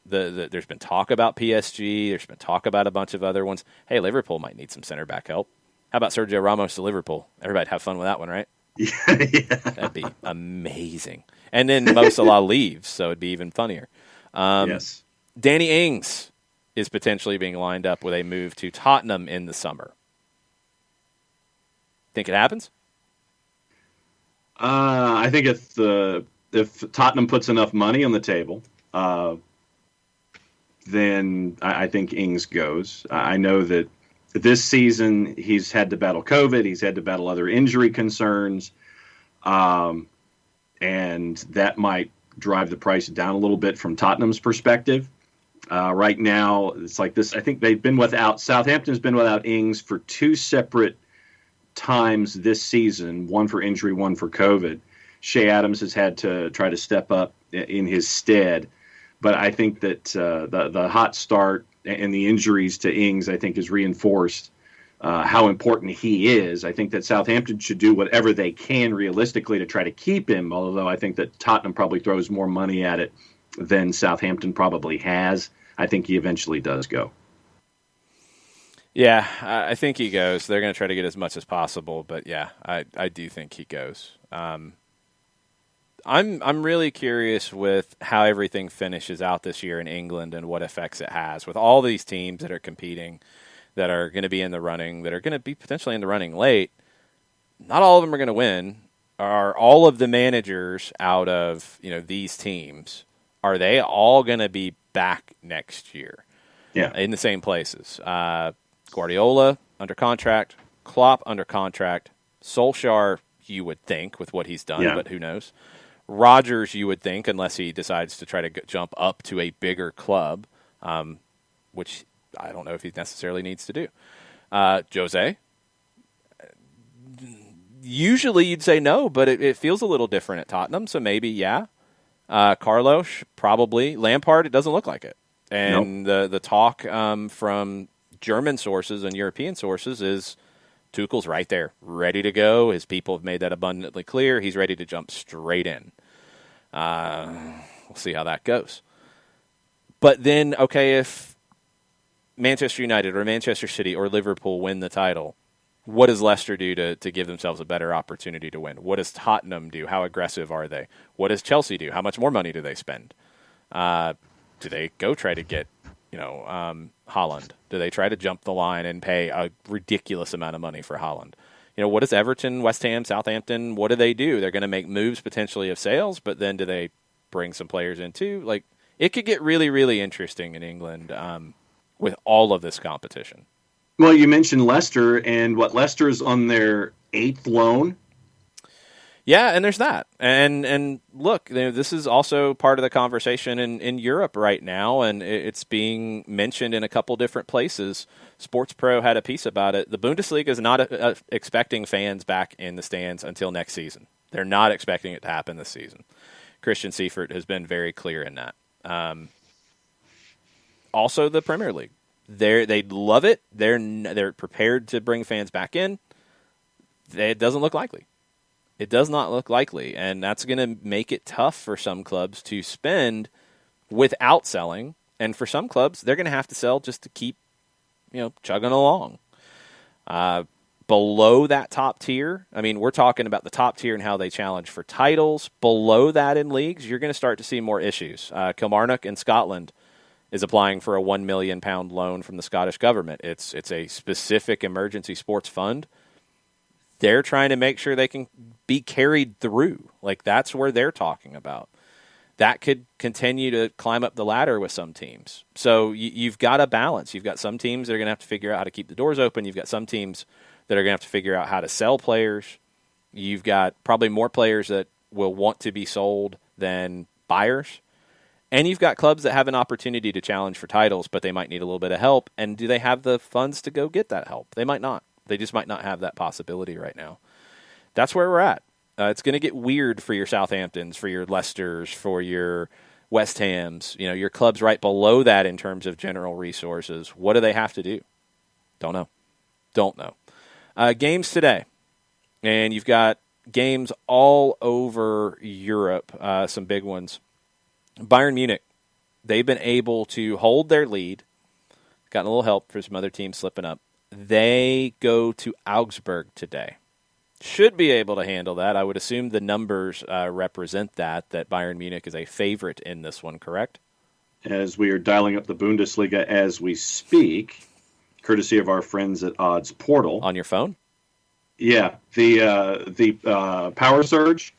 There's been talk about PSG. There's been talk about a bunch of other ones. Hey, Liverpool might need some center back help. How about Sergio Ramos to Liverpool? Everybody'd have fun with that one, right? Yeah. That'd be amazing. And then Mo Salah leaves, so it'd be even funnier. Yes. Danny Ings is potentially being lined up with a move to Tottenham in the summer. Think it happens? I think if Tottenham puts enough money on the table, then I think Ings goes. I know that this season he's had to battle COVID. He's had to battle other injury concerns. And that might drive the price down a little bit from Tottenham's perspective. Right now, it's like this. I think Southampton's been without Ings for 2 separate times this season, one for injury, one for COVID. Shea Adams has had to try to step up in his stead. But I think that the hot start and the injuries to Ings, I think, has reinforced how important he is. I think that Southampton should do whatever they can realistically to try to keep him, although I think that Tottenham probably throws more money at it than Southampton probably has. I think he eventually does go. Yeah, I think he goes. They're going to try to get as much as possible, but yeah, I do think he goes. I'm really curious with how everything finishes out this year in England and what effects it has with all these teams that are competing, that are going to be in the running, that are going to be potentially in the running late. Not all of them are going to win. Are all of the managers out of these teams, are they all going to be back next year? Yeah, in the same places. Guardiola under contract, Klopp under contract, Solskjaer, you would think with what he's done, but who knows? Rodgers, you would think, unless he decides to try to jump up to a bigger club, which I don't know if he necessarily needs to do. Jose, usually you'd say no, but it feels a little different at Tottenham, so maybe, yeah. Carlos, probably. Lampard, it doesn't look like it. And nope. the talk from German sources and European sources is Tuchel's right there, ready to go. His people have made that abundantly clear. He's ready to jump straight in. We'll see how that goes. But then, okay, if Manchester United or Manchester City or Liverpool win the title, what does Leicester do to give themselves a better opportunity to win? What does Tottenham do? How aggressive are they? What does Chelsea do? How much more money do they spend? Do they go try to get, Haaland? Do they try to jump the line and pay a ridiculous amount of money for Haaland? What does Everton, West Ham, Southampton, what do they do? They're going to make moves potentially of sales, but then do they bring some players in too? Like, it could get really, really interesting in England with all of this competition. Well, you mentioned Leicester, and Leicester's on their 8th loan. Yeah, and there's that. And look, this is also part of the conversation in Europe right now, and it's being mentioned in a couple different places. Sports Pro had a piece about it. The Bundesliga is not expecting fans back in the stands until next season. They're not expecting it to happen this season. Christian Seifert has been very clear in that. Also, the Premier League. They love it. They're prepared to bring fans back in. It doesn't look likely. It does not look likely, and that's going to make it tough for some clubs to spend without selling, and for some clubs, they're going to have to sell just to keep, chugging along. Below that top tier, I mean, we're talking about the top tier and how they challenge for titles. Below that in leagues, you're going to start to see more issues. Kilmarnock in Scotland is applying for a £1 million loan from the Scottish government. It's a specific emergency sports fund. They're trying to make sure they can be carried through. Like, that's where they're talking about. That could continue to climb up the ladder with some teams. So you've got a balance. You've got some teams that are going to have to figure out how to keep the doors open. You've got some teams that are going to have to figure out how to sell players. You've got probably more players that will want to be sold than buyers. And you've got clubs that have an opportunity to challenge for titles, but they might need a little bit of help. And do they have the funds to go get that help? They might not. They just might not have that possibility right now. That's where we're at. It's going to get weird for your Southamptons, for your Leicesters, for your West Hams, your clubs right below that in terms of general resources. What do they have to do? Don't know. Games today. And you've got games all over Europe, some big ones. Bayern Munich, they've been able to hold their lead. Gotten a little help for some other teams slipping up. They go to Augsburg today. Should be able to handle that. I would assume the numbers represent that Bayern Munich is a favorite in this one, correct? As we are dialing up the Bundesliga as we speak, courtesy of our friends at Odds Portal. On your phone? Yeah. The power surge.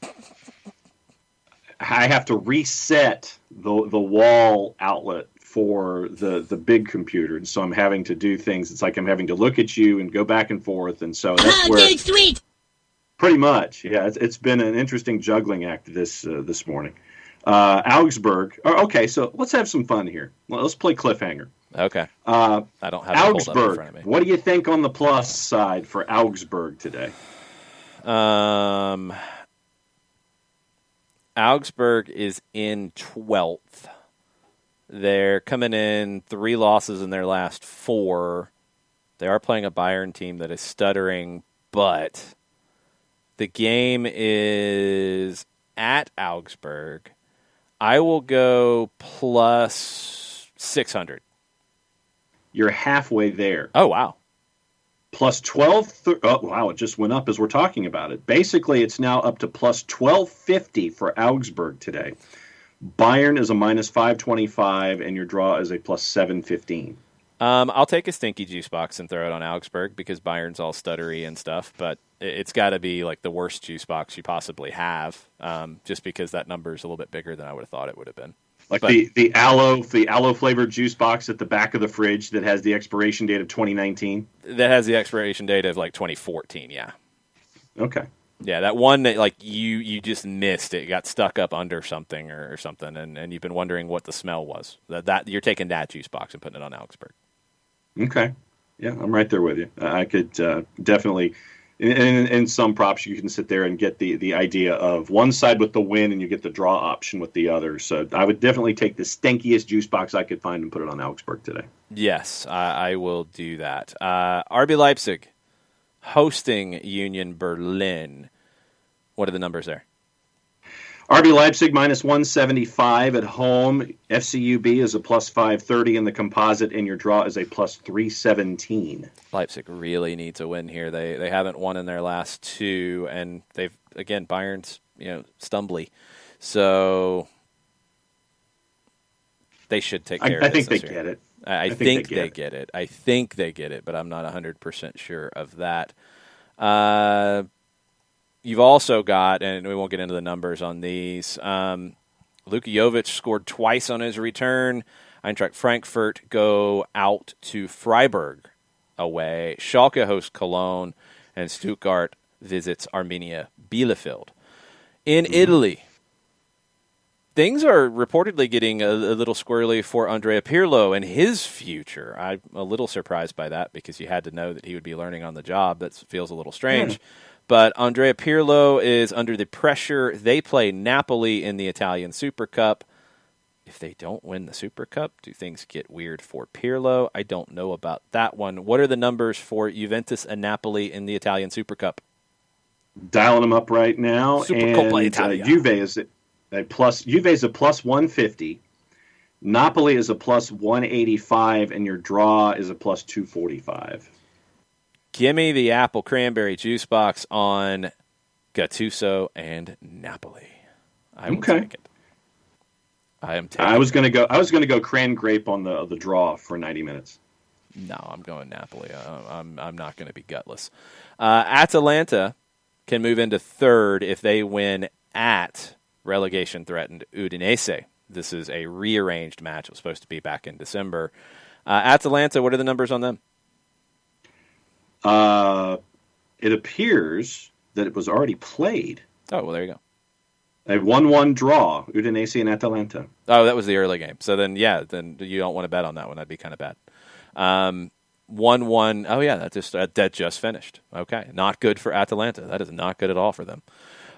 I have to reset the wall outlet for the big computer, and so I'm having to do things. It's like I'm having to look at you and go back and forth, and so that's where sweet. Pretty much, yeah. It's been an interesting juggling act this morning. Augsburg. Okay, so let's have some fun here. Well, let's play cliffhanger. Okay. I don't have it pulled up in front of me. What do you think on the plus side for Augsburg today? Augsburg is in 12th. They're coming in 3 losses in their last 4. They are playing a Bayern team that is stuttering, but the game is at Augsburg. I will go plus 600. You're halfway there. Oh, wow. Plus 12. Oh, wow, it just went up as we're talking about it. Basically, it's now up to plus 1250 for Augsburg today. Bayern is a minus 525, and your draw is a plus 715. I'll take a stinky juice box and throw it on Augsburg because Bayern's all stuttery and stuff, but it's got to be like the worst juice box you possibly have, just because that number is a little bit bigger than I would have thought it would have been. Like the aloe flavored juice box at the back of the fridge that has the expiration date of 2019. That has the expiration date of like 2014. Yeah. Okay. Yeah, that one that like you just missed. It got stuck up under something or something, and you've been wondering what the smell was. That you're taking that juice box and putting it on Augsburg. Okay. Yeah, I'm right there with you. I could definitely, in some props, you can sit there and get the idea of one side with the win and you get the draw option with the other. So I would definitely take the stinkiest juice box I could find and put it on Augsburg today. Yes, I will do that. RB Leipzig hosting Union Berlin. What are the numbers there? RB Leipzig minus 175 at home. FCUB is a plus 530 in the composite, and your draw is a plus 317. Leipzig really needs a win here. They haven't won in their last two, and they've again Bayern's stumbly, so they should take care of it. I think they get it. I think they get it. I think they get it, but I'm not 100% sure of that. You've also got, and we won't get into the numbers on these, Luka Jovic scored twice on his return. Eintracht Frankfurt go out to Freiburg away. Schalke hosts Cologne, and Stuttgart visits Arminia Bielefeld. In Italy, things are reportedly getting a little squirrely for Andrea Pirlo and his future. I'm a little surprised by that because you had to know that he would be learning on the job. That feels a little strange. But Andrea Pirlo is under the pressure. They play Napoli in the Italian Super Cup. If they don't win the Super Cup, do things get weird for Pirlo? I don't know about that one. What are the numbers for Juventus and Napoli in the Italian Super Cup? Dialing them up right now. Supercoppa Italia. Juve is a plus 150. Napoli is a plus 185, and your draw is a plus 245. Give me the apple cranberry juice box on Gattuso and Napoli. I will take it. I was going to go cran grape on the draw for 90 minutes. No, I'm going Napoli. I'm not going to be gutless. Atalanta can move into third if they win at relegation threatened Udinese. This is a rearranged match. It was supposed to be back in December. Atalanta, what are the numbers on them? It appears that it was already played. Oh, well, there you go. A 1-1 draw, Udinese and Atalanta. Oh, that was the early game. So then, then you don't want to bet on that one. That'd be kind of bad. 1-1. Oh, yeah, that just finished. Okay, not good for Atalanta. That is not good at all for them.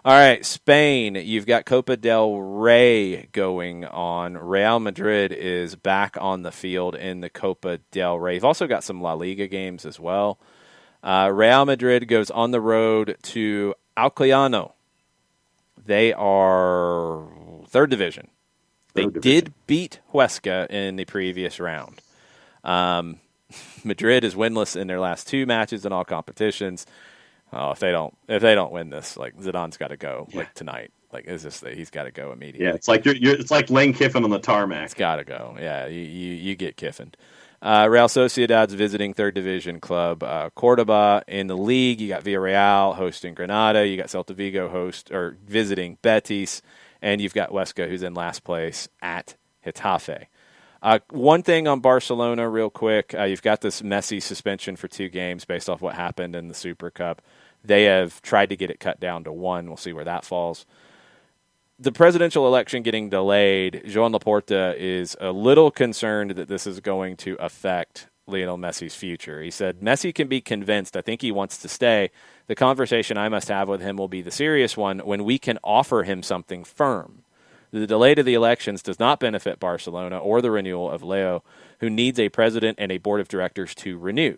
All right, Spain, you've got Copa del Rey going on. Real Madrid is back on the field in the Copa del Rey. You've also got some La Liga games as well. Real Madrid goes on the road to Alcoyano. They are third division. They did beat Huesca in the previous round. Madrid is winless in their last two matches in all competitions. Oh, if they don't win this, like Zidane's got to go tonight. Like he's got to go immediately. Yeah, it's like it's like Lane Kiffin on the tarmac. It's got to go. Yeah, you get Kiffin. Real Sociedad's visiting third division club Cordoba. In the league, you got Villarreal hosting Granada. You got Celta Vigo visiting Betis, and you've got Huesca, who's in last place at Getafe. One thing on Barcelona, real quick, you've got this Messi suspension for 2 games based off what happened in the Super Cup. They have tried to get it cut down to 1. We'll see where that falls. The presidential election getting delayed, Joan Laporta is a little concerned that this is going to affect Lionel Messi's future. He said, Messi can be convinced. I think he wants to stay. The conversation I must have with him will be the serious one when we can offer him something firm. The delay to the elections does not benefit Barcelona or the renewal of Leo, who needs a president and a board of directors to renew.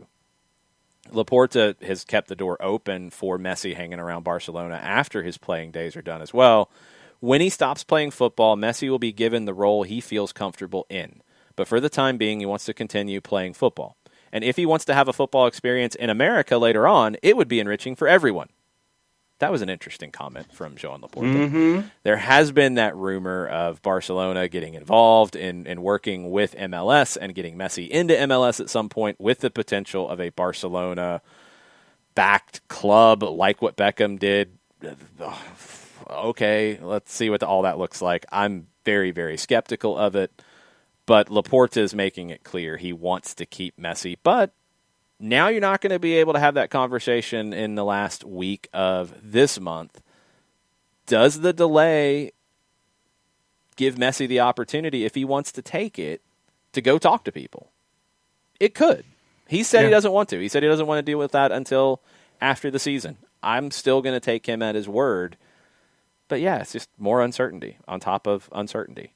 Laporta has kept the door open for Messi hanging around Barcelona after his playing days are done as well. When he stops playing football, Messi will be given the role he feels comfortable in. But for the time being, he wants to continue playing football. And if he wants to have a football experience in America later on, it would be enriching for everyone. That was an interesting comment from Joan Laporta. Mm-hmm. There has been that rumor of Barcelona getting involved in working with MLS and getting Messi into MLS at some point with the potential of a Barcelona-backed club like what Beckham did. Okay, let's see what all that looks like. I'm very, very skeptical of it, but Laporta is making it clear he wants to keep Messi, but Now you're not going to be able to have that conversation in the last week of this month. Does the delay give Messi the opportunity, if he wants to take it, to go talk to people? It could. He said he doesn't want to. He said he doesn't want to deal with that until after the season. I'm still going to take him at his word. But yeah, it's just more uncertainty on top of uncertainty.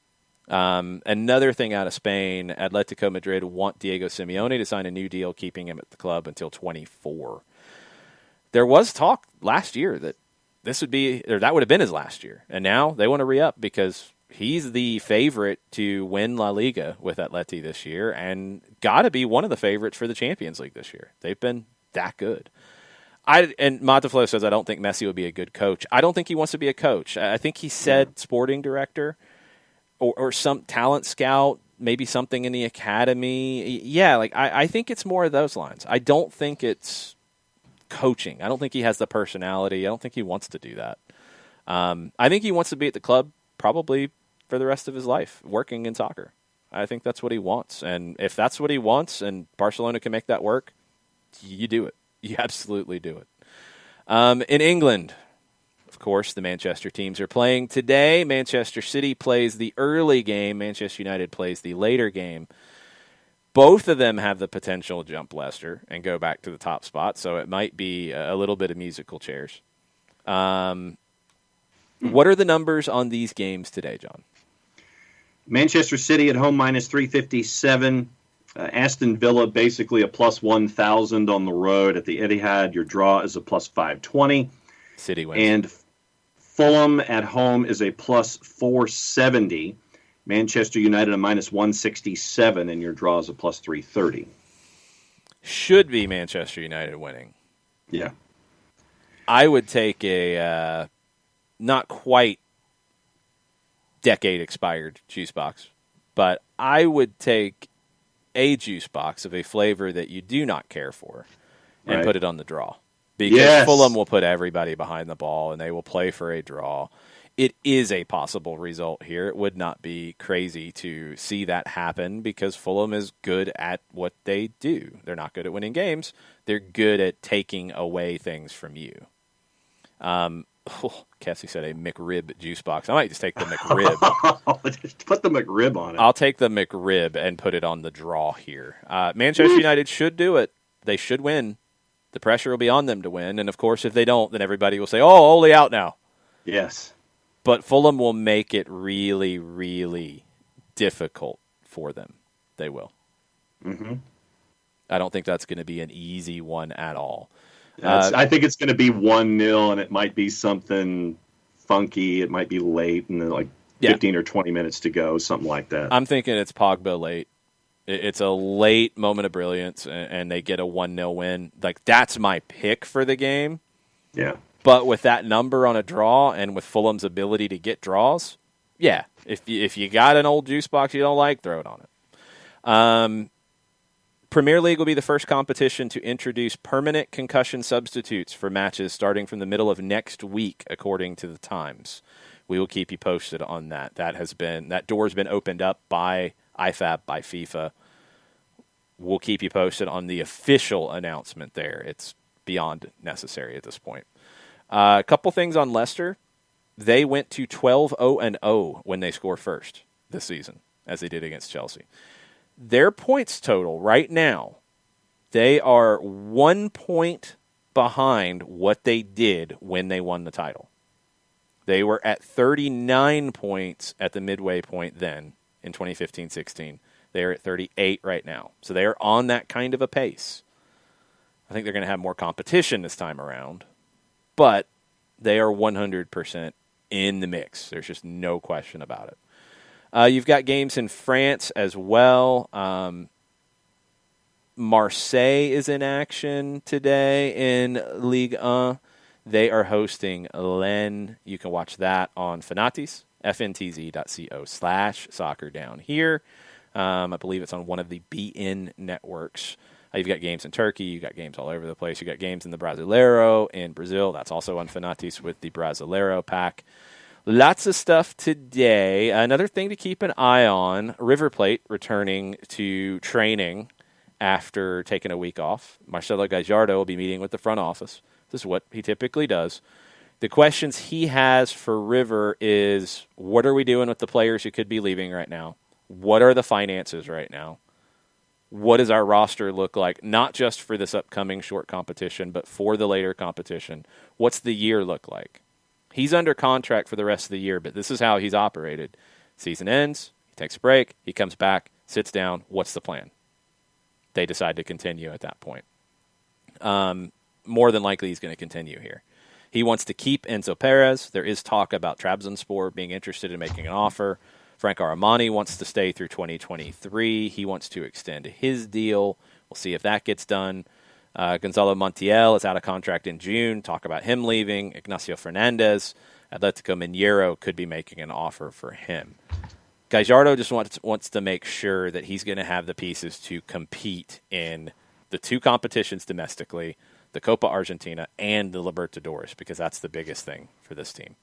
Another thing out of Spain, Atletico Madrid want Diego Simeone to sign a new deal, keeping him at the club until 24. There was talk last year that that would have been his last year. And now they want to re-up because he's the favorite to win La Liga with Atleti this year and got to be one of the favorites for the Champions League this year. They've been that good. And Monteflo says, I don't think Messi would be a good coach. I don't think he wants to be a coach. I think he said sporting director or some talent scout, maybe something in the academy. Yeah, I think it's more of those lines. I don't think it's coaching. I don't think he has the personality. I don't think he wants to do that. I think he wants to be at the club probably for the rest of his life, working in soccer. I think that's what he wants. And if that's what he wants and Barcelona can make that work, you do it. You absolutely do it. In England, of course, the Manchester teams are playing today. Manchester City plays the early game. Manchester United plays the later game. Both of them have the potential to jump Leicester and go back to the top spot, so it might be a little bit of musical chairs. What are the numbers on these games today, John? Manchester City at home minus 357. Aston Villa basically a plus 1,000 on the road at the Etihad. Your draw is a plus 520. City wins. And Fulham at home is a plus 470. Manchester United a minus 167, and your draw is a plus 330. Should be Manchester United winning. Yeah. I would take a not quite decade expired juice box, but I would take a juice box of a flavor that you do not care for and put it on the draw. Because Fulham will put everybody behind the ball and they will play for a draw. It is a possible result here. It would not be crazy to see that happen because Fulham is good at what they do. They're not good at winning games. They're good at taking away things from you. Cassie said a McRib juice box. I might just take the McRib. Just put the McRib on it. I'll take the McRib and put it on the draw here. Manchester United should do it. They should win. The pressure will be on them to win. And, of course, if they don't, then everybody will say, oh, Ole out now. Yes. But Fulham will make it really, really difficult for them. They will. Mm-hmm. I don't think that's going to be an easy one at all. I think it's going to be 1-0, and it might be something funky. It might be late, and then 15 or 20 minutes to go, something like that. I'm thinking it's Pogba late. It's a late moment of brilliance, and they get a 1-0 win. That's my pick for the game. Yeah. But with that number on a draw and with Fulham's ability to get draws, yeah, if you got an old juice box you don't like, throw it on it. Premier League will be the first competition to introduce permanent concussion substitutes for matches starting from the middle of next week, according to the Times. We will keep you posted on that. That door's been opened up by IFAB, by FIFA. We'll keep you posted on the official announcement there. It's beyond necessary at this point. A couple things on Leicester. They went to 12-0-0 when they score first this season, as they did against Chelsea. Their points total right now, they are 1 point behind what they did when they won the title. They were at 39 points at the midway point then in 2015-16. They are at 38 right now. So they are on that kind of a pace. I think they're going to have more competition this time around, but they are 100% in the mix. There's just no question about it. You've got games in France as well. Marseille is in action today in Ligue 1. They are hosting Lens. You can watch that on Fnatis, fntz.co/soccer down here. I believe it's on one of the BN networks. You've got games in Turkey. You've got games all over the place. You've got games in the Brasileiro in Brazil. That's also on Fnatis with the Brasileiro pack. Lots of stuff today. Another thing to keep an eye on, River Plate returning to training after taking a week off. Marcelo Gallardo will be meeting with the front office. This is what he typically does. The questions he has for River is, what are we doing with the players who could be leaving right now? What are the finances right now? What does our roster look like, not just for this upcoming short competition, but for the later competition? What's the year look like? He's under contract for the rest of the year, but this is how he's operated. Season ends, he takes a break, he comes back, sits down. What's the plan? They decide to continue at that point. More than likely, he's going to continue here. He wants to keep Enzo Perez. There is talk about Trabzonspor being interested in making an offer. Frank Armani wants to stay through 2023. He wants to extend his deal. We'll see if that gets done. Gonzalo Montiel is out of contract in June. Talk about him leaving. Ignacio Fernandez, Atletico Mineiro could be making an offer for him. Gallardo just wants to make sure that he's going to have the pieces to compete in the two competitions domestically, the Copa Argentina and the Libertadores, because that's the biggest thing for this team.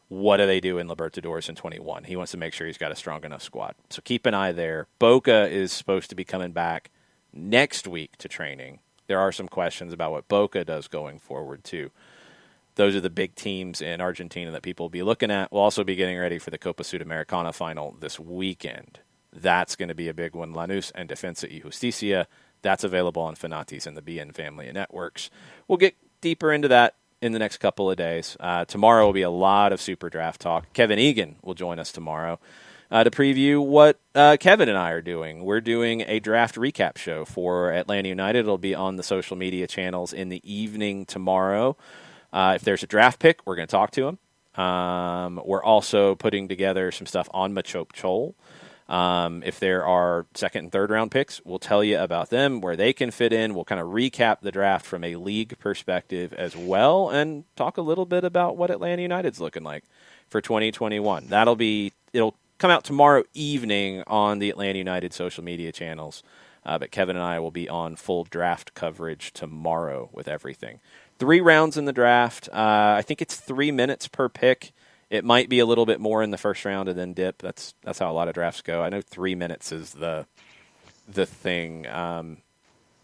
What do they do in Libertadores in 21? He wants to make sure he's got a strong enough squad. So keep an eye there. Boca is supposed to be coming back next week to training. There are some questions about what Boca does going forward, too. Those are the big teams in Argentina that people will be looking at. We'll also be getting ready for the Copa Sudamericana final this weekend. That's going to be a big one. Lanús and Defensa y Justicia. That's available on Fanati's and the BN family of networks. We'll get deeper into that in the next couple of days. Tomorrow will be a lot of Super Draft talk. Kevin Egan will join us tomorrow to preview what Kevin and I are doing. We're doing a draft recap show for Atlanta United. It'll be on the social media channels in the evening tomorrow. If there's a draft pick, we're going to talk to him. We're also putting together some stuff on Machop Chol. If there are second and third round picks, we'll tell you about them, where they can fit in. We'll kind of recap the draft from a league perspective as well and talk a little bit about what Atlanta United's looking like for 2021. It'll come out tomorrow evening on the Atlanta United social media channels. But Kevin and I will be on full draft coverage tomorrow with everything. 3 rounds in the draft. I think it's 3 minutes per pick. It might be a little bit more in the first round and then dip. That's how a lot of drafts go. I know 3 minutes is the thing,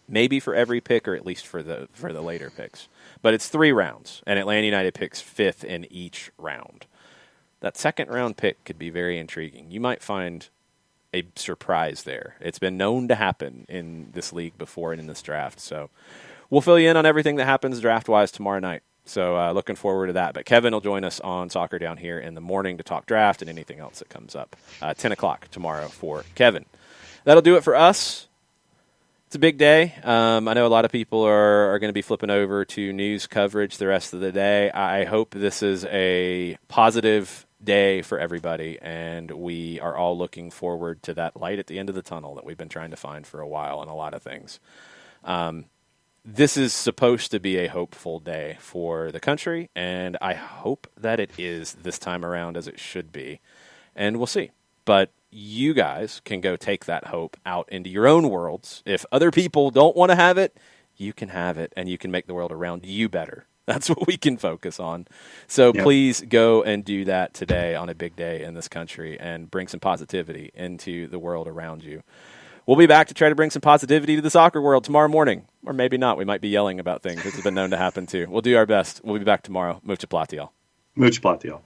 maybe for every pick or at least for the later picks. But it's 3 rounds, and Atlanta United picks 5th in each round. That second round pick could be very intriguing. You might find a surprise there. It's been known to happen in this league before and in this draft. So we'll fill you in on everything that happens draft-wise tomorrow night. So looking forward to that. But Kevin will join us on Soccer Down Here in the morning to talk draft and anything else that comes up. 10 o'clock tomorrow for Kevin. That'll do it for us. It's a big day. I know a lot of people are going to be flipping over to news coverage the rest of the day. I hope this is a positive day for everybody, and we are all looking forward to that light at the end of the tunnel that we've been trying to find for a while on a lot of things. This is supposed to be a hopeful day for the country, and I hope that it is this time around as it should be. And we'll see. But you guys can go take that hope out into your own worlds. If other people don't want to have it, you can have it, and you can make the world around you better. That's what we can focus on. So Please go and do that today on a big day in this country and bring some positivity into the world around you. We'll be back to try to bring some positivity to the soccer world tomorrow morning. Or maybe not. We might be yelling about things. This has been known to happen too. We'll do our best. We'll be back tomorrow. Mucha platiel. Mucha platiel.